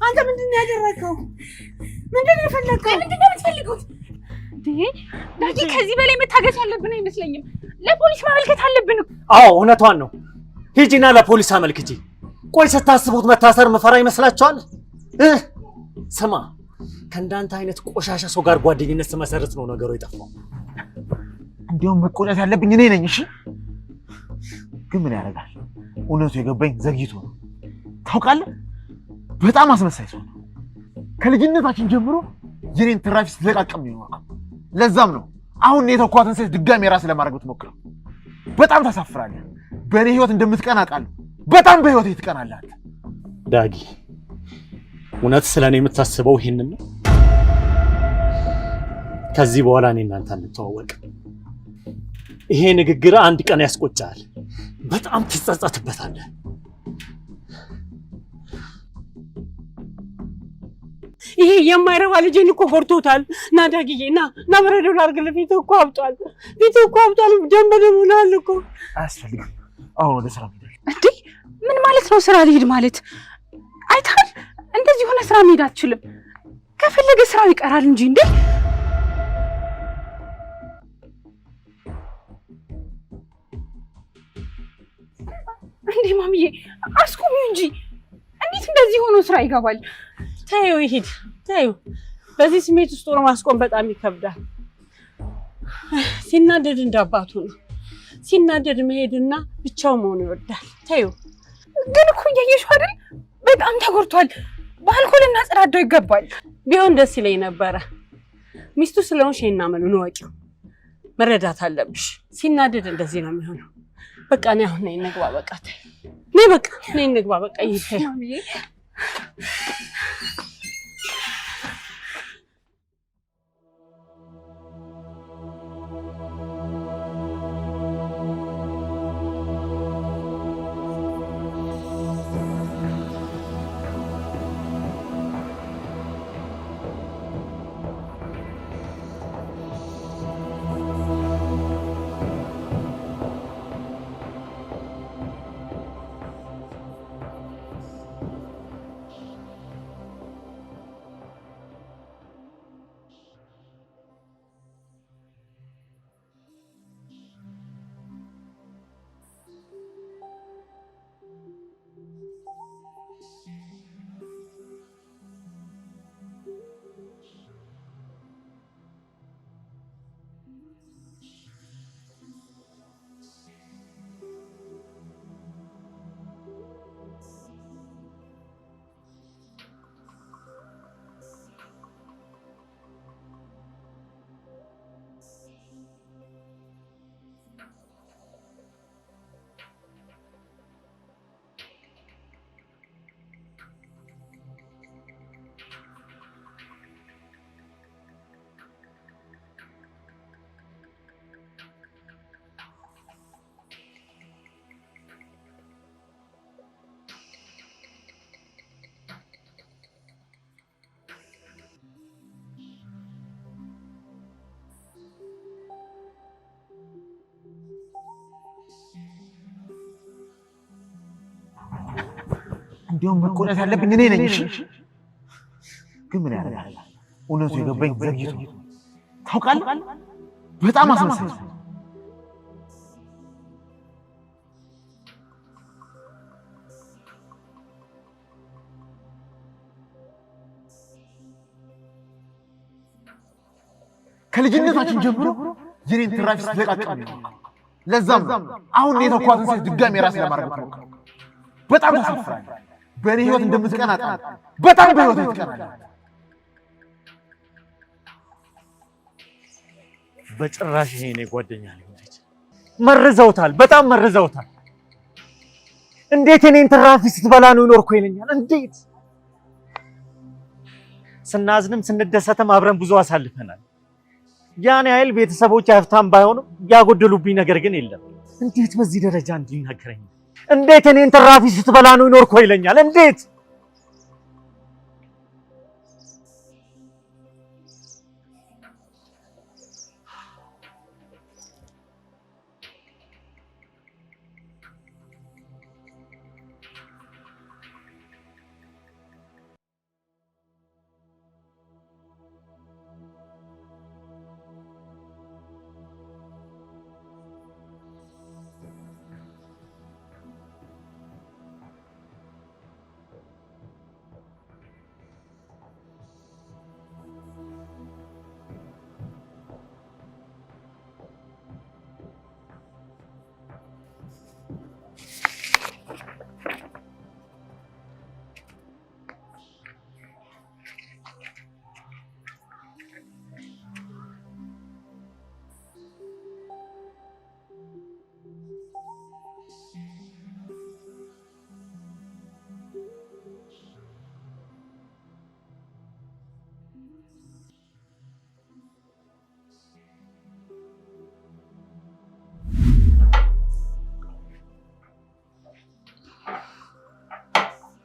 አንተ ምንድነው ያደረከው? ምንድነው የፈለከው? ምንድነው የምትፈልጉት? ዳጊ ከዚህ በላይ መታገስ ያለብን አይመስለኝም። ለፖሊስ ማመልከት አለብን። አዎ እውነቷን ነው። ሂጂና ለፖሊስ አመልክቺ። ቆይ ስታስቡት መታሰር መፈራ ይመስላችኋል? ስማ ከእንዳንተ አይነት ቆሻሻ ሰው ጋር ጓደኝነት ስመሰርት ነው ነገሩ የጠፋው። እንዲያውም መቆጣት ያለብኝ እኔ ነኝ። እሺ ግን ምን ያደርጋል? እውነቱ የገባኝ ዘግይቶ ነው። ታውቃለህ በጣም አስመሳይ ሰው ነው። ከልጅነታችን ጀምሮ የኔን ትራፊ ስትለቃቀም ነው የኖረው። ለዛም ነው አሁን የተኳትን ሴት ድጋሚ ራስ ለማድረግ ብትሞክረው በጣም ታሳፍራለህ። በእኔ ህይወት እንደምትቀና አውቃለሁ። በጣም በህይወት ትቀናለህ አንተ። ዳጊ እውነት ስለኔ የምታስበው ይሄንን ነው? ከዚህ በኋላ እኔ እናንተ እንተዋወቅ። ይሄ ንግግር አንድ ቀን ያስቆጫል። በጣም ትጸጸትበታለህ። ይሄ የማይረባ ልጅን እኮ ጎርቶታል። ና ዳጊዬ ና በረዶ ላድርግልህ። ፊትህ እኮ አብጧል። ደም በደም ሆነሃል እኮ። አያስፈልግም። አሁን ወደ ስራ ሄዳለሁ። እንዴ ምን ማለት ነው? ስራ ልሂድ ማለት አይታል? እንደዚህ ሆነ ስራ መሄድ አትችልም። ከፈለገ ስራው ይቀራል እንጂ እንዴ። እንዴ ማሚዬ አስቆሚው እንጂ እንዴት እንደዚህ ሆኖ ስራ ይገባል? ታዩ ይሄድ ታዩ። በዚህ ስሜት ውስጥ ሆኖ ማስቆም በጣም ይከብዳል። ሲናደድ እንዳባቱ ነው። ሲናደድ መሄድና ብቻው መሆን ይወዳል። ታዩ ግን እኮ እያየሽው አይደል? በጣም ተጎድቷል። በአልኮል እናጸዳዳው ይገባል። ቢሆን ደስ ይለኝ ነበረ። ሚስቱ ስለሆንሽ እናመኑን ወቂው መረዳት አለብሽ። ሲናደድ እንደዚህ ነው የሚሆነው። በቃ ነይ አሁን ነይ እንግባ። በቃ ነይ በቃ ነይ እንግባ። በቃ ይሄ እንዲያውም መቆጣት ያለብኝ እኔ ነኝ። እሺ ግን ምን ያደርጋል እውነቱ የገባኝ ዘግይቶ ታውቃለህ። በጣም አስመሳይ ከልጅነታችን ጀምሮ የኔን ትራፊ ስትለቃቀም ነው። ለዛም አሁን የተኳትን ሴት ድጋሜ ራስ ለማድረግ ነው። በጣም ተሳፍራለሁ። በእኔ ህይወት እንደምትቀና በጣም በህይወት ትቀናለህ። በጭራሽ ይሄ እኔ ጓደኛ ሊሆን አይችልም። መርዘውታል፣ በጣም መርዘውታል። እንዴት እኔን ትራፊ ስትበላ ነው ይኖርኩ ይለኛል? እንዴት ስናዝንም ስንደሰትም አብረን ብዙ አሳልፈናል። ያን ያህል ቤተሰቦች ሀብታም ባይሆንም ያጎደሉብኝ ነገር ግን የለም። እንዴት በዚህ ደረጃ እንዲናገረኝ? እንዴት እኔን ትራፊ ስትበላ ነው ይኖርኩ ይለኛል? እንዴት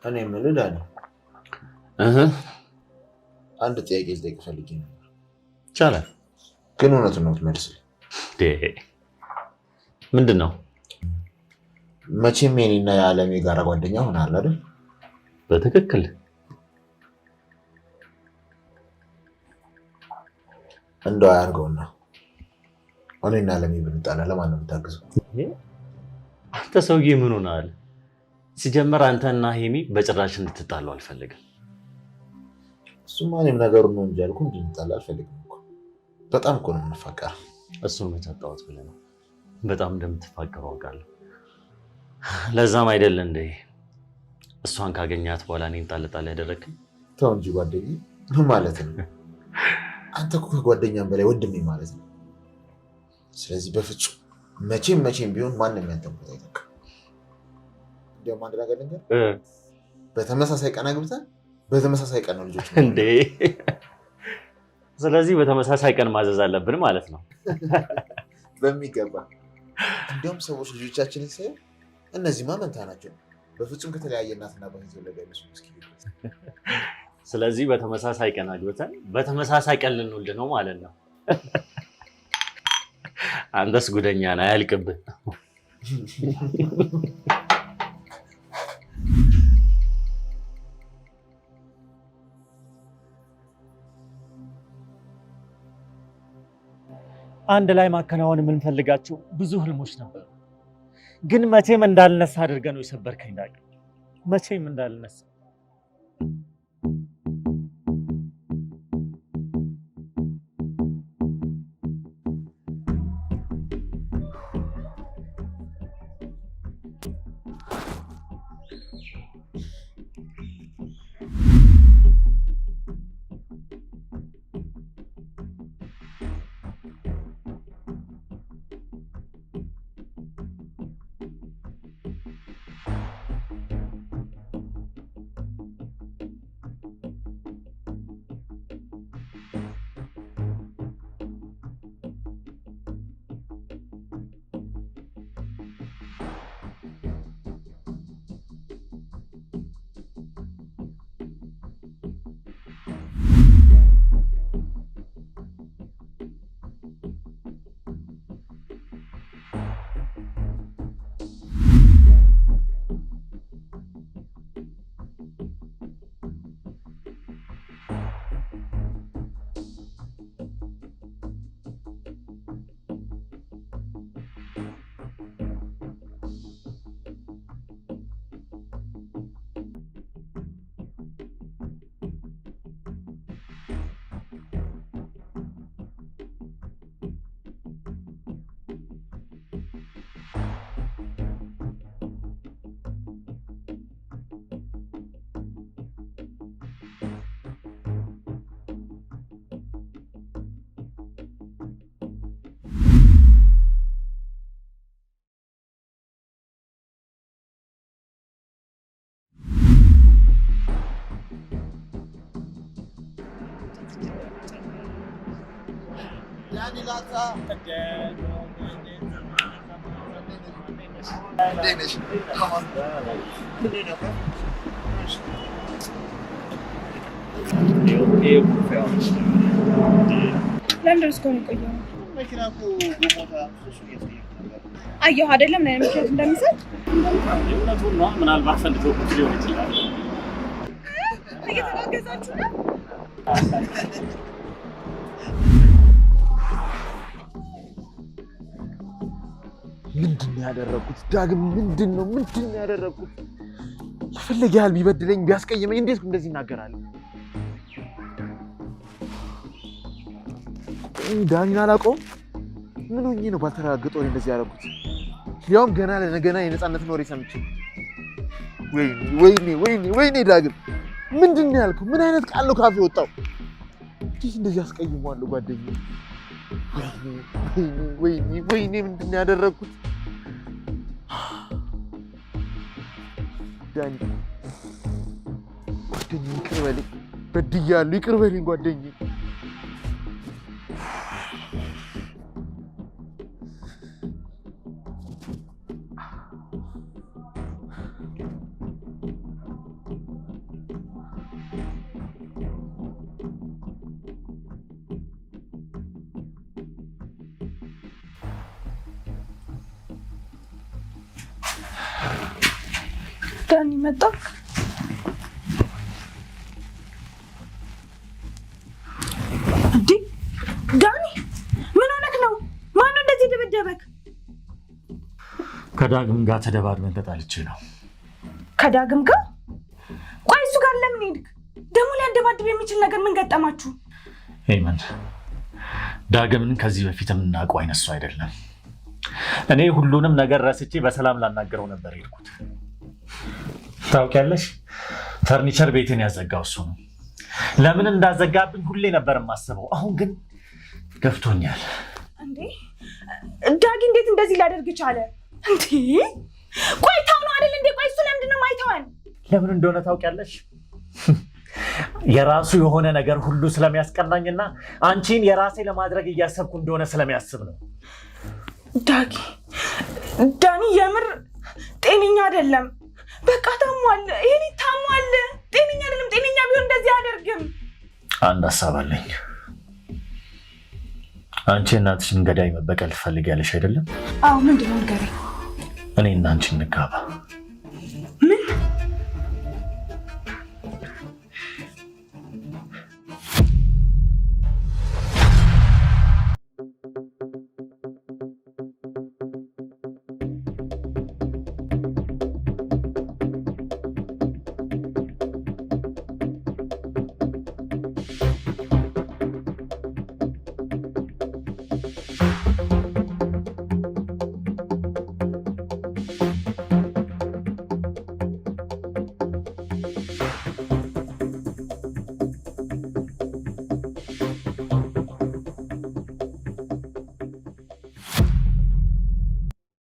እኔ የምልህ ዳኒ፣ አንድ ጥያቄ ልጠይቅህ ፈልጌ ነበር። ይቻላል? ግን እውነቱን ነው የምትመልስልኝ? ምንድን ነው? መቼም የኔና የዓለም የጋራ ጓደኛ ሆነሃል አይደል? በትክክል። እንደው አያርገውና እኔና ዓለም ብንጣላ ለማን ነው የምታግዘው? አንተ ሰውዬ ምን ሆነሃል? ሲጀመር አንተና ሄሚ በጭራሽ እንድትጣሉ አልፈልግም። እሱማ እኔም ነገሩን ነው እንጂ ያልኩህ እንድንጣላ አልፈልግም እኮ። በጣም እኮ ነው የምንፋቀረው። እሱን መቻጣውት ብለህ ነው። በጣም እንደምትፋቀሩ አውቃለሁ። ለዛም አይደለ እንደ እሷን ካገኛት በኋላ እኔን ጣል ያደረግኝ? ተው እንጂ ጓደኛዬ፣ ምን ማለት ነው? አንተ እኮ ከጓደኛም በላይ ወንድሜ ማለት ነው። ስለዚህ በፍጹም መቼም ቢሆን ማንም ያንተን ቦታ አይተካም። እንዲያውም አንድ ነገር ልንገር፣ በተመሳሳይ ቀን አግብተን በተመሳሳይ ቀን ነው ልጆች እንዴ። ስለዚህ በተመሳሳይ ቀን ማዘዝ አለብን ማለት ነው። በሚገባ። እንዲያውም ሰዎች ልጆቻችንን ሲያዩ እነዚህማ መንታ ናቸው፣ በፍጹም ከተለያየ እናትና አባት የተወለዱ አይመስሉም እስኪሉ ድረስ። ስለዚህ በተመሳሳይ ቀን አግብተን በተመሳሳይ ቀን ልንወልድ ነው ማለት ነው። አንተስ ጉደኛ ነህ፣ አያልቅብህ። አንድ ላይ ማከናወን የምንፈልጋቸው ብዙ ህልሞች ነበሩ፣ ግን መቼም እንዳልነሳ አድርገህ ነው የሰበርከኝ ዳጊ። መቼም እንዳልነሳ። ለምንድን እስካሁን የቆየው? መኪና እኮ ጎሞታ እሱ እየጠየቅ ነበር። አየሁ አይደለም ምን አይነት ምክንያት እንደሚሰጥ እውነቱን ነው። ምናልባት ፈልገው ሊሆን ይችላል። እየተጋገዛችሁ ነው። ምንድን ነው ያደረኩት? ዳግም ምንድን ነው ያደረኩት? የፈለገ ያህል ቢበድለኝ ቢያስቀይመኝ እንዴት እንደዚህ ይናገራለሁ? ዳኒን አላውቀውም። ምን ሆኜ ነው ባልተረጋገጠ ወሬ እንደዚህ ያደረኩት? ያውም ገና ለነገና የነፃነትን ወሬ ሰምቼ። ወይኔ ዳግም ምንድን ነው ያልከው? ምን አይነት ቃል ነው ካፌ ወጣው? እንዴት እንደዚህ አስቀይመዋለሁ ጓደኛዬ? ወይኔ ምንድን ነው ያደረኩት? ዳኒ ጓደኛዬ ይቅር በለኝ፣ በድያለሁ። ይቅር በለኝ ጓደኛዬ። ዳኒ መጣ። እንዴ ዳኒ ምን ሆነክ ነው? ማነው እንደዚህ ደበደበክ? ከዳግም ጋር ተደባድበን ተጣልቼ ነው። ከዳግም ጋር? ቆይ እሱ ጋር ለምን ሄድክ? ደግሞ ሊያደባድብ የሚችል ነገር ምን ገጠማችሁ? ሄመን፣ ዳግምን ከዚህ በፊት የምናውቀው አይነት ሰው አይደለም። እኔ ሁሉንም ነገር ረስቼ በሰላም ላናገረው ነበር የሄድኩት። ታውቂያለሽ፣ ፈርኒቸር ቤትን ያዘጋው እሱ ነው። ለምን እንዳዘጋብኝ ሁሌ ነበር የማስበው። አሁን ግን ገብቶኛል። እንዴ ዳጊ እንዴት እንደዚህ ሊያደርግ ቻለ? እንዴ ቆይ ታው ነው አይደል እንዴ? ቆይ እሱ ለምንድን ነው የማይተወን? ለምን እንደሆነ ታውቂያለሽ? የራሱ የሆነ ነገር ሁሉ ስለሚያስቀናኝና አንቺን የራሴ ለማድረግ እያሰብኩ እንደሆነ ስለሚያስብ ነው። ዳኒ የምር ጤነኛ አይደለም። በቃ ታሟል። ይሄኔ ታሟል። ጤነኛ አይደለም። ጤነኛ ቢሆን እንደዚህ አያደርግም። አንድ ሀሳብ አለኝ። አንቺ እናትሽን ገዳይ መበቀል ትፈልጊያለሽ አይደለም? አዎ። ምንድን ነው ንገረኝ። እኔ እና አንቺ እንጋባ።